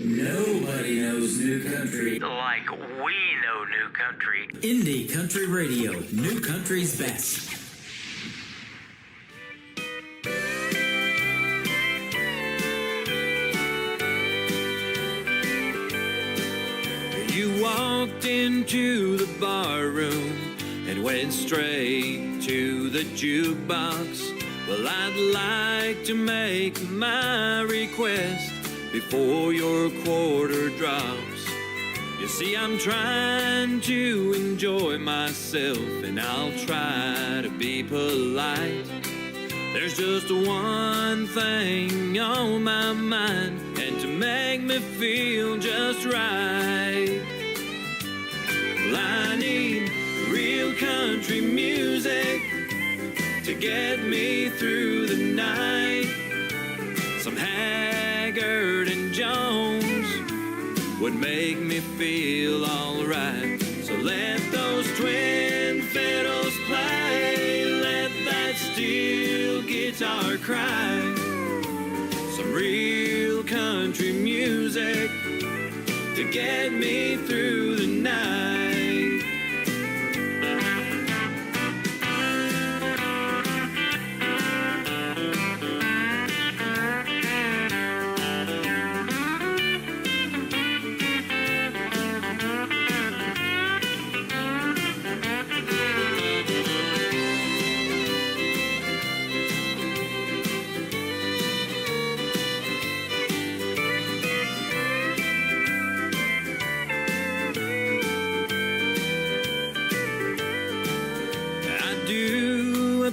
Nobody knows new country like we know new country. Indie Country Radio, new country's best. You walked into the bar room and went straight to the jukebox. Well, I'd like to make my request before your quarter drops. You see, I'm trying to enjoy myself, and I'll try to be polite. There's just one thing on my mind, and to make me feel just right, well, I need real country music to get me through the night. Some Haggard and Jones would make me feel alright. So let those twin fiddles play, let that steel guitar cry. Some real country music to get me through the night.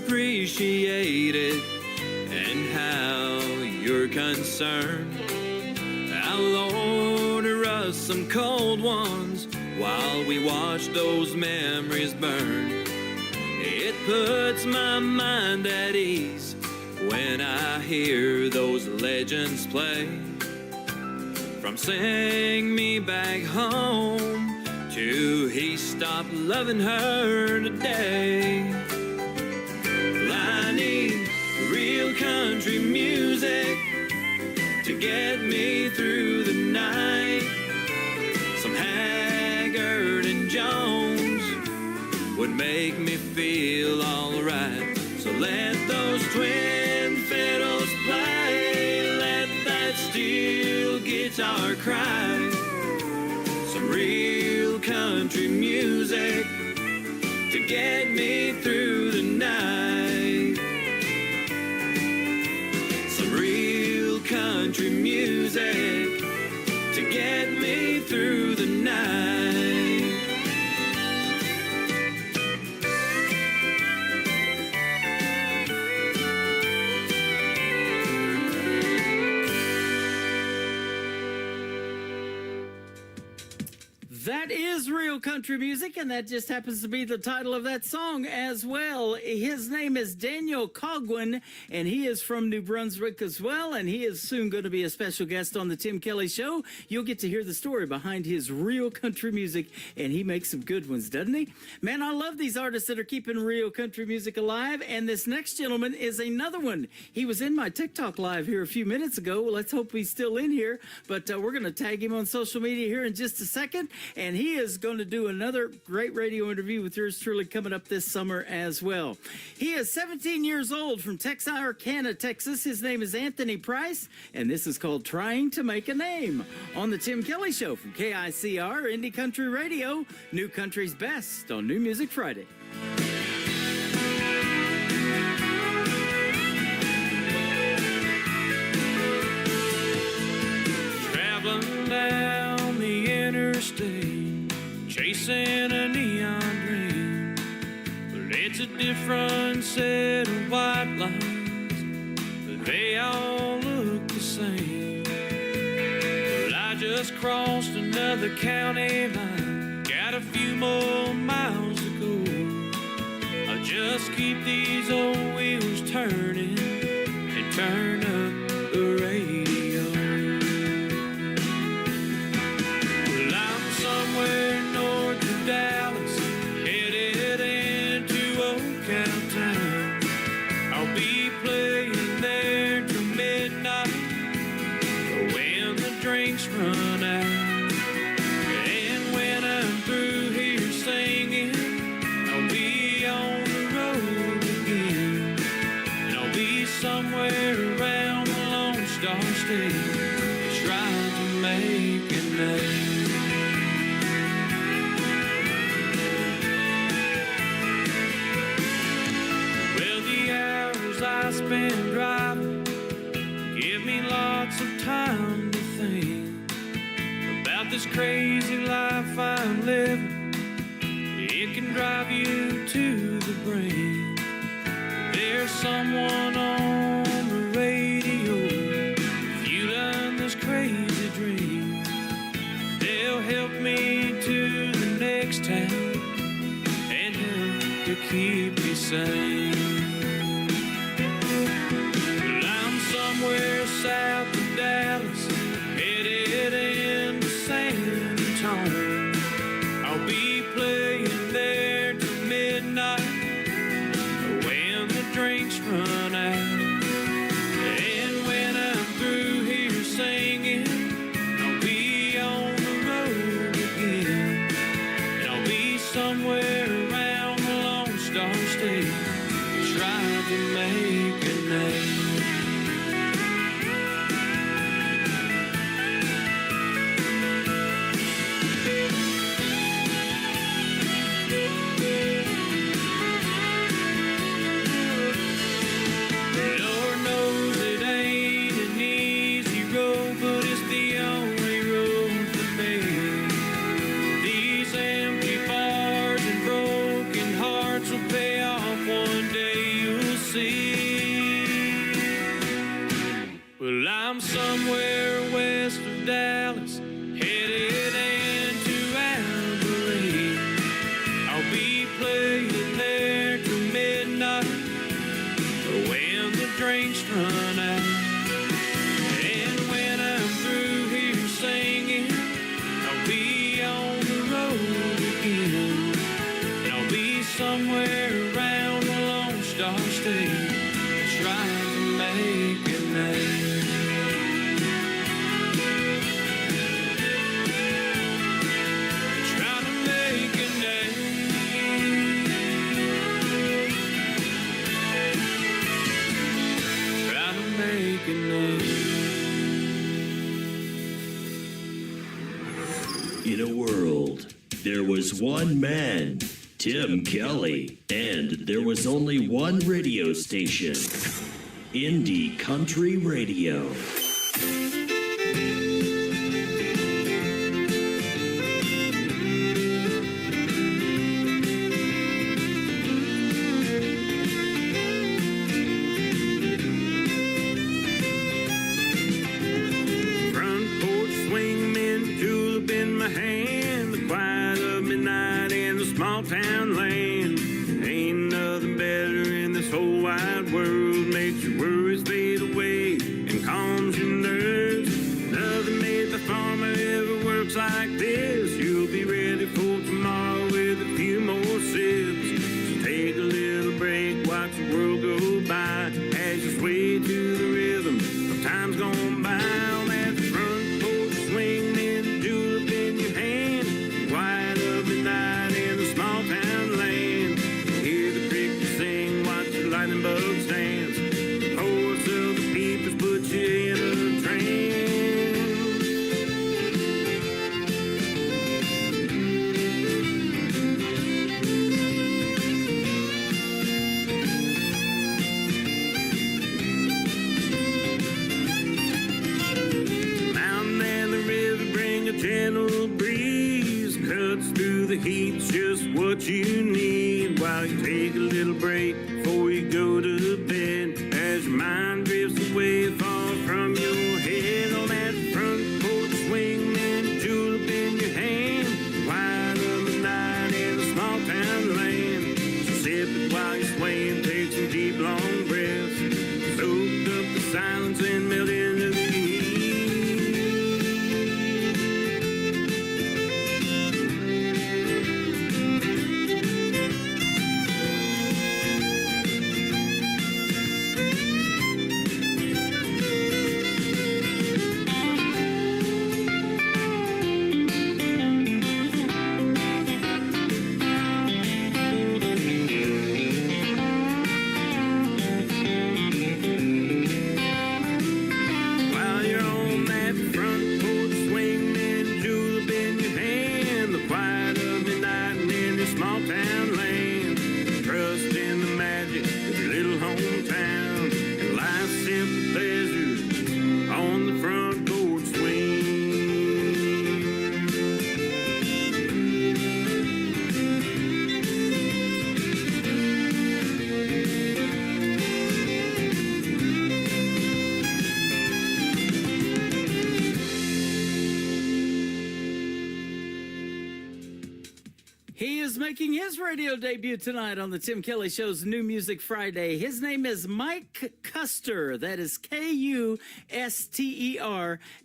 Appreciate it and how you're concerned. I'll order us some cold ones while we watch those memories burn. It puts my mind at ease when I hear those legends play. From Sing Me Back Home to He Stopped Loving Her Today. I need real country music to get me through the night. Some Haggard and Jones would make me feel alright. So let those twin fiddles play, let that steel guitar cry. Some real country music to get me through the night. Some real country music to get me through the night. That is real country music, and that just happens to be the title of that song as well. His name is Daniel Cogwin, and he is from New Brunswick as well, and he is soon going to be a special guest on the Tim Kelly Show. You'll get to hear the story behind his real country music, and he makes some good ones, doesn't he? Man, I love these artists that are keeping real country music alive, and this next gentleman is another one. He was in my TikTok live here a few minutes ago. Well, let's hope he's still in here, but we're going to tag him on social media here in just a second. And he is going to do another great radio interview with yours truly coming up this summer as well. He is 17 years old from Texarkana, Texas. His name is Anthony Price, and this is called Trying to Make a Name on the Tim Kelly Show from KICR Indie Country Radio, New Country's Best on New Music Friday. Traveling down the interstate, chasing a neon dream, but it's a different set of white lines, but they all look the same. Well, I just crossed another county line, got a few more miles to go. I'll just keep these old wheels turning and turn up the radio. Somewhere north of Dallas, headed into Old Cow Town. I'll be playing there till midnight, when the drinks run out. And when I'm through here singing, I'll be on the road again. And I'll be somewhere around the Lone Star State, trying to make a name. I spend driving give me lots of time to think about this crazy life I'm living. It can drive you to the brink. There's someone on the radio fueling this crazy dream. They'll help me to the next town and help to keep me sane. Somewhere south of Dallas, headed into San I'm somewhere west of Dallas, headed into Abilene. I'll be playing there till midnight when the drinks run out. And when I'm through here singing, I'll be on the road again. And I'll be somewhere around the Lone Star State, trying to make a name. Trying to make a name. Trying to make a name. In a world, there was one man, Tim Kelly, and there was only one radio station, Indie Country Radio. Front porch swing, mint julep in my hand, the quiet of midnight in the small town land. Ain't nothing better in this whole wide world. Makes your worries fade away and calms your nerves. Nothing made the farmer ever works like this. You'll be ready for tomorrow with a few more sips. So take a little break, watch the world go by as you sway to the rhythm of time's gone by. On that front porch swing, mint julep in your hand, quiet of midnight in the small town land. Hear the crickets sing, watch the lightning bugs dance. The chorus of the peepers put you in a trance. Mountain and the river bring a gentle breeze, cuts through the heat's just what you need. While you take a little break before you go to bed, as your mind drifts away far from your head. On that front porch swing, mint julep in your hand, quiet of the night in a small town land. So sip it while you're swaying, take some deep long breaths, soak up the silence and melt into the heat. While you're on that front porch swing, mint julep in your hand, the quiet of midnight in your small town land. Trust in the magic of your little hometown and life's simple pleasures on the front porch swing. He is making his radio debut tonight on the Tim Kelly Show's New Music Friday. His name is Mike Custer. That is Kuster,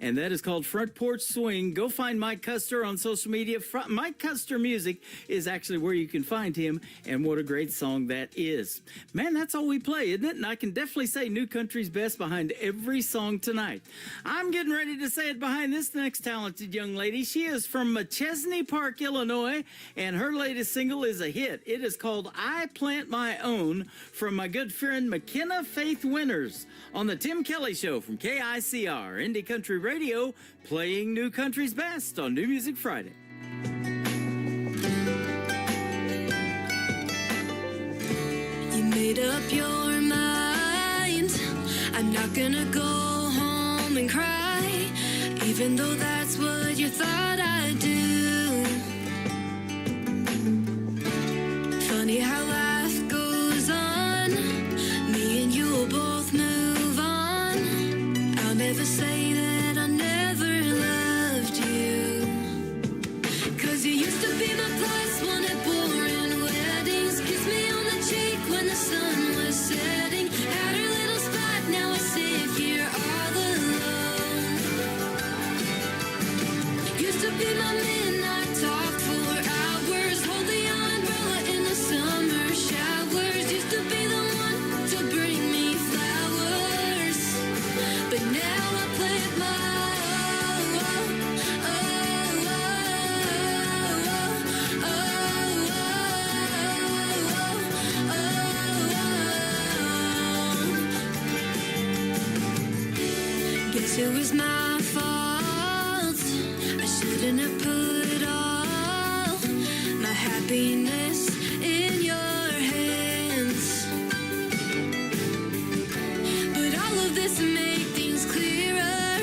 and that is called Front Porch Swing. Go find Mike Custer on social media. Mike Custer Music is actually where you can find him, and what a great song that is. Man, that's all we play, isn't it? And I can definitely say New Country's best behind every song tonight. I'm getting ready to say it behind this next talented young lady. She is from Chesney Park, Illinois, and her latest single is a hit. It is called I Plant My Own, from my good friend McKenna Faith Winters on the Tim Kelly Show from KICR, Indie Country Radio, playing New Country's best on New Music Friday. You made up your mind. I'm not gonna go home and cry, even though that's what you thought I'd do. Funny how life goes on. Me and you will both move on. I'll never say but now I plant my guess it was my fault. I shouldn't have put all my happiness in your hands. But all of this will make things clearer.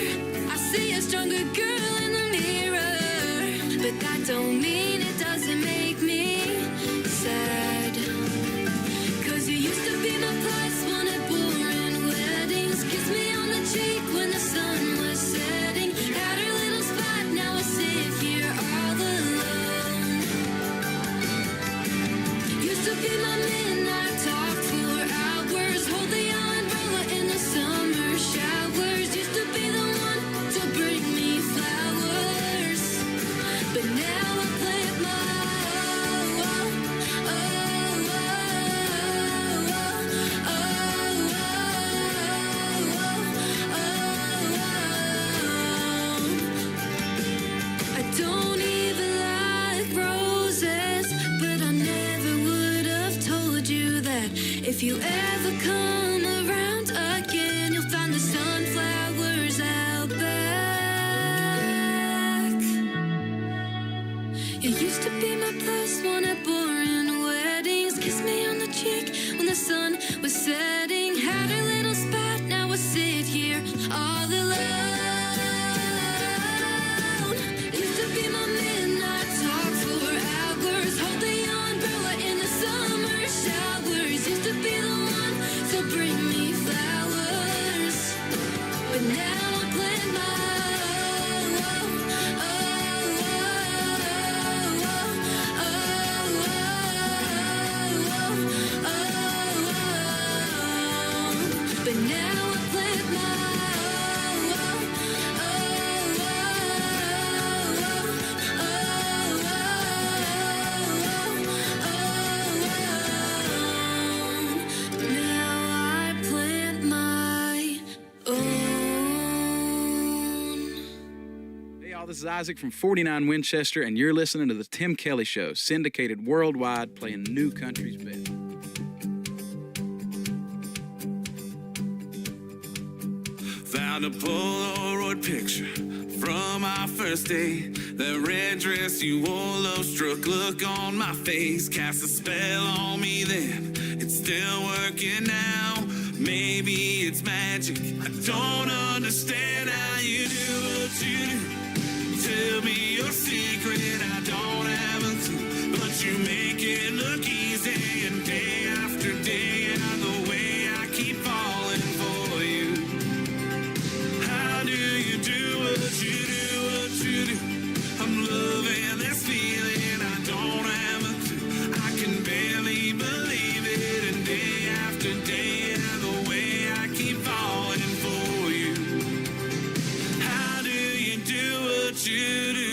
I see a stronger girl in the mirror, but that don't mean it doesn't make me sad. 'Cause you used to be my plus one at boring weddings. Kiss me on the cheek when the sun was setting. Had her little spot, now I sit here all alone. Used to be my midnight talk for hours. Hold the umbrella in the summer showers. Used to be the one to bring me flowers. But now I plant my I don't even like roses, but I never would have told you that. If you ever come around again, you'll find the sunflowers out back. You used to be my plus one at boring weddings. Kiss me on the cheek when the sun was setting. Had a little spot, now I sit here all alone. Used to be my midnight talk for hours. Hold the umbrella in the summer showers. Used to be the one to bring me flowers. But now I plant my but now I plant my now I plant my own. Hey, y'all, this is Isaac from 49 Winchester, and you're listening to The Tim Kelly Show, syndicated worldwide, playing new country's best. Found a Polaroid picture from our first date. That red dress you wore, love-struck look on my face. Cast a spell on me then, it's still working now. Maybe it's magic, I don't understand how you do what you do. Tell me your secret, I don't have a clue. But you make it look easy, and day after day, and the way I keep falling for you. How do you do what you do, what you do? I'm loving this feeling, I don't have a clue. I can barely believe it, and day after day, and the way I keep falling for you. How do you do what you do?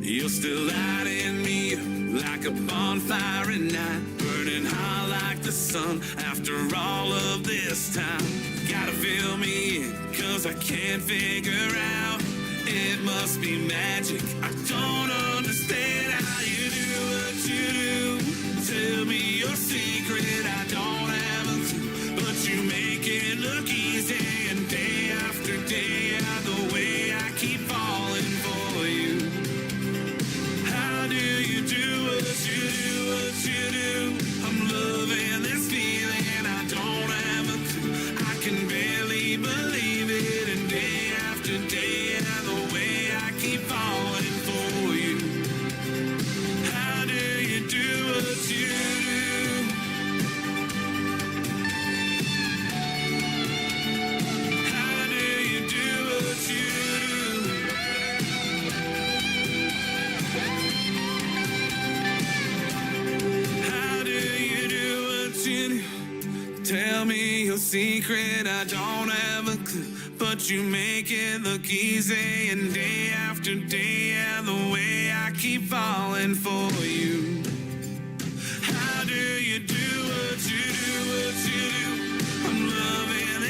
You're still lighting me up like a bonfire at night, burning hot like the sun after all of this time. Gotta fill me in, 'cause I can't figure out. It must be magic, I don't understand how you do what you do. Tell me your secret, I don't have a clue. But you make it look easy, and day after day, the way I keep falling for you. How do you do what you do, what you do? I'm loving this feeling, I don't have a clue. I can barely believe it, and day after day, the way I keep falling for you. How do you do what you do? How do you do what you do? How do you do what you do? Tell me your secret, I don't have a clue. But you make it look easy, and day after day, the way I keep falling for you. How do you do what you do, what you do? I'm loving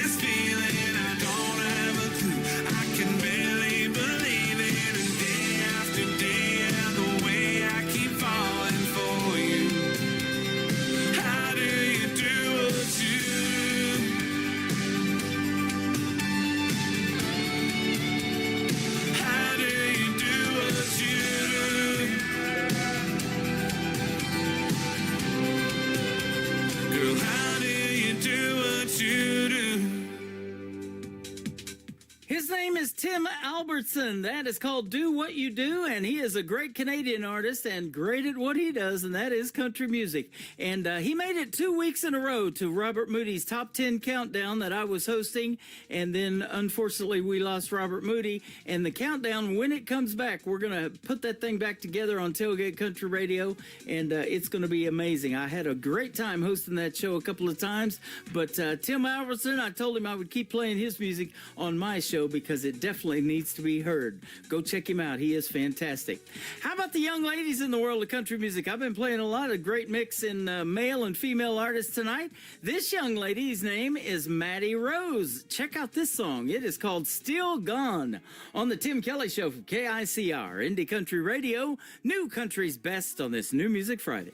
His name is Tim Albertson. That is called Do What You Do, and he is a great Canadian artist and great at what he does, and that is country music. And he made it 2 weeks in a row to Robert Moody's Top 10 Countdown that I was hosting, and then unfortunately we lost Robert Moody. And the countdown, when it comes back, we're going to put that thing back together on Tailgate Country Radio, and it's going to be amazing. I had a great time hosting that show a couple of times, but Tim Albertson, I told him I would keep playing his music on my show because it definitely needs to be heard. Go check him out. He is fantastic. How about the young ladies in the world of country music? I've been playing a lot of great mix in male and female artists tonight. This young lady's name is Maddie Rose. Check out this song. It is called Still Gone on the Tim Kelly Show from KICR, Indie Country Radio, New Country's Best on this New Music Friday.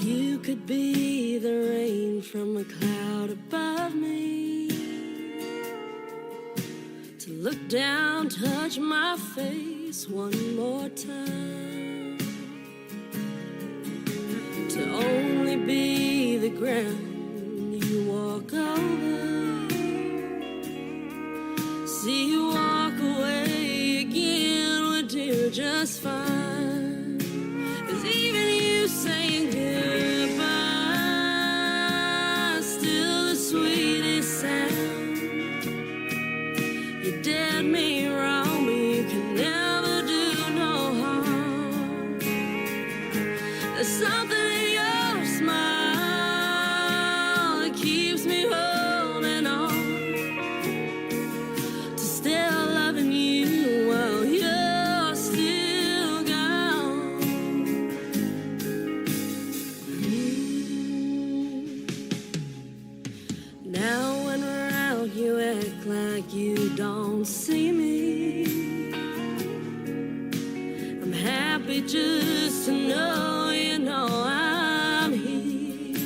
You could be the rain from a cloud above me, to look down, touch my face one more time, to only be the ground you walk over, see you walk away again would do just fine, 'cause even you saying goodbye, still the sweetest sound. You did me wrong, but you can never do no harm. There's something in your smile that keeps me holding on to still loving you while you're still gone. Now when we're out, you act like you don't see me. I'm happy just to know you know I'm here.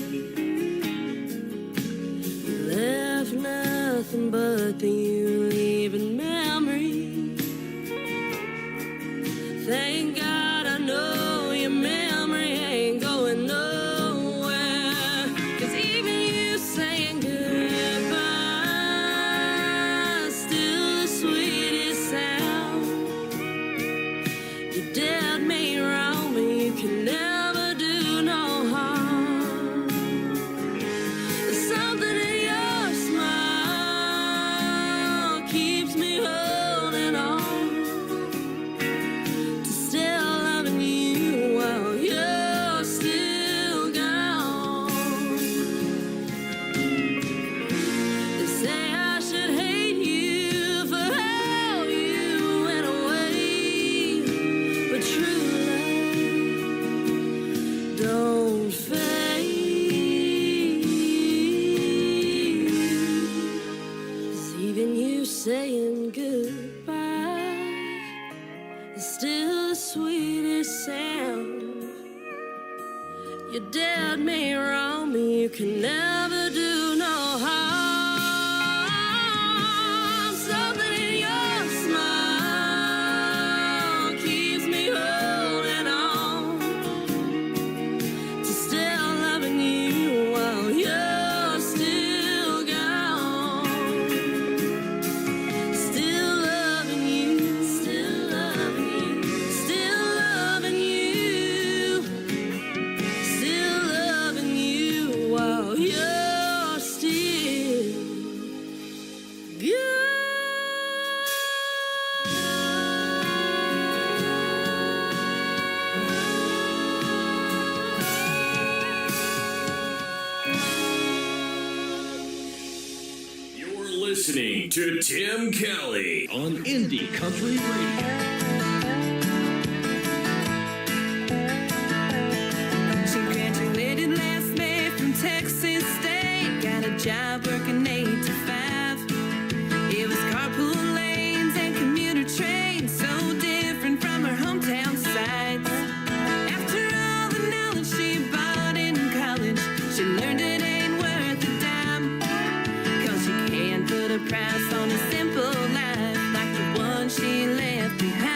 You left nothing but the you leaving memory. Thank God I know your memory ain't going nowhere. 'Cause even you saying goodbye, still the sweetest sound. You did me wrong, but you can never do no harm. There's something in your smile keeps me holding on to still loving you while you're still gone. They say I should hate you for how you went away, but true love don't fade. 'Cause even you saying goodbye is still the sweetest sound. You did me wrong, but you can never do no harm. Something in your smile keeps me holding on to still loving you while you're still gone. Still loving you, still loving you, still loving you, still loving you while you're still gone. You're listening to Tim Kelly on Indie Country Radio. She graduated last May from Texas State. Got a job working 8 to 5. It was carpool lanes and commuter trains, so different from her hometown sites. After all the knowledge she bought in college, she learned it ain't worth a dime. 'Cause you can't put a price on a simple life like the one she left behind.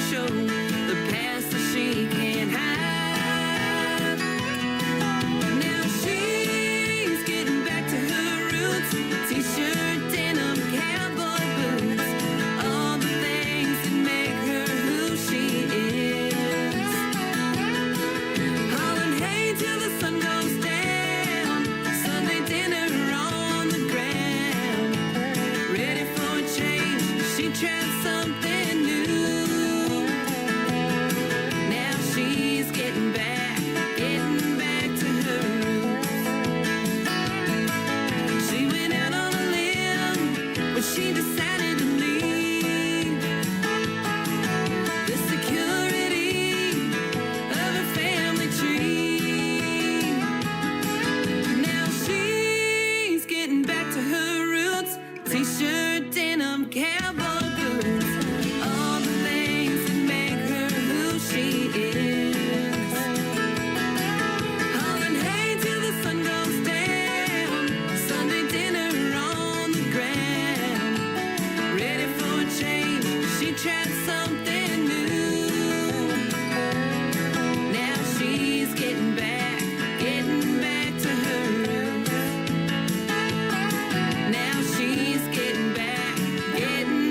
show the past that she can't hide. Now she's getting back to her roots. T-shirt, denim, cowboy boots, all the things that make her who she is. Hollering hey till the sun goes down. Sunday dinner on the ground. Ready for a change, she tried something new. Now she's getting back to her roots. She went out on a limb when she decided to leave the security of her family tree. Now she's getting back to her roots. T-shirt, denim, cowboy boots, all the things that make her who she is. Hollering hey till the sun goes down. Sunday dinner on the ground. Ready for a change, she tried something new. Now she's getting back to her roots. Now she's getting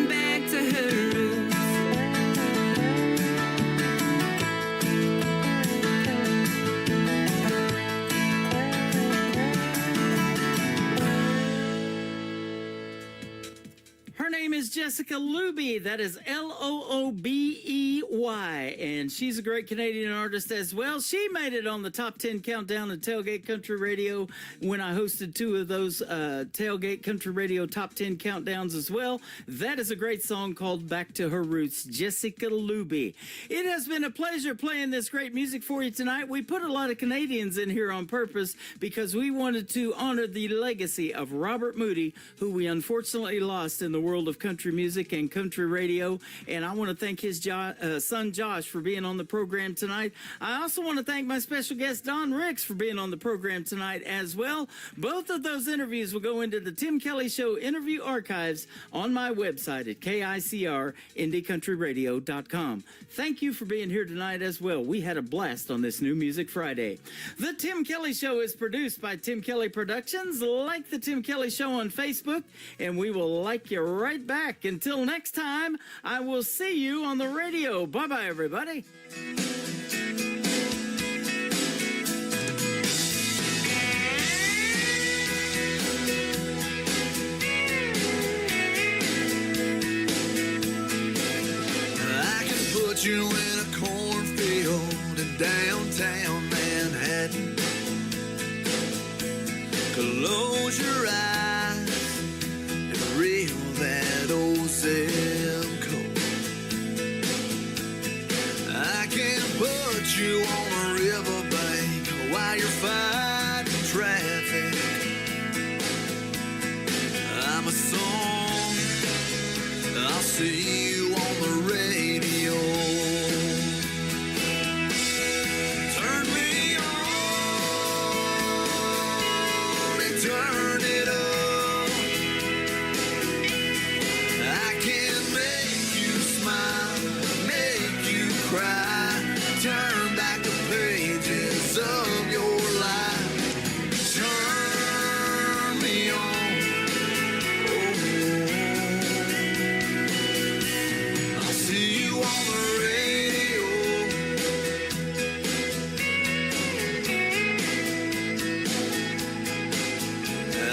back to her roots. Her name is Jessica Luby. That is Loobey, and she's a great Canadian artist as well. She made it on the top 10 countdown at Tailgate Country Radio when I hosted two of those Tailgate Country Radio top 10 countdowns as well. That is a great song called Back to Her Roots, Jessica Luby. It has been a pleasure playing this great music for you tonight. We put a lot of Canadians in here on purpose because we wanted to honor the legacy of Robert Moody, who we unfortunately lost in the world of country music and country radio. And I want to thank his son Josh for being on the program tonight. I also want to thank my special guest Don Ricks for being on the program tonight as well. Both of those interviews will go into the Tim Kelly Show interview archives on my website at KICRIndieCountryRadio.com. Thank you for being here tonight as well. We had a blast on this New Music Friday. The Tim Kelly Show is produced by Tim Kelly Productions. Like the Tim Kelly Show on Facebook, and we will like you right back. Until next time, I will see you on the radio. Bye-bye, everybody. I can put you in a cornfield in downtown Manhattan. Close your eyes and reel that old zip code. I can put you on a riverbank while you're fighting traffic. I'm a song, I'll see you on the radio. Turn me on and turn it up. I can make you smile, make you cry, turn back the pages of your life. Turn me on. I'll see you on the radio.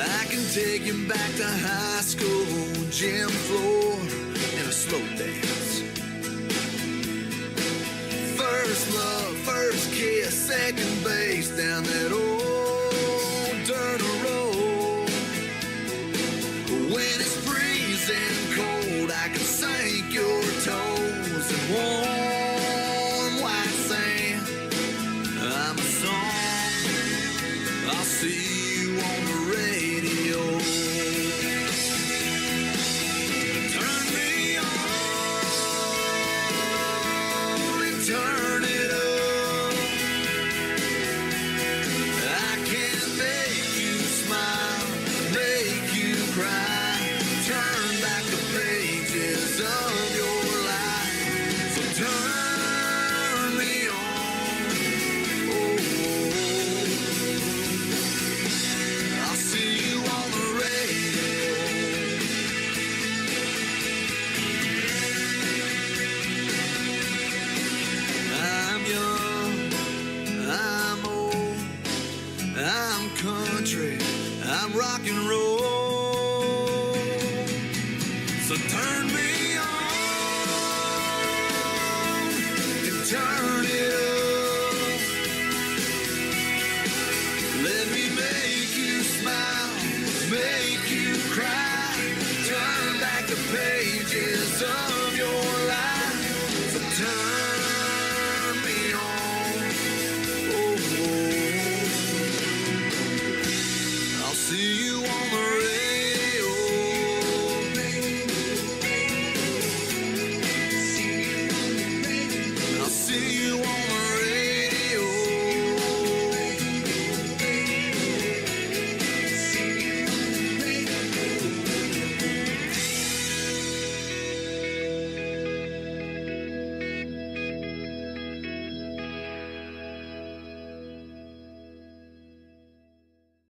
I can take you back to high school, gym floor, and a slow dance. First love, first kiss, second base down that old dirt road. When it's freezing cold, I can sink your toes in warm white sand. I'm a song, I'll see you on the radio. Turn me on and turn it up. I can make you smile, make you cry, turn back the turn it up. Let me make you smile, make you cry. Turn back the pages of